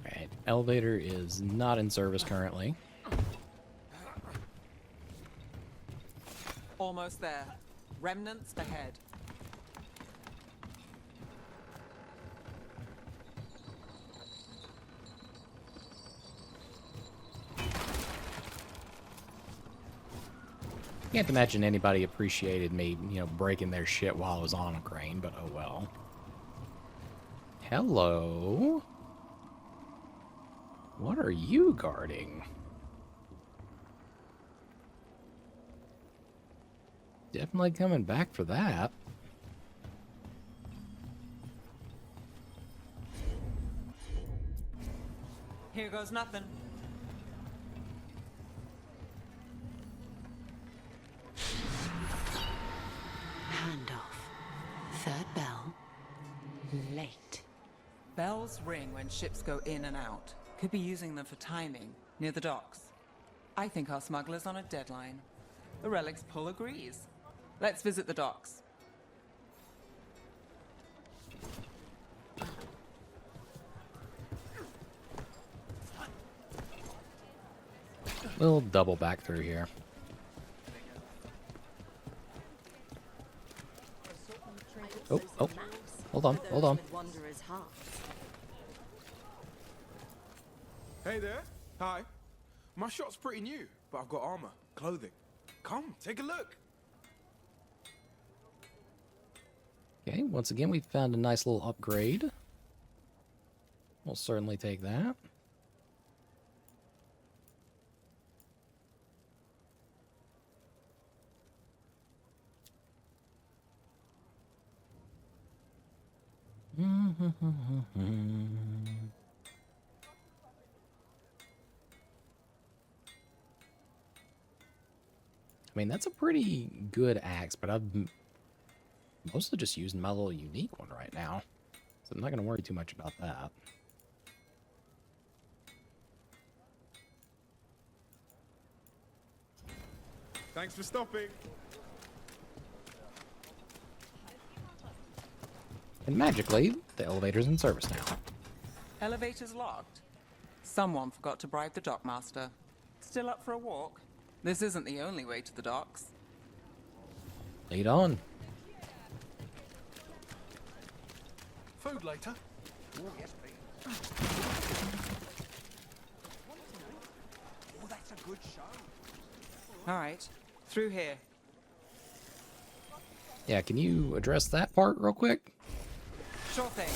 Alright, elevator is not in service currently. Almost there. Remnants ahead. Can't imagine anybody appreciated me, breaking their shit while I was on a crane, but oh well. Hello? What are you guarding? Definitely coming back for that. Here goes nothing. Handoff. Third bell. Late. Bells ring when ships go in and out. Could be using them for timing, near the docks. I think our smuggler's on a deadline. The relic's pull agrees. Let's visit the docks. We'll double back through here. Oh, hold on. Hey there. Hi. My shop's pretty new, but I've got armor, clothing. Come, take a look. Okay, once again, we found a nice little upgrade. We'll certainly take that. I mean, that's a pretty good axe, but I'm mostly just using my little unique one right now. So I'm not going to worry too much about that. Thanks for stopping. And magically, the elevator's in service now. Elevator's locked. Someone forgot to bribe the dockmaster. Still up for a walk? This isn't the only way to the docks. Lead on. Food later. Oh, yes, please. Oh, that's a good show. All right, through here. Yeah, can you address that part real quick? Sure thing.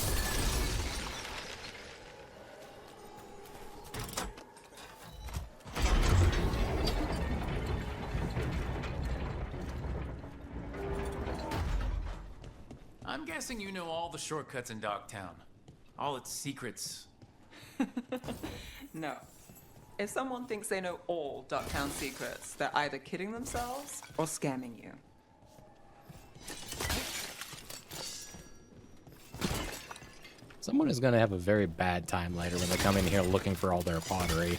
I'm guessing you know all the shortcuts in Docktown. All its secrets. No. If someone thinks they know all Docktown secrets, they're either kidding themselves or scamming you. Someone is going to have a very bad time later when they come in here looking for all their pottery.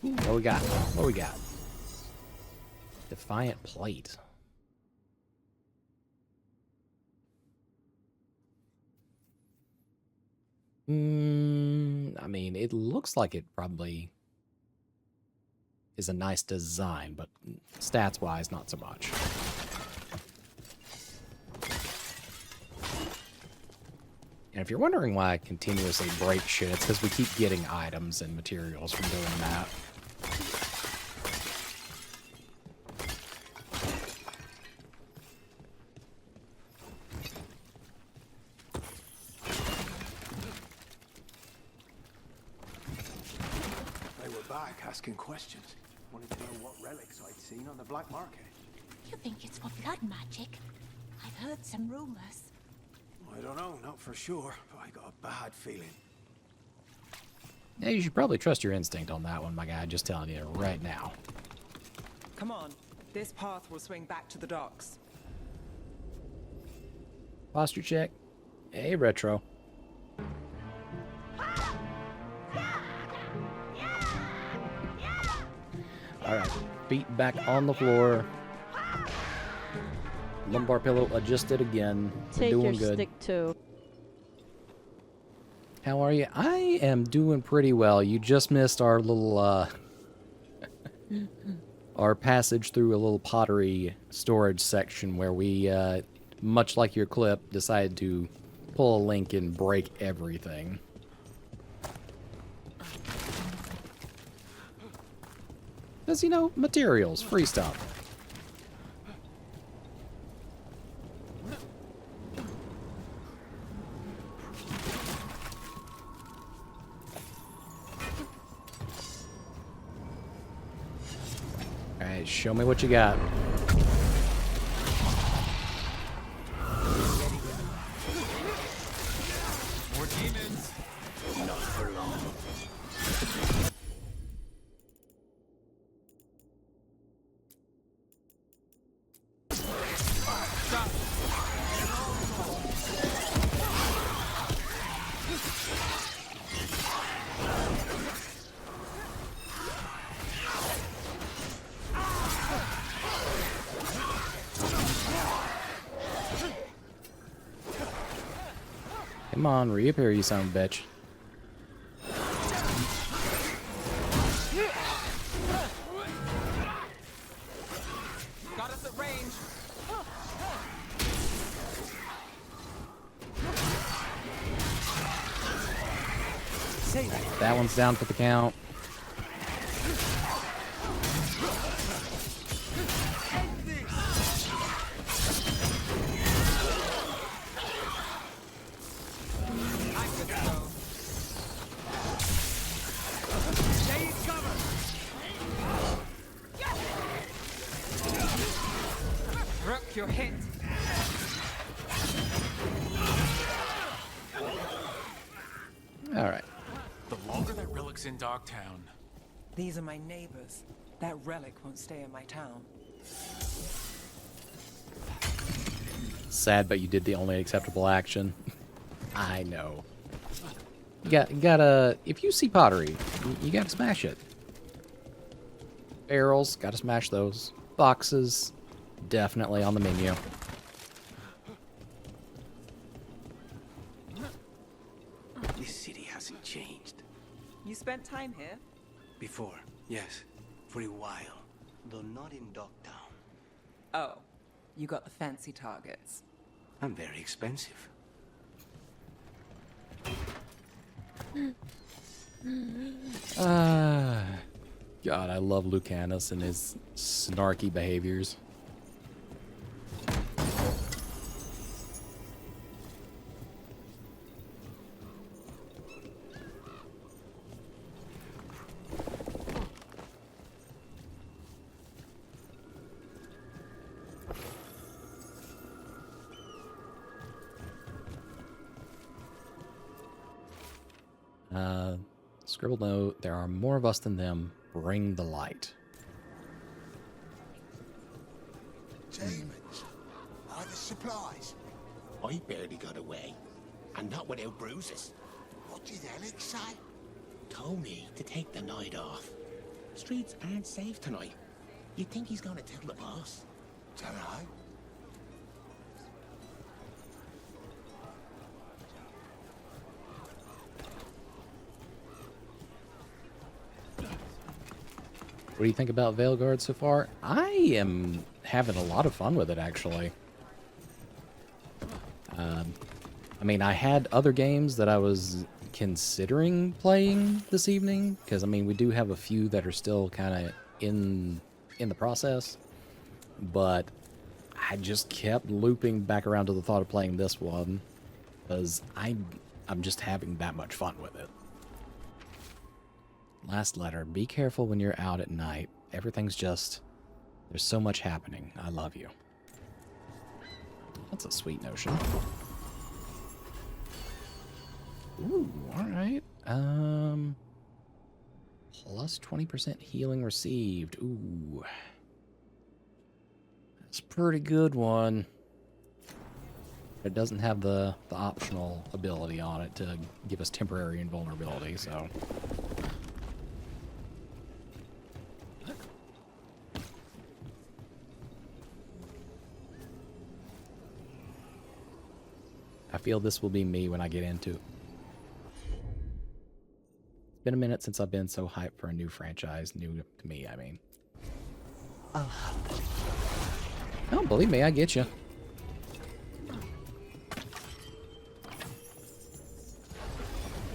Ooh, what we got? What we got? Defiant plate. I mean, it looks like it probably is a nice design, but stats-wise, not so much. And if you're wondering why I continuously break shit, it's because we keep getting items and materials from doing that. back asking questions. Wanted to know what relics I'd seen on the black market. You think it's for blood magic? I've heard some rumors. I don't know, not for sure, but I got a bad feeling. Yeah, you should probably trust your instinct on that one, my guy. Just telling you right now. Come on. This path will swing back to the docks. Posture check. Hey, Retro. Alright, feet back on the floor. Lumbar pillow adjusted again. We're Take doing your good. stick too. How are you? I am doing pretty well. You just missed our little, our passage through a little pottery storage section where we, much like your clip, decided to pull a link and break everything. Because, you know, materials, free stuff. Alright, show me what you got. More demons. Not for long. Come on, reappear, you son of a bitch. Got us at range. That one's down for the count. Rook, you're hit. Alright. The longer that relic's in Dogtown. These are my neighbors. That relic won't stay in my town. Sad, but you did the only acceptable action. I know. You gotta, if you see pottery, you gotta smash it. Barrels, gotta smash those. Boxes, definitely on the menu. This city hasn't changed. You spent time here? Before, yes. For a while. Though not in Dogtown. Oh, you got the fancy targets. I'm very expensive. God, I love Lucanus and his snarky behaviors. Scribbled note, there are more of us than them. Bring the light. Demons. Are the supplies? I barely got away. And not without bruises. What did Alex say? Told me to take the night off. Streets aren't safe tonight. You think he's gonna tell the boss? Dunno. What do you think about Veilguard so far? I am having a lot of fun with it, actually. I mean, I had other games that I was considering playing this evening, because, I mean, we do have a few that are still kind of in the process, but I just kept looping back around to the thought of playing this one, because I'm just having that much fun with it. last letter. Be careful when you're out at night. Everything's just... There's so much happening. I love you. That's a sweet notion. Ooh, alright. Plus 20% healing received. Ooh. That's a pretty good one. It doesn't have the optional ability on it to give us temporary invulnerability, so... I feel this will be me when I get into it. It's been a minute since I've been so hyped for a new franchise. New to me, I mean. Oh, believe me, I get you.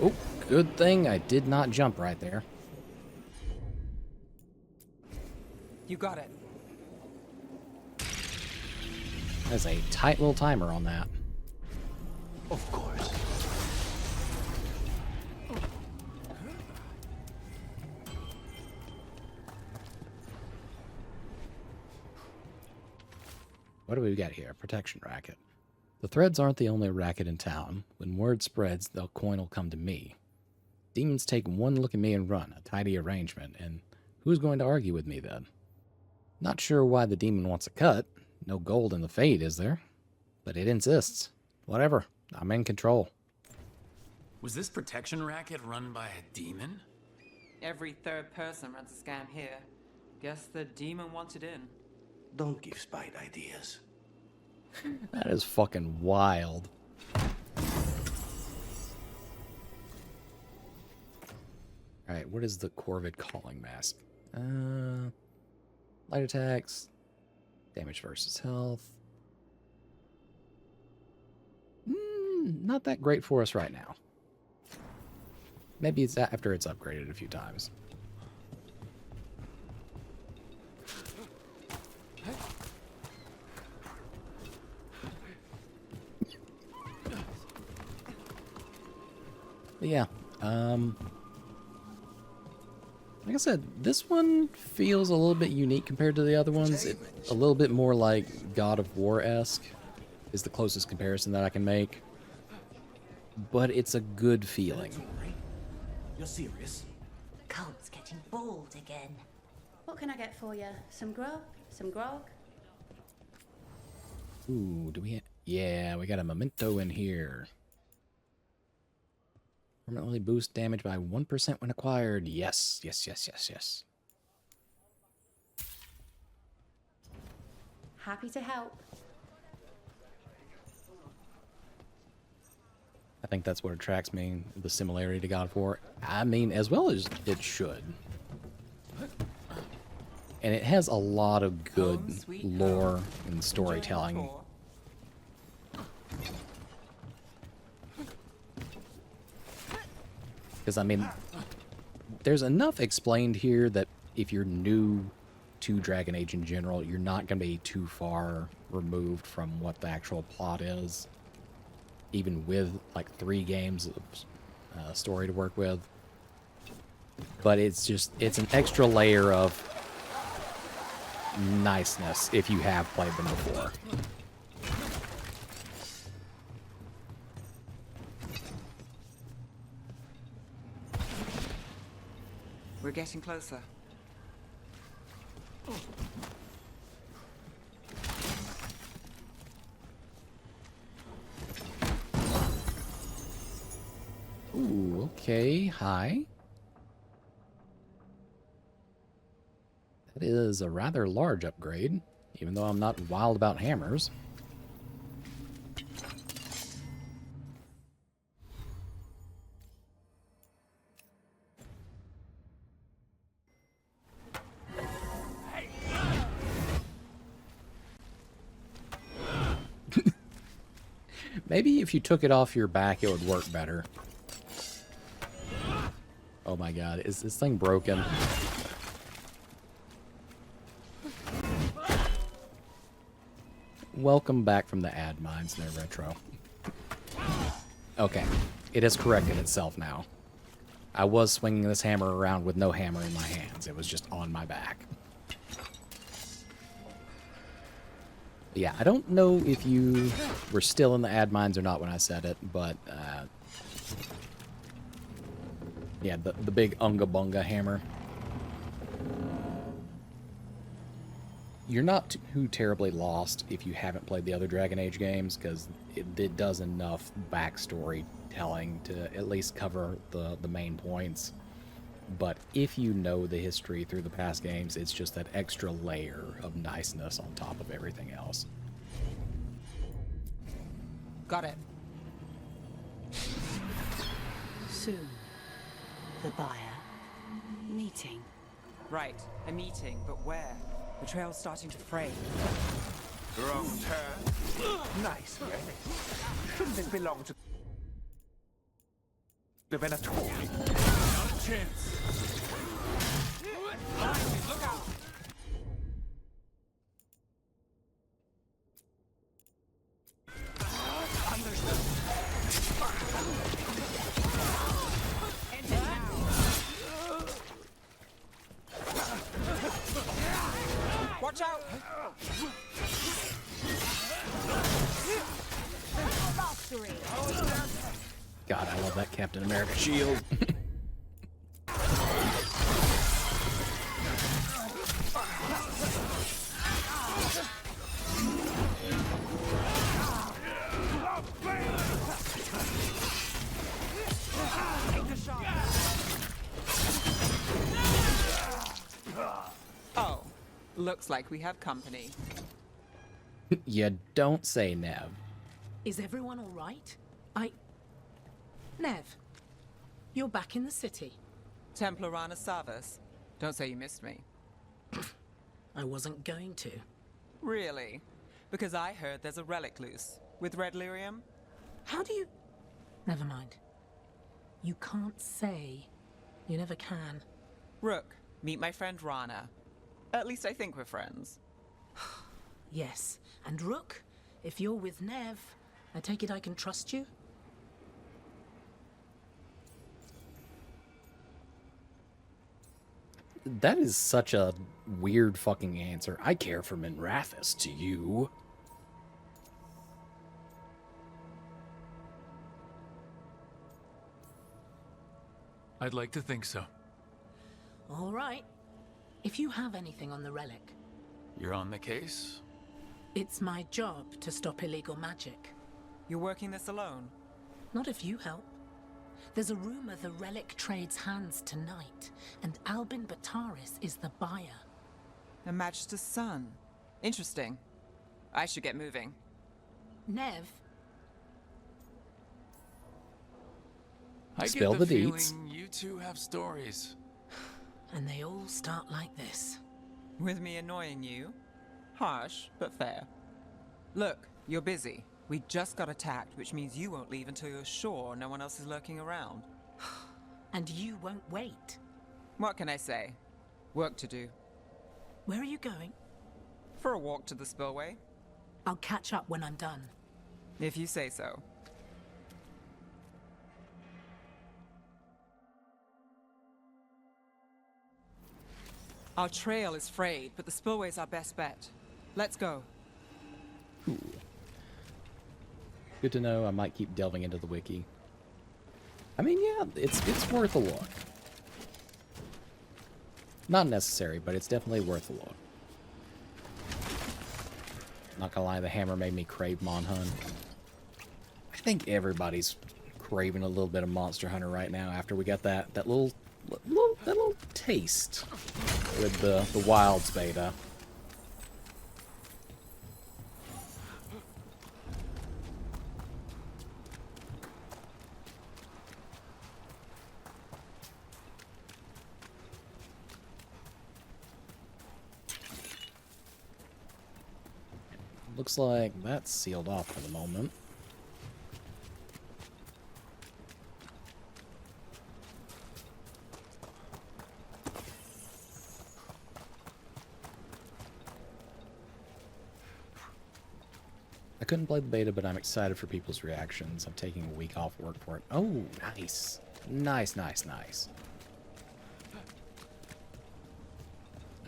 Oh, good thing I did not jump right there. You got it. There's a tight little timer on that. Of course. What do we got here? Protection racket. The threads aren't the only racket in town. When word spreads, the coin will come to me. Demons take one look at me and run. A tidy arrangement. And who's going to argue with me then? Not sure why the demon wants a cut. No gold in the fade, is there? But it insists. Whatever. I'm in control. Was this protection racket run by a demon? Every third person runs a scam here. Guess the demon wanted in. Don't give Spite ideas. That is fucking wild. Alright, what is the Corvid calling mask? Light attacks. Damage versus health. Not that great for us right now. Maybe it's after it's upgraded a few times. But yeah, like I said, this one feels a little bit unique compared to the other ones. It's a little bit more like God of War-esque is the closest comparison that I can make. But it's a good feeling. You're serious? The cult's getting bold again. What can I get for you? Some grub? Some grog? Ooh, do we... Yeah, we got a memento in here. Permanently boost damage by 1% when acquired. Yes, yes, yes, yes, yes. Happy to help. I think that's what attracts me, the similarity to God of War. I mean, as well as it should. And it has a lot of good lore and storytelling. Because, I mean, there's enough explained here that if you're new to Dragon Age in general, you're not going to be too far removed from what the actual plot is. Even with, like, 3 games of story to work with. But it's just, it's an extra layer of niceness if you have played them before. We're getting closer. Ooh, okay, hi. That is a rather large upgrade, even though I'm not wild about hammers. Maybe if you took it off your back, it would work better. Oh my god, is this thing broken? Welcome back from the ad mines, they're retro. Okay, it has corrected itself now. I was swinging this hammer around with no hammer in my hands. It was just on my back. Yeah, I don't know if you were still in the ad mines or not when I said it, but yeah, the big Unga Bunga hammer. You're not too terribly lost if you haven't played the other Dragon Age games, because it does enough backstory telling to at least cover the main points. But if you know the history through the past games, it's just that extra layer of niceness on top of everything else. Got it. Soon. The buyer. Meeting. Right, a meeting, but where? The trail's starting to fray. Wrong turn. Nice, yes. Shouldn't this belong to the Venator? Not a chance. Look out! Watch out! God, I love that Captain America shield. Oh, looks like we have company. You don't say, Nev. Is everyone all right? Nev, you're back in the city. Templar Rana Savas. Don't say you missed me. I wasn't going to. Really? Because I heard there's a relic loose. With red lyrium? How do you... Never mind. You can't say. You never can. Rook, meet my friend Rana. At least I think we're friends. Yes. And Rook, if you're with Nev, I take it I can trust you? That is such a weird fucking answer. I care for Minrathis to you. I'd like to think so. All right. If you have anything on the relic, You're on the case? it's my job to stop illegal magic. You're working this alone? Not if you help. There's a rumor the relic trades hands tonight, and Albin Bataris is the buyer. A Magister's son. Interesting. I should get moving. Nev, I Spill get the the deets. feeling you two have stories. and they all start like this. With me annoying you? Harsh, but fair. Look, you're busy. We just got attacked, which means you won't leave until you're sure no one else is lurking around. And you won't wait. What can I say? Work to do. Where are you going? For a walk to the spillway. I'll catch up when I'm done. If you say so. Our trail is frayed, but the spillway's our best bet. Let's go. Ooh. Good to know. I might keep delving into the wiki. I mean, yeah, it's worth a look. Not necessary, but it's definitely worth a look. Not gonna lie, the hammer made me crave Mon Hun. I think everybody's craving a little bit of Monster Hunter right now after we got that little taste with the Wilds beta. Looks like that's sealed off for the moment. I couldn't play the beta, but I'm excited for people's reactions. I'm taking a week off work for it. Oh, nice. Nice, nice, nice.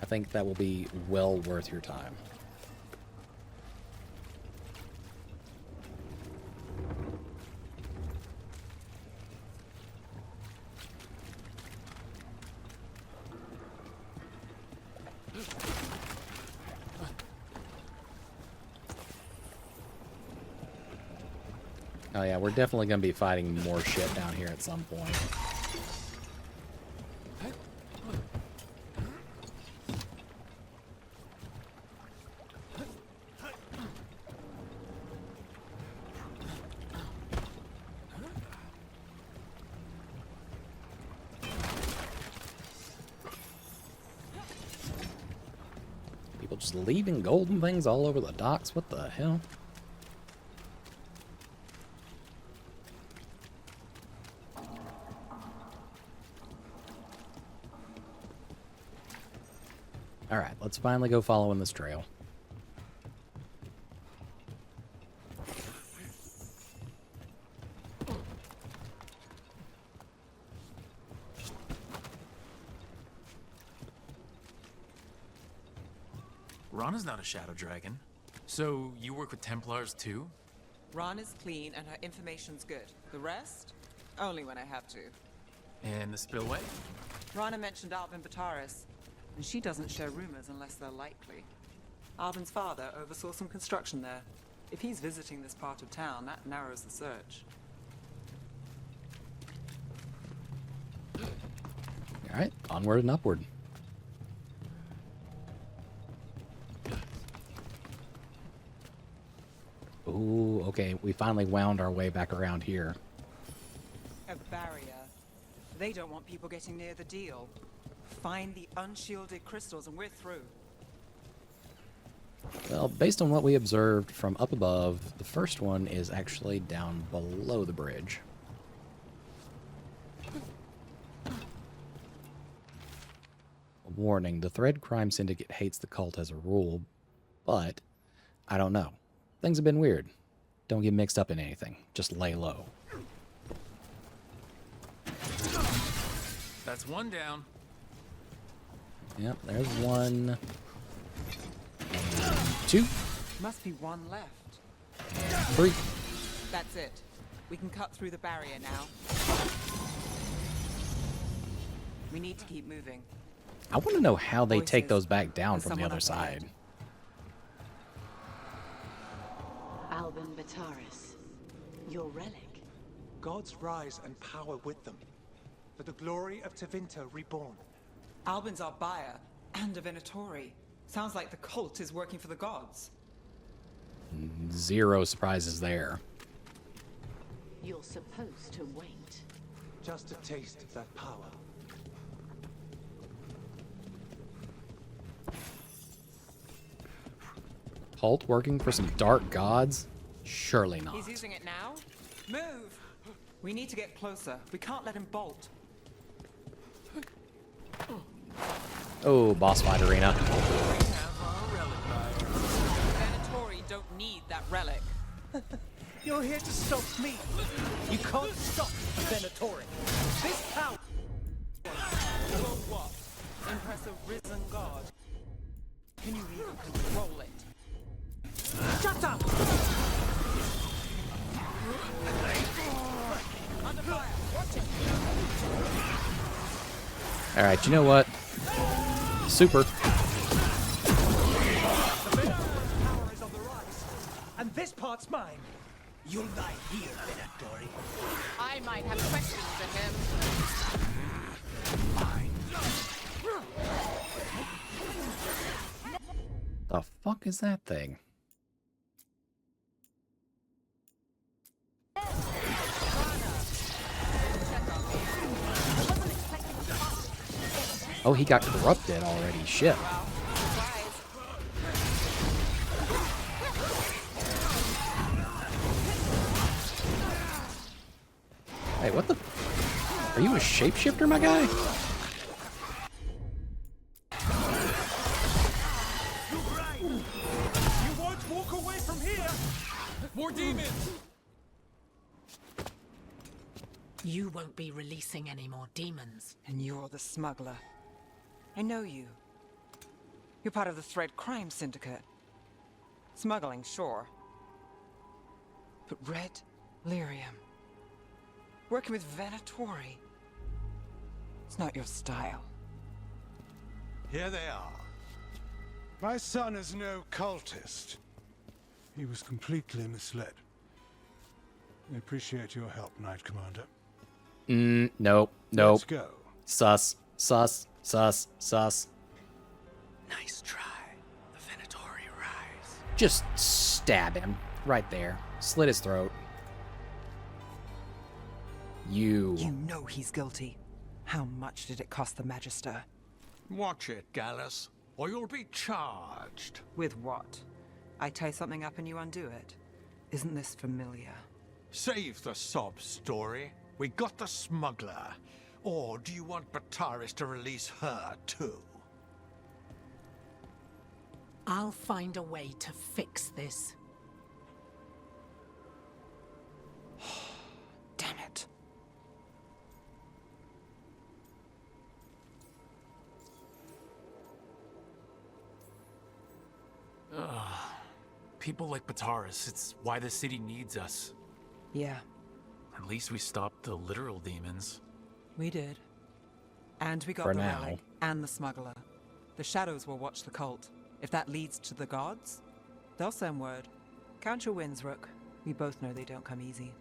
I think that will be well worth your time. Oh yeah, we're definitely going to be fighting more shit down here at some point. People just leaving golden things all over the docks? What the hell? Alright, let's finally go following this trail. Rana's not a shadow dragon. So you work with Templars too? Rana's clean and her information's good. The rest? Only when I have to. And the spillway? Rana mentioned Alvin Bataris, and she doesn't share rumors unless they're likely. Alvin's father oversaw some construction there. If he's visiting this part of town, that narrows the search. Alright, onward and upward. Ooh, okay, we finally wound our way back around here. A barrier. They don't want people getting near the deal. Find the unshielded crystals and we're through. Well, based on what we observed from up above, the first one is actually down below the bridge. Warning, the Thread Crime Syndicate hates the cult as a rule, but I don't know. Things have been weird. Don't get mixed up in anything. Just lay low. That's one down. Yep, there's one. And two. Must be one left. Three. That's it. We can cut through the barrier now. We need to keep moving. I want to know how they take Voices. those back down There's from the someone other up ahead. side. Alvin Bataris, your relic. Gods rise and power with them. For the glory of Tevinter reborn. Albin's our buyer, and a Venatori. Sounds like the cult is working for the gods. Zero surprises there. You're supposed to wait. Just a taste of that power. Halt working for some dark gods? Surely not. He's using it now? Move! We need to get closer. We can't let him bolt. Oh, boss fight arena. Venatori don't need that relic. You're here to stop me. You can't stop a Venatori. This power. Will what? Impress a risen god? Can you even control it? Shut up! Under fire! Watch it! Alright, you know what? Super. The power is on the rise, and this part's mine. You'll die here, Venatori. I might have questions for him. The fuck is that thing? Oh, he got corrupted already. Shit. Hey, what the? Are you a shapeshifter, my guy? You won't walk away from here. More demons! You won't be releasing any more demons. And you're the smuggler. I know you. You're part of the Thread Crime Syndicate. Smuggling, sure. But Red Lyrium. Working with Venatori. It's not your style. Here they are. My son is no cultist. He was completely misled. I appreciate your help, Knight Commander. Nope. Let's go. Sus. Nice try. The Venatori rise. Just stab him. Right there. Slit his throat. You. You know he's guilty. How much did it cost the Magister? Watch it, Gallus, or you'll be charged. With what? I tie something up and you undo it. Isn't this familiar? Save the sob story. We got the smuggler. Or do you want Bataris to release her, too? I'll find a way to fix this. Damn it. People like Bataris, it's why the city needs us. Yeah, At least we stopped the literal demons. we did. And we got For the now. relic and the smuggler. The shadows will watch the cult. If that leads to the gods, they'll send word. Count your wins, Rook. We both know they don't come easy.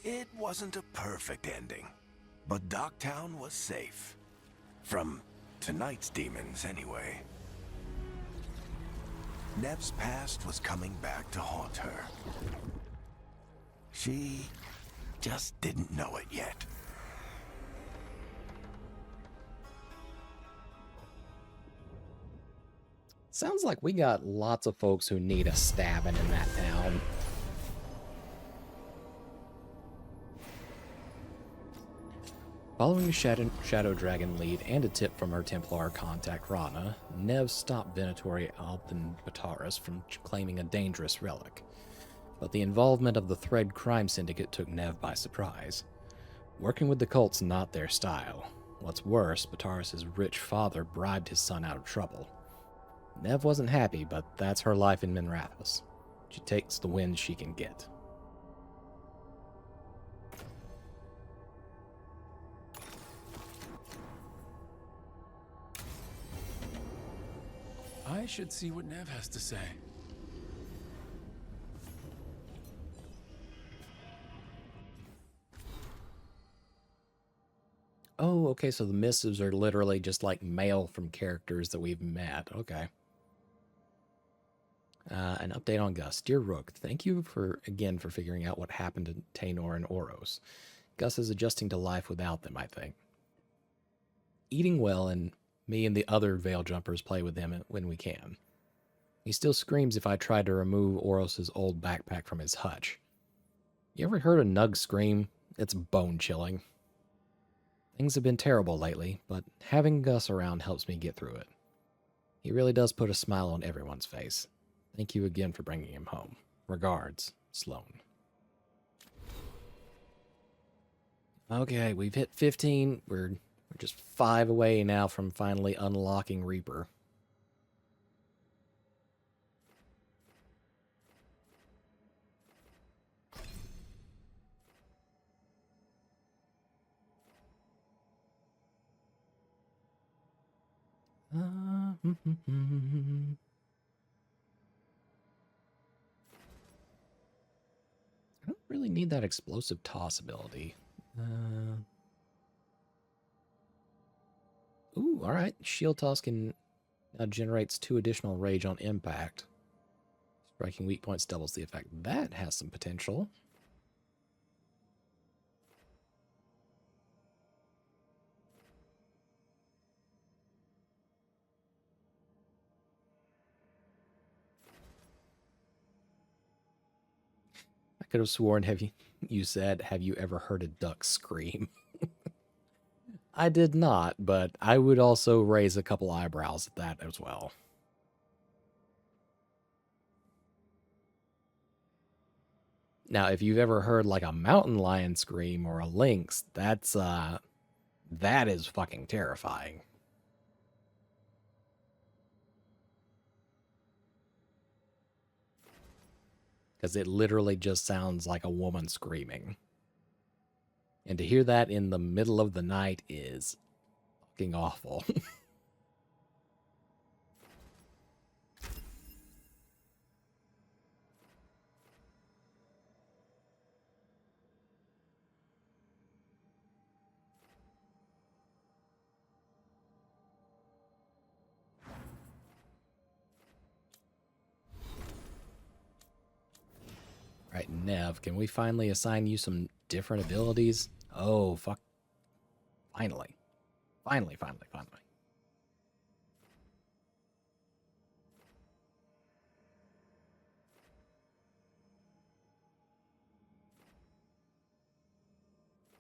It wasn't a perfect ending, but Docktown was safe. From tonight's demons, anyway. Nev's past was coming back to haunt her. She just didn't know it yet. Sounds like we got lots of folks who need a stabbing in that town. Following a Shadow Dragon lead and a tip from her Templar contact Rana, Nev stopped Venatori Arlathan Bataris from claiming a dangerous relic. But the involvement of the Thread Crime Syndicate took Nev by surprise. Working with the cult's not their style. What's worse, Bataris' rich father bribed his son out of trouble. Nev wasn't happy, but that's her life in Minrathous. She takes the wins she can get. I should see what Nev has to say. Oh, okay, so the missives are literally just like mail from characters that we've met. Okay. An update on Gus. Dear Rook, thank you again for figuring out what happened to Taynor and Oros. Gus is adjusting to life without them, I think. Eating well, and me and the other Veil Jumpers play with them when we can. He still screams if I try to remove Oros' old backpack from his hutch. You ever heard a Nug scream? It's bone-chilling. Things have been terrible lately, but having Gus around helps me get through it. He really does put a smile on everyone's face. Thank you again for bringing him home. Regards, Sloan. Okay, we've hit 15. We're just 5 away now from finally unlocking Reaper. I don't really need that explosive toss ability. Ooh, alright. Shield toss can generates 2 additional rage on impact. Striking weak points doubles the effect. That has some potential. I could have sworn, you said, have you ever heard a duck scream? I did not, but I would also raise a couple eyebrows at that as well. Now, if you've ever heard like a mountain lion scream or a lynx, that is fucking terrifying. Because it literally just sounds like a woman screaming. And to hear that in the middle of the night is fucking awful. Right, Nev, can we finally assign you some different abilities? Oh, fuck. Finally. Finally.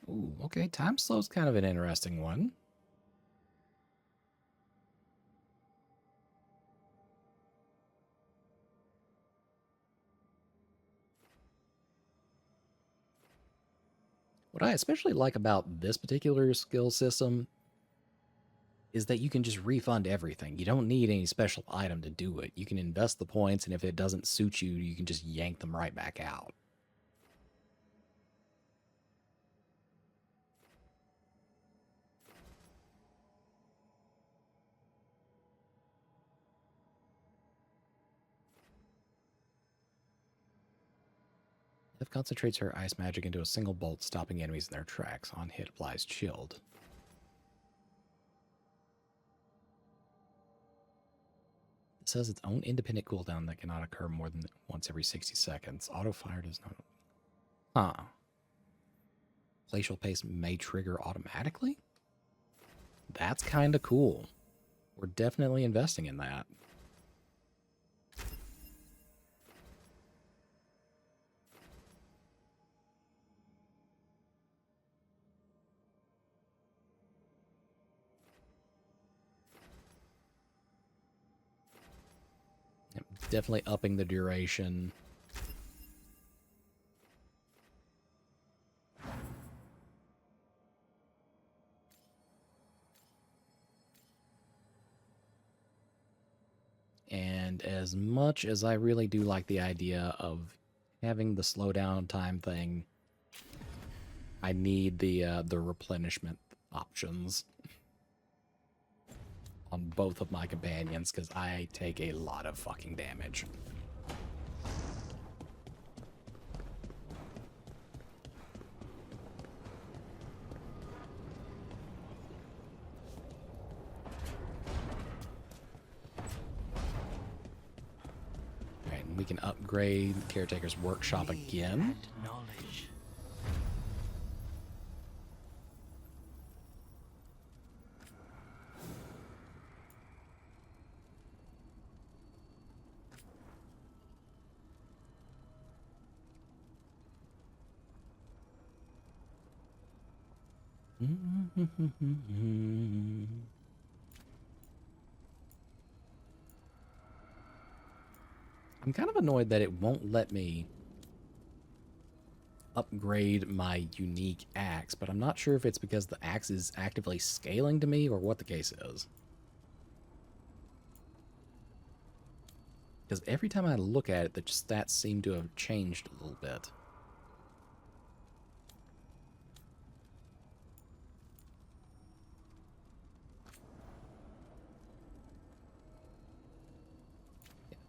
Ooh, okay, time slow's kind of an interesting one. What I especially like about this particular skill system is that you can just refund everything. You don't need any special item to do it. You can invest the points, and if it doesn't suit you, you can just yank them right back out. If concentrates her ice magic into a single bolt, stopping enemies in their tracks. On hit, applies chilled. It says its own independent cooldown that cannot occur more than once every 60 seconds. Auto-fire does not... Huh. Glacial Pace may trigger automatically? That's kind of cool. We're definitely investing in that. Yep, definitely upping the duration. And as much as I really do like the idea of having the slowdown time thing, I need the replenishment options on both of my companions, because I take a lot of fucking damage. Alright, and we can upgrade Caretaker's Workshop again. Knowledge. I'm kind of annoyed that it won't let me upgrade my unique axe, but I'm not sure if it's because the axe is actively scaling to me or what the case is. Because every time I look at it, the stats seem to have changed a little bit.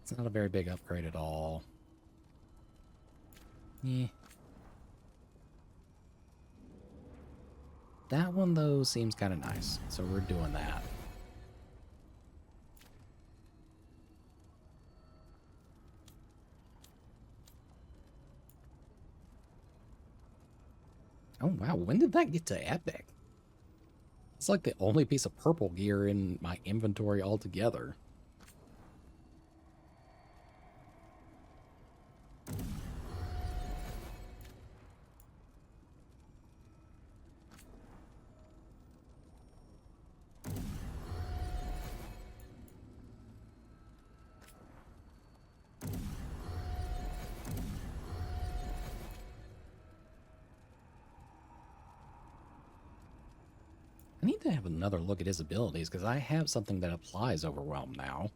It's not a very big upgrade at all. Yeah. That one, though, seems kind of nice, so we're doing that. Oh, wow, when did that get to epic? It's like the only piece of purple gear in my inventory altogether. need to have another look at his abilities, because I have something that applies Overwhelm now.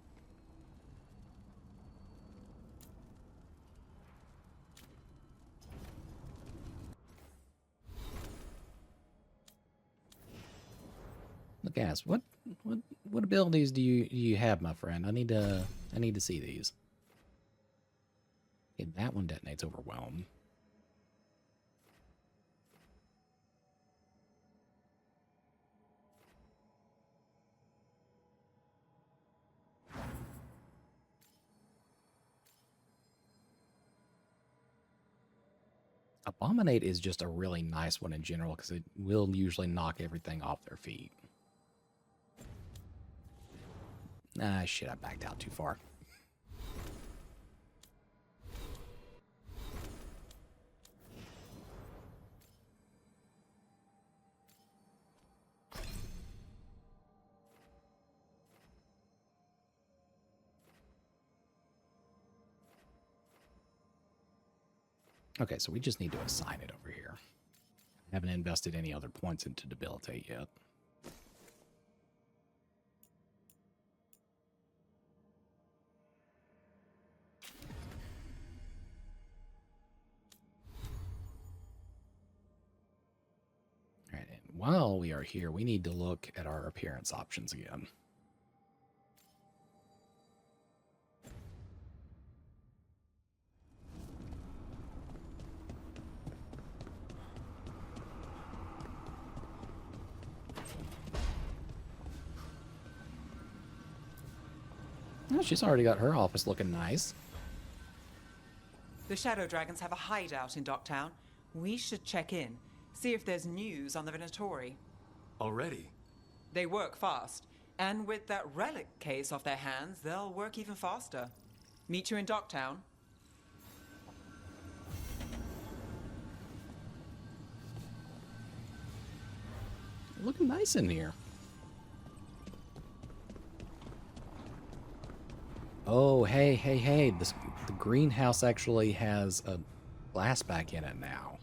Look, ass. What abilities do you have, my friend? I need to see these. Okay, that one detonates Overwhelm. Abominate is just a really nice one in general because it will usually knock everything off their feet. Ah, shit, I backed out too far. Okay, so we just need to assign it over here. Haven't invested any other points into debilitate yet. All right, and while we are here, we need to look at our appearance options again. Oh, she's already got her office looking nice. The Shadow Dragons have a hideout in Docktown. We should check in, see if there's news on the Venatori. Already? They work fast, and with that relic case off their hands, they'll work even faster. Meet you in Docktown. Looking nice in here. Oh, hey. The greenhouse actually has a glass back in it now.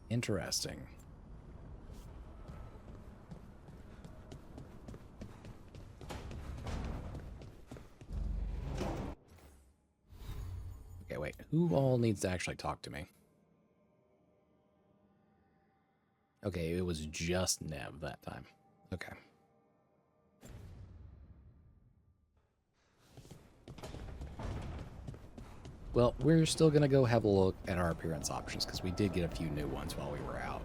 Interesting. Okay, wait. Who all needs to actually talk to me? Okay, it was just Nev that time. Okay. Well, we're still going to go have a look at our appearance options because we did get a few new ones while we were out.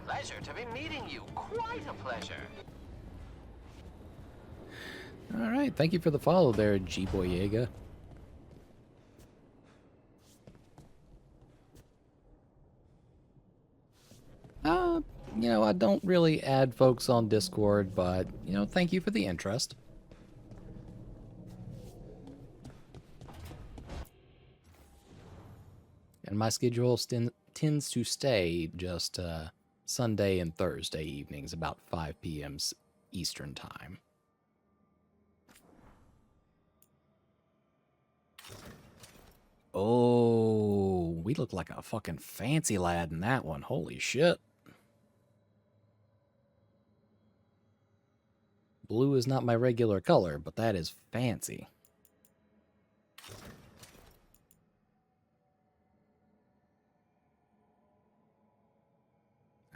Pleasure to be meeting you. Quite a pleasure. All right, thank you for the follow there, G Boyega. You know, I don't really add folks on Discord, but, you know, thank you for the interest. And my schedule tends to stay just Sunday and Thursday evenings, about 5 p.m. Eastern Time. Oh, we look like a fucking fancy lad in that one. Holy shit. Blue is not my regular color, but that is fancy.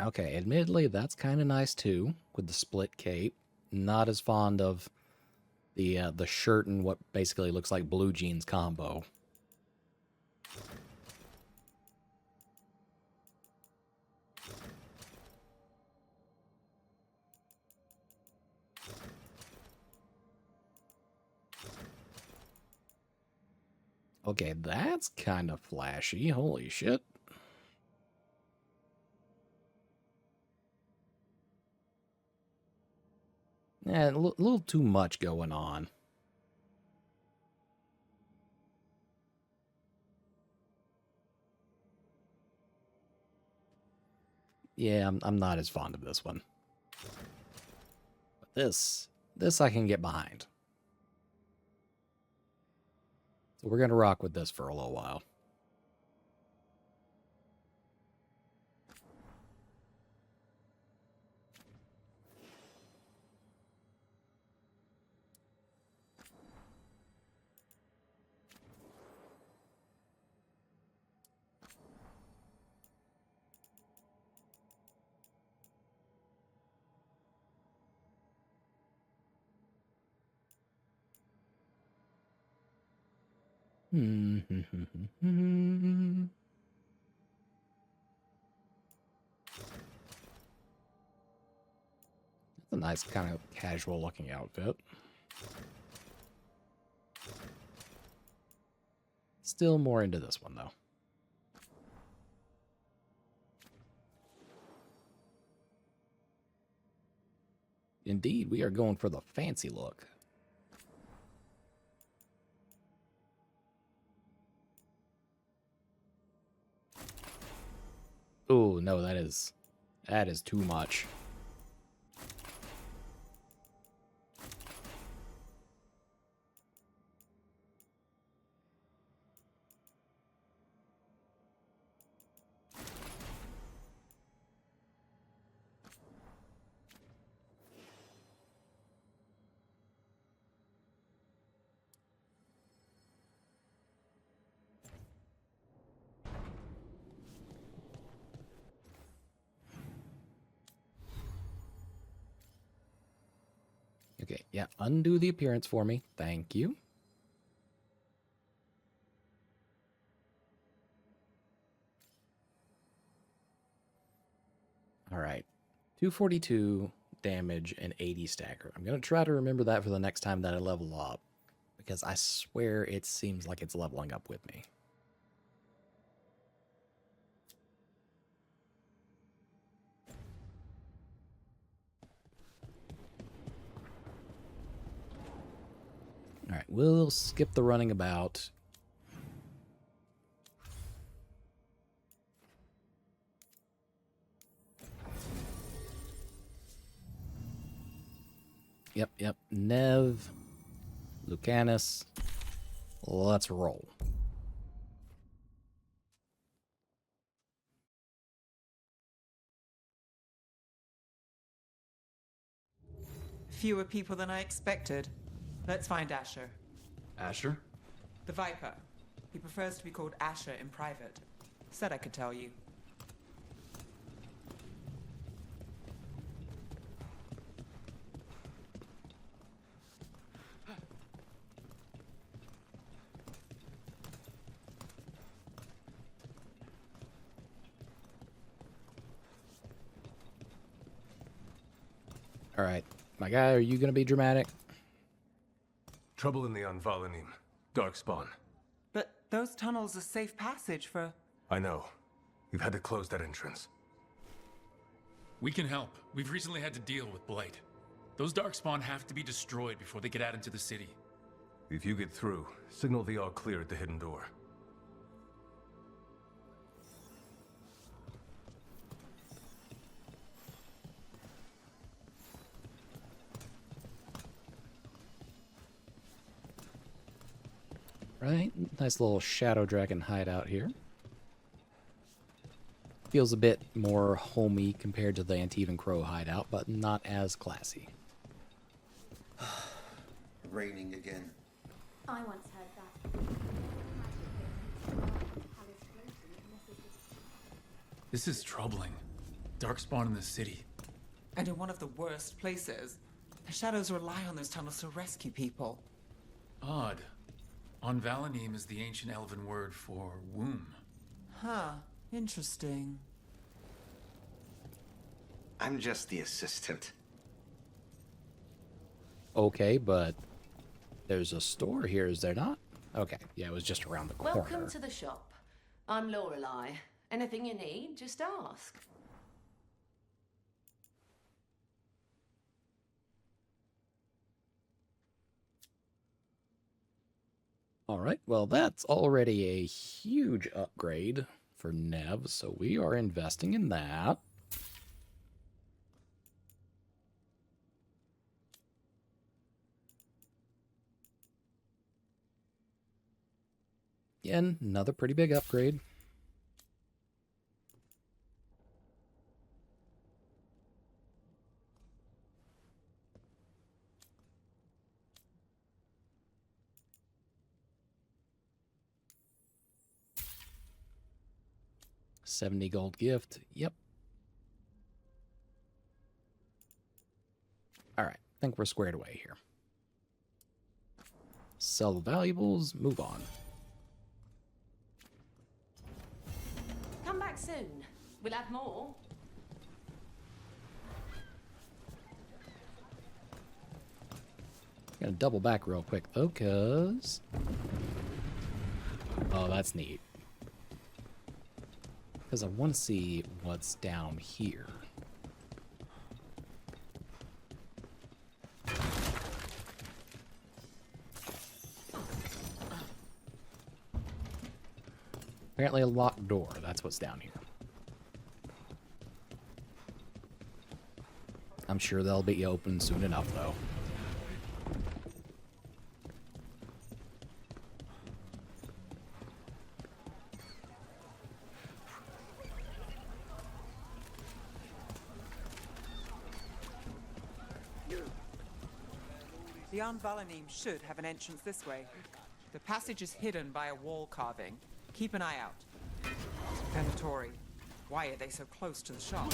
Okay, admittedly, that's kind of nice too, with the split cape. Not as fond of the shirt and what basically looks like blue jeans combo. Okay, that's kind of flashy. Holy shit. Yeah, a little too much going on. Yeah, I'm not as fond of this one. But this I can get behind. We're going to rock with this for a little while. That's a nice kind of casual looking outfit. Still more into this one though. Indeed, we are going for the fancy look. Oh, no, that is too much. Okay, yeah, undo the appearance for me. Thank you. All right, 242 damage and 80 stagger. I'm going to try to remember that for the next time that I level up, because I swear it seems like it's leveling up with me. All right, we'll skip the running about. Yep. Nev, Lucanus. Let's roll. Fewer people than I expected. Let's find Asher. Asher? The Viper. He prefers to be called Asher in private. Said I could tell you. All right, my guy, are you going to be dramatic? Trouble in the Anvalanim. Darkspawn. But those tunnels are safe passage for... I know. We've had to close that entrance. We can help. We've recently had to deal with Blight. Those Darkspawn have to be destroyed before they get out into the city. If you get through, signal the all clear at the hidden door. Right, nice little Shadow Dragon hideout here. Feels a bit more homey compared to the Antivan Crow hideout, but not as classy. Raining again. I once heard that. This is troubling. Darkspawn in the city. And in one of the worst places. The Shadows rely on those tunnels to rescue people. Odd. Anvalanim is the ancient elven word for womb. Huh. Interesting. I'm just the assistant. Okay, but there's a store here, is there not? Okay, yeah, it was just around the corner. Welcome to the shop. I'm Lorelei. Anything you need, just ask. All right, well, that's already a huge upgrade for Nev, so we are investing in that. Again, another pretty big upgrade. $70 gold gift. Yep. All right. I think we're squared away here. Sell the valuables. Move on. Come back soon. We'll have more. Gotta double back real quick though, cause oh, that's neat. Because I want to see what's down here. Apparently a locked door. That's what's down here. I'm sure they'll be open soon enough, though. The Anvalanim should have an entrance this way. The passage is hidden by a wall carving. Keep an eye out. Venatori, why are they so close to the shop?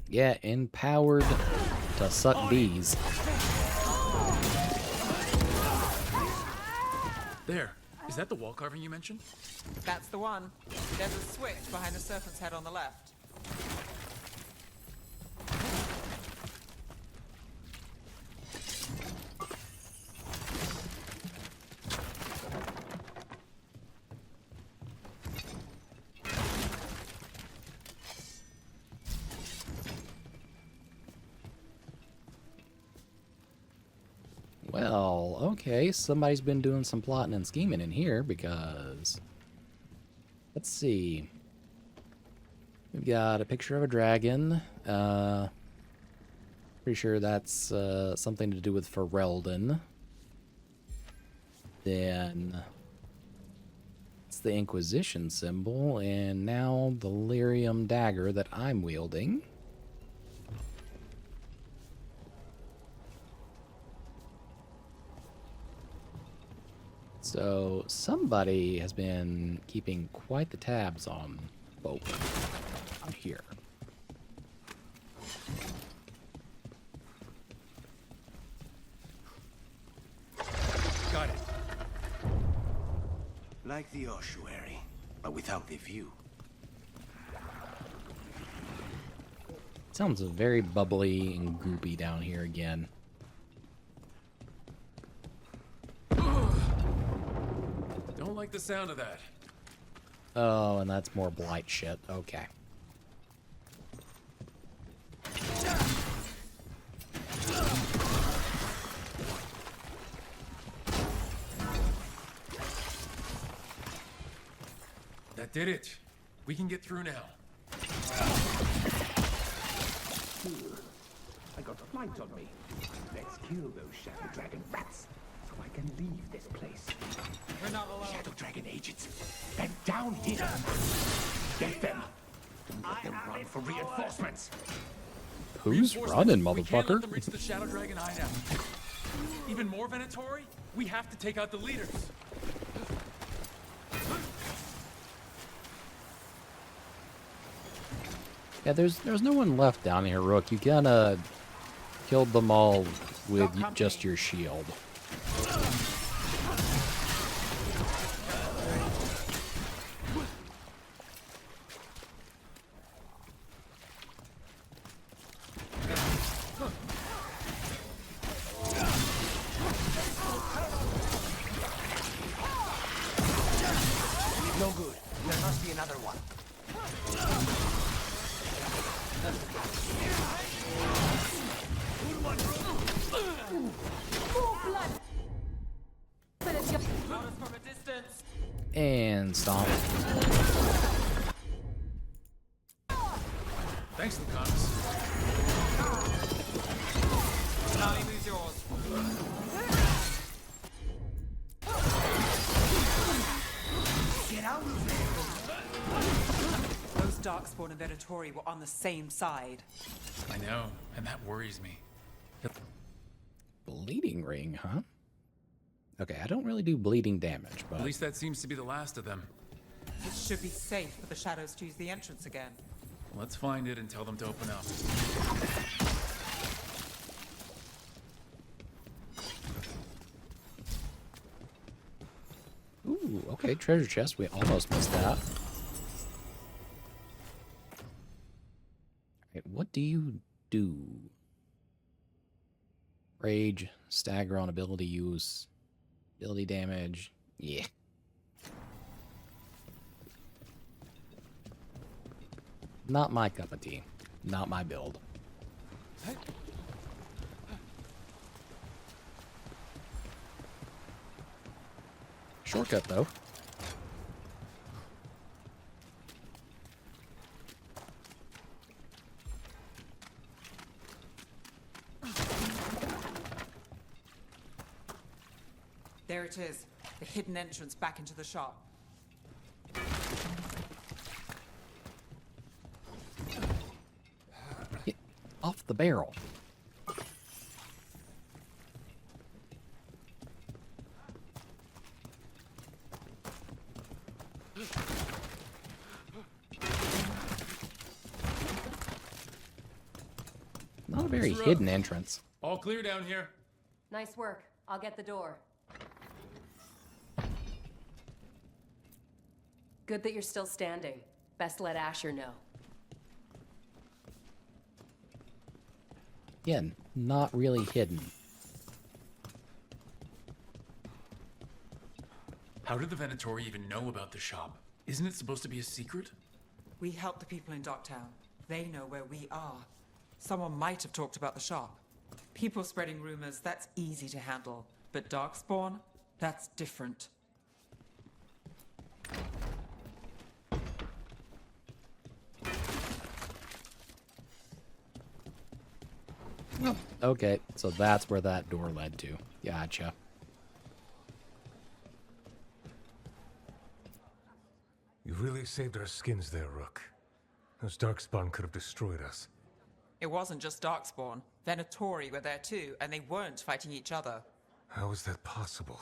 Yeah, empowered to suck bees. There. Is that the wall carving you mentioned? That's the one. There's a switch behind the serpent's head on the left. Well, okay, somebody's been doing some plotting and scheming in here because... Let's see. We've got a picture of a dragon. Pretty sure that's something to do with Ferelden. Then... It's the Inquisition symbol, and now the lyrium dagger that I'm wielding. So, somebody has been keeping quite the tabs on both on here. Got it. Like the ossuary, but without the view. Sounds very bubbly and goopy down here again. Don't like the sound of that. Oh, and that's more blight shit. Okay. That did it. We can get through now. I got a flight on me. Let's kill those Shadow Dragon rats so I can leave this place. We're not alone. Shadow Dragon agents, they're down here. Get them. Don't let them run for reinforcements. Who's running, We can't let motherfucker? them reach the Shadow Dragon hideout. Even more Venatori? We have to take out the leaders. Yeah, there's no one left down here, Rook. You kinda killed them all with just your shield. No good. There must be another one. And stomp. Get out of there! Those Darkspawn and Venatori were on the same side. I know, and that worries me. Bleeding ring, huh? Okay, I don't really do bleeding damage, but... At least that seems to be the last of them. It should be safe for the shadows to use the entrance again. Let's find it and tell them to open up. Ooh, okay, treasure chest. We almost missed that. Alright, what do you do? Rage, stagger on ability use, ability damage. Yeah. Not my cup of tea. Not my build. Shortcut, though. There it is. The hidden entrance back into the shop. Get off the barrel. Not a very hidden entrance. All clear down here. Nice work. I'll get the door. Good that you're still standing. Best let Asher know. Again, not really hidden. How did the Venatori even know about the shop? Isn't it supposed to be a secret? We help the people in Docktown. They know where we are. Someone might have talked about the shop. People spreading rumors, that's easy to handle. But Darkspawn, that's different. Okay, so that's where that door led to. Gotcha. You really saved our skins there, Rook. Those Darkspawn could have destroyed us. It wasn't just Darkspawn. Venatori were there too, and they weren't fighting each other. How is that possible?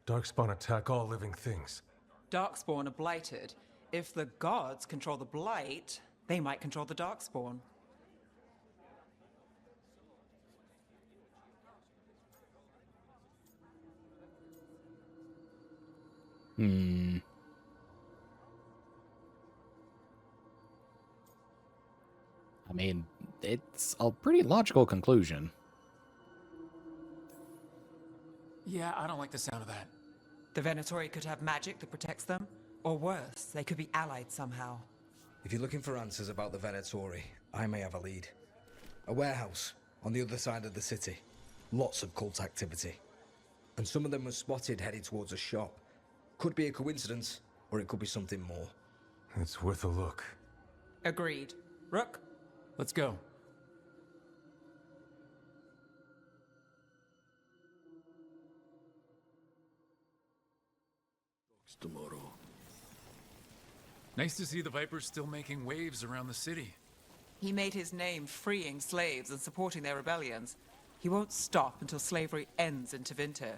Darkspawn attack all living things. Darkspawn are blighted. If the gods control the blight, they might control the Darkspawn. I mean, it's a pretty logical conclusion. Yeah, I don't like the sound of that. The Venatori could have magic that protects them, or worse, they could be allied somehow. If you're looking for answers about the Venatori, I may have a lead. A warehouse on the other side of the city. Lots of cult activity. And some of them were spotted heading towards a shop. Could be a coincidence, or it could be something more. It's worth a look. Agreed. Rook? Let's go. Tomorrow. Nice to see the Vipers still making waves around the city. He made his name freeing slaves and supporting their rebellions. He won't stop until slavery ends in Tevinter.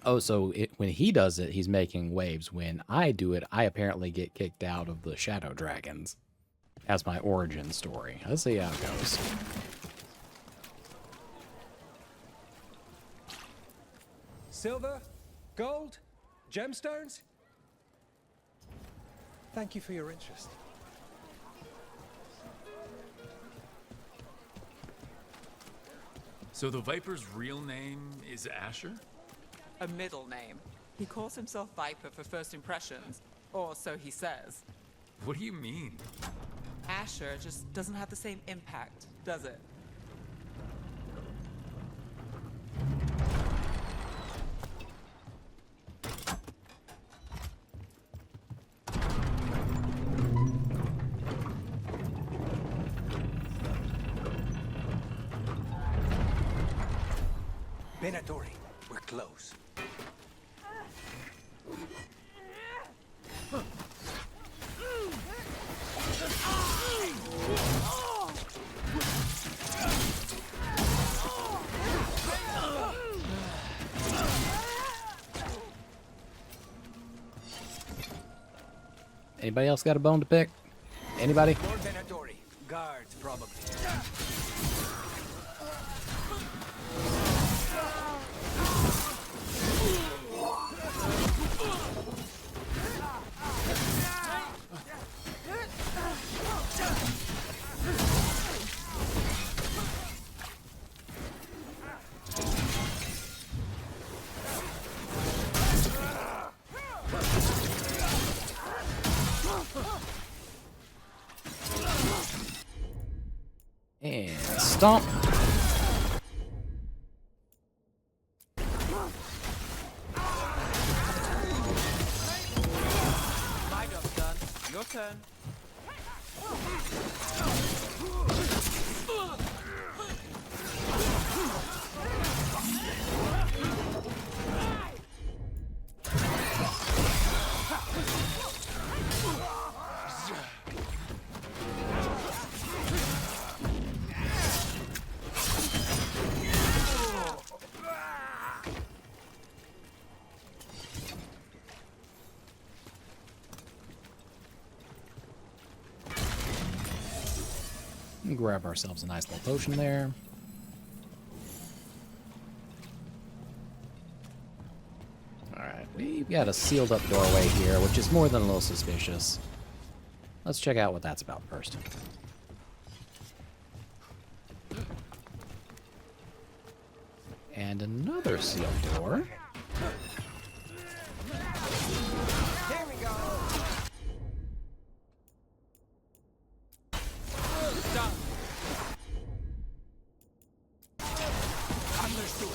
Oh, so when he does it, he's making waves. When I do it, I apparently get kicked out of the Shadow Dragons. That's my origin story. Let's see how it goes. Silver? Gold? Gemstones? Thank you for your interest. So the Viper's real name is Asher? A middle name. He calls himself Viper for first impressions, or so he says. What do you mean? Asher just doesn't have the same impact, does it? Venatori, we're close. Anybody else got a bone to pick? Anybody? More Venatori. Guards, probably. And stomp. My job's done. Your turn. Grab ourselves a nice little potion there. Alright, we've got a sealed up doorway here, which is more than a little suspicious. Let's check out what that's about first. And another sealed door. Here we go. Done. Understood.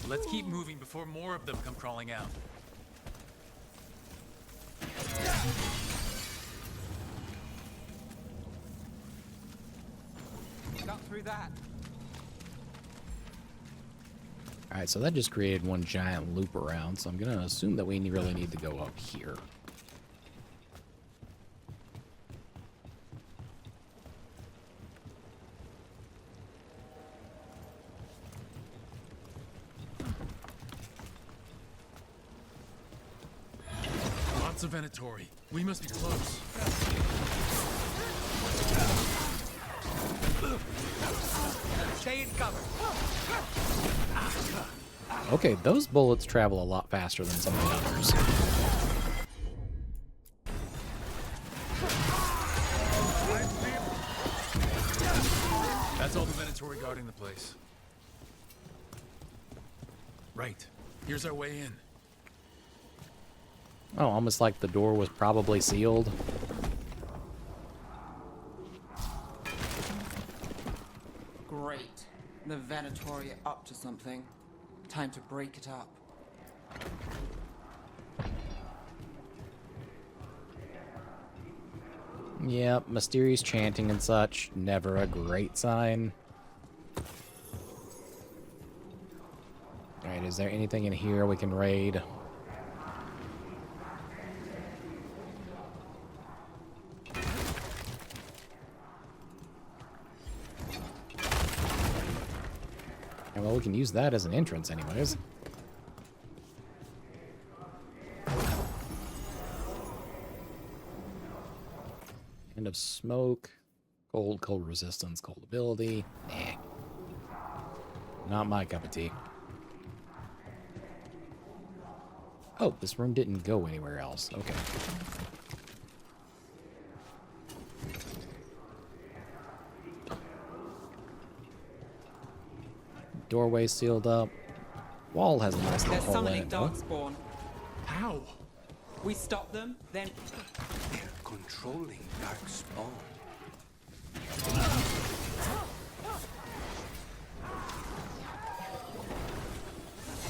Let's keep moving before more of them come crawling out. Got through that. Alright, so that just created one giant loop around, so I'm going to assume that we really need to go up here. Lots of Venatori. We must be close. Stay in cover. Okay, those bullets travel a lot faster than some of the others. That's all the Venatori guarding the place. Right. Here's our way in. Oh, almost like the door was probably sealed. Great. The Venatori are up to something. Time to break it up. Yep, mysterious chanting and such. Never a great sign. Alright, is there anything in here we can raid? Well, we can use that as an entrance anyways. End of smoke. Cold resistance, cold ability. Nah. Not my cup of tea. Oh, this room didn't go anywhere else. Okay. Doorway sealed up. Wall has a nice little They're hole in summoning it, though. Darkspawn. How? We stop them, then... They're controlling Darkspawn.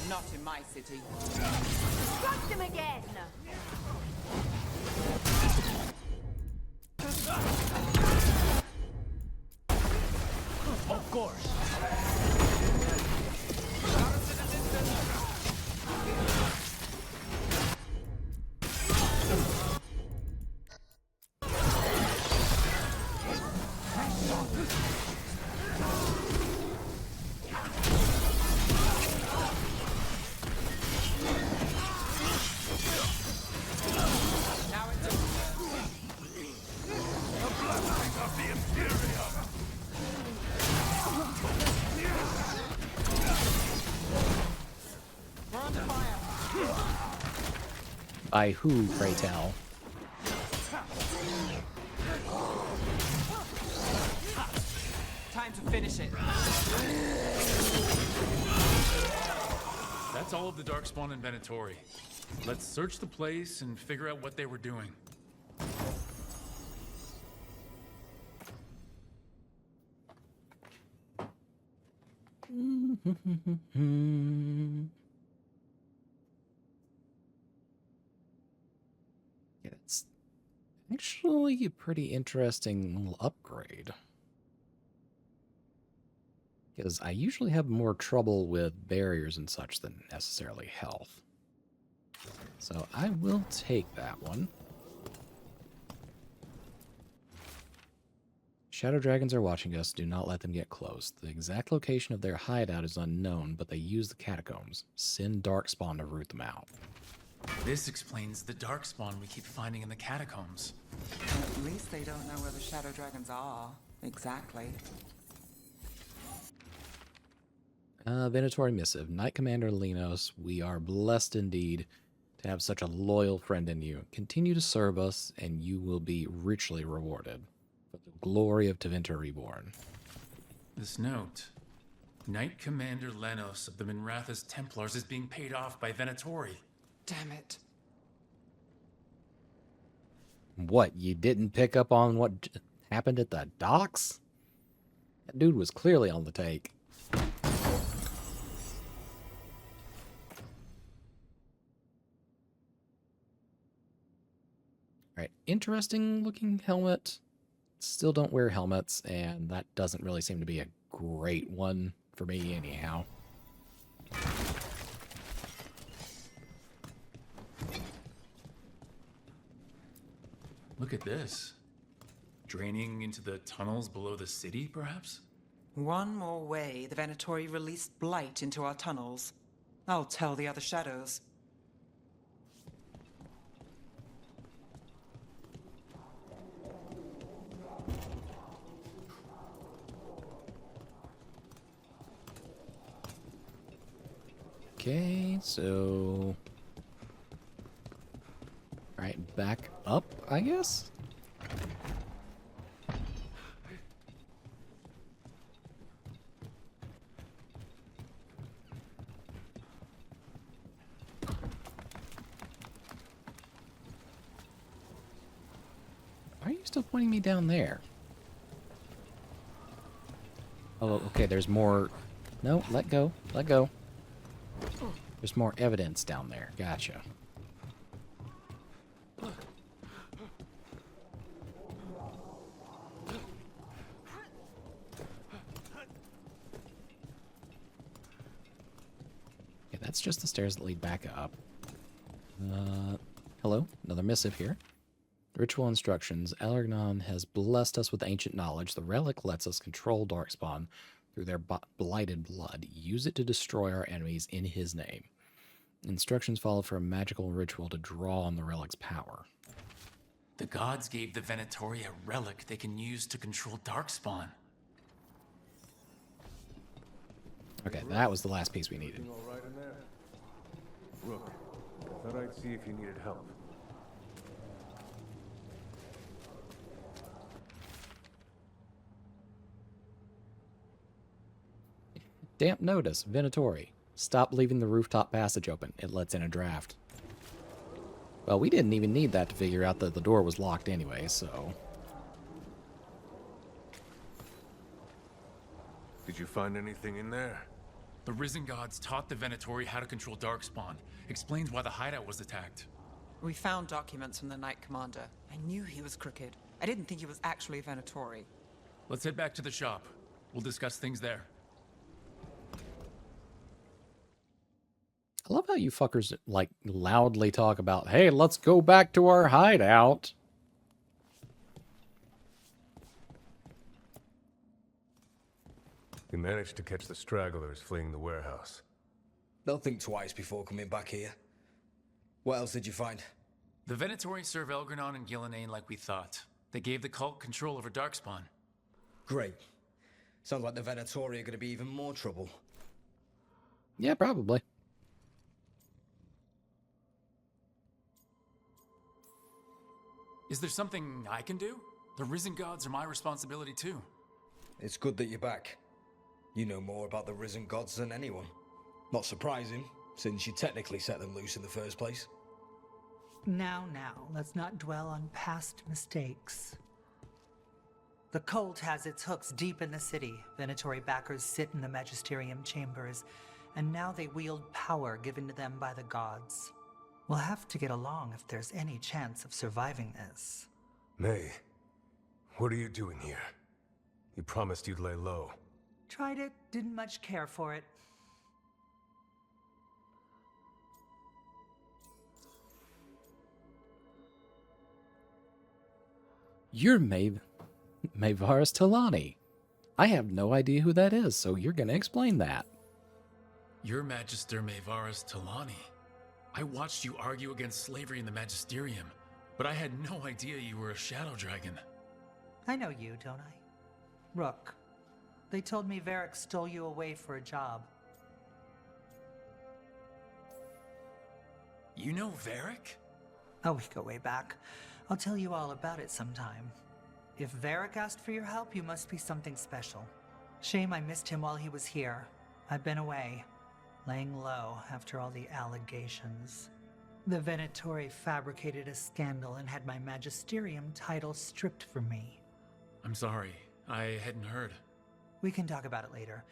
Not in my city. Got them again! Of course. By who, pray tell? Time to finish it. That's all of the Darkspawn and Venatori. Let's search the place and figure out what they were doing. Yeah, it's actually a pretty interesting little upgrade. Because I usually have more trouble with barriers and such than necessarily health. So I will take that one. Shadow dragons are watching us. Do not let them get close. The exact location of their hideout is unknown, but they use the catacombs. Send Darkspawn to root them out. This explains the Darkspawn we keep finding in the catacombs. At least they don't know where the shadow dragons are. Exactly. Venatori missive. Knight Commander Linos, we are blessed indeed to have such a loyal friend in you. Continue to serve us, and you will be richly rewarded. For the glory of Tevinter Reborn. This note. Knight Commander Lenos of the Minrathous Templars is being paid off by Venatori. Damn it. What, you didn't pick up on what happened at the docks? That dude was clearly on the take. Alright, interesting looking helmet. Still don't wear helmets, and that doesn't really seem to be a great one for me anyhow. Look at this. Draining into the tunnels below the city, perhaps? One more way the Venatori released blight into our tunnels. I'll tell the other shadows. Okay, so... Alright, back up, I guess? Why are you still pointing me down there? Oh, okay, there's more... No, let go, let go. There's more evidence down there. Gotcha. Okay, that's just the stairs that lead back up. Hello, another missive here. Ritual instructions. Elargnon has blessed us with ancient knowledge. The relic lets us control Darkspawn through their blighted blood. Use it to destroy our enemies in his name. Instructions follow for a magical ritual to draw on the relic's power. The gods gave the Venatori a relic they can use to control Darkspawn. Okay, that was the last piece we needed. All right in there? Rook, I thought I'd see if you needed help. Damp notice, Venatori. Stop leaving the rooftop passage open. It lets in a draft. Well, we didn't even need that to figure out that the door was locked anyway, so... Did you find anything in there? The Risen Gods taught the Venatori how to control Darkspawn. Explains why the hideout was attacked. We found documents from the Knight Commander. I knew he was crooked. I didn't think he was actually a Venatori. Let's head back to the shop. We'll discuss things there. I love how you fuckers, like, loudly talk about, hey, let's go back to our hideout. We managed to catch the stragglers fleeing the warehouse. They'll think twice before coming back here. What else did you find? The Venatori serve Elgranon and Gillenane like we thought. They gave the cult control over Darkspawn. Great. Sounds like the Venatori are going to be even more trouble. Yeah, probably. Is there something I can do? The Risen Gods are my responsibility too. It's good that you're back. You know more about the Risen Gods than anyone. Not surprising, since you technically set them loose in the first place. Now, let's not dwell on past mistakes. The cult has its hooks deep in the city. Venatori backers sit in the Magisterium chambers, and now they wield power given to them by the gods. We'll have to get along if there's any chance of surviving this. May, what are you doing here? You promised you'd lay low. Tried it, didn't much care for it. You're Maevaris Talani. I have no idea who that is, so you're gonna explain that. You're Magister Maevaris Talani. I watched you argue against slavery in the Magisterium, but I had no idea you were a shadow dragon. I know you, don't I? Rook. They told me Varric stole you away for a job. You know Varric? Oh, we go way back. I'll tell you all about it sometime. If Varric asked for your help, you must be something special. Shame I missed him while he was here. I've been away, laying low after all the allegations. The Venatori fabricated a scandal and had my Magisterium title stripped from me. I'm sorry. I hadn't heard. We can talk about it later,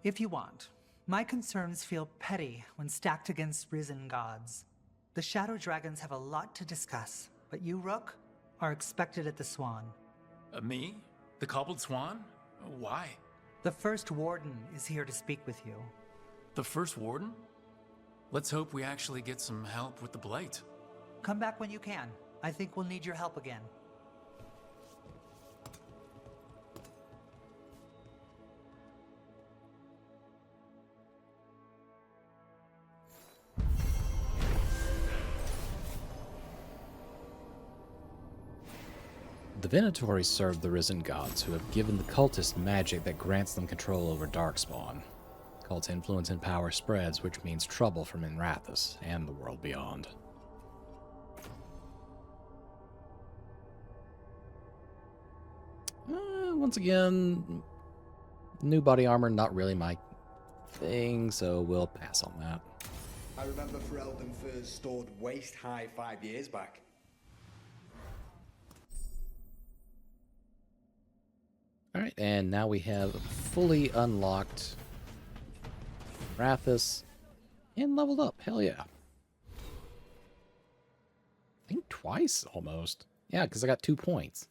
if you want. My concerns feel petty when stacked against Risen Gods. The Shadow Dragons have a lot to discuss, but you, Rook, are expected at the Swan. Me? The Cobbled Swan? Why? The First Warden is here to speak with you. The First Warden? Let's hope we actually get some help with the Blight. Come back when you can. I think we'll need your help again. The Venatori serve the Risen Gods, who have given the cultists magic that grants them control over Darkspawn. Cult influence and power spreads, which means trouble for Minrathous and the world beyond. Once again, new body armor, not really my thing, so we'll pass on that. I remember Ferelden furs stored waist-high 5 years back. Alright, and now we have fully unlocked Rathus and leveled up. Hell yeah. I think twice, almost. Yeah, because I got 2 points.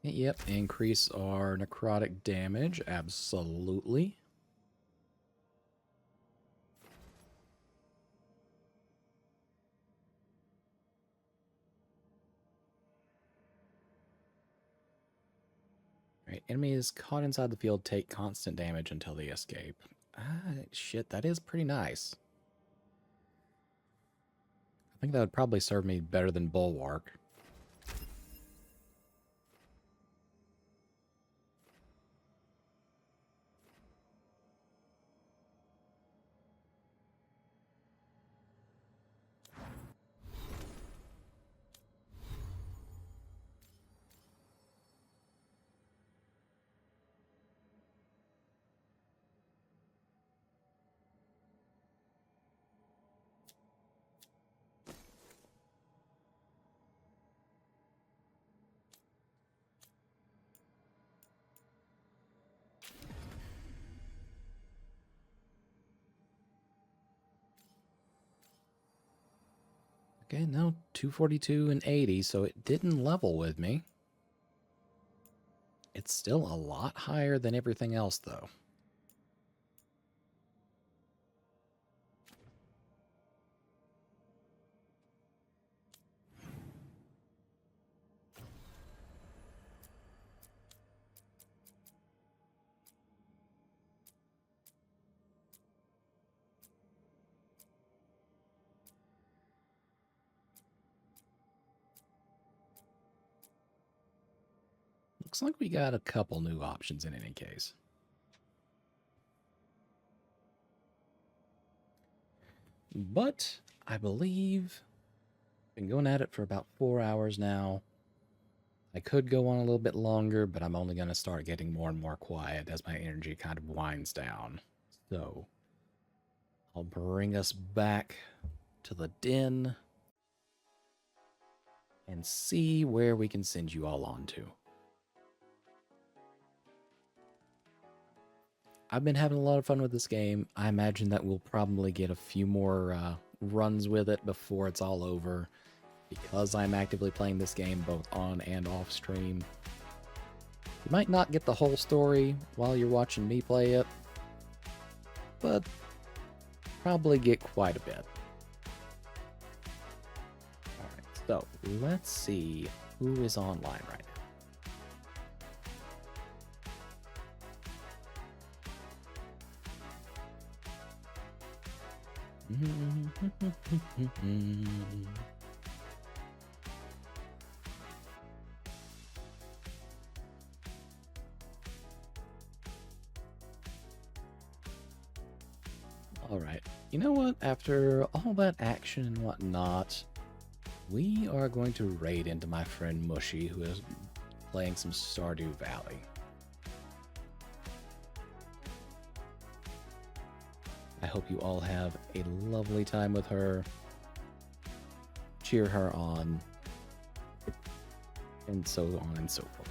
Yep, increase our necrotic damage, absolutely. Right, enemies caught inside the field take constant damage until they escape. Ah, shit, that is pretty nice. I think that would probably serve me better than Bulwark. Okay, no, 242 and 80, so it didn't level with me. It's still a lot higher than everything else, though. Looks like we got a couple new options in any case. But I believe I've been going at it for about 4 hours now. I could go on a little bit longer, but I'm only going to start getting more and more quiet as my energy kind of winds down. So I'll bring us back to the den and see where we can send you all on to. I've been having a lot of fun with this game. I imagine that we'll probably get a few more runs with it before it's all over, because I'm actively playing this game both on and off stream. You might not get the whole story while you're watching me play it, but probably get quite a bit. Alright, so let's see who is online right now. Alright, you know what? After all that action and whatnot, we are going to raid into my friend Mushy, who is playing some Stardew Valley. I hope you all have a lovely time with her. Cheer her on. And so on and so forth.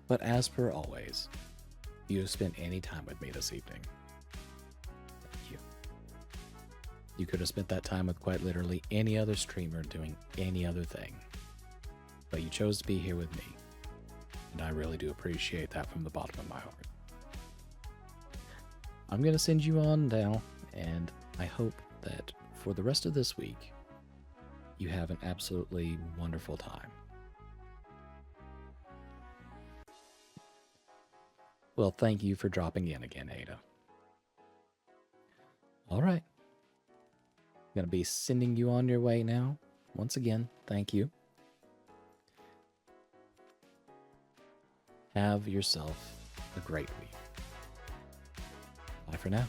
But as per always, you have spent any time with me this evening. Thank you. You could have spent that time with quite literally any other streamer doing any other thing. But you chose to be here with me. And I really do appreciate that from the bottom of my heart. I'm going to send you on now, and I hope that for the rest of this week, you have an absolutely wonderful time. Well, thank you for dropping in again, Ada. Alright. I'm going to be sending you on your way now. Once again, thank you. Have yourself a great week. Bye for now.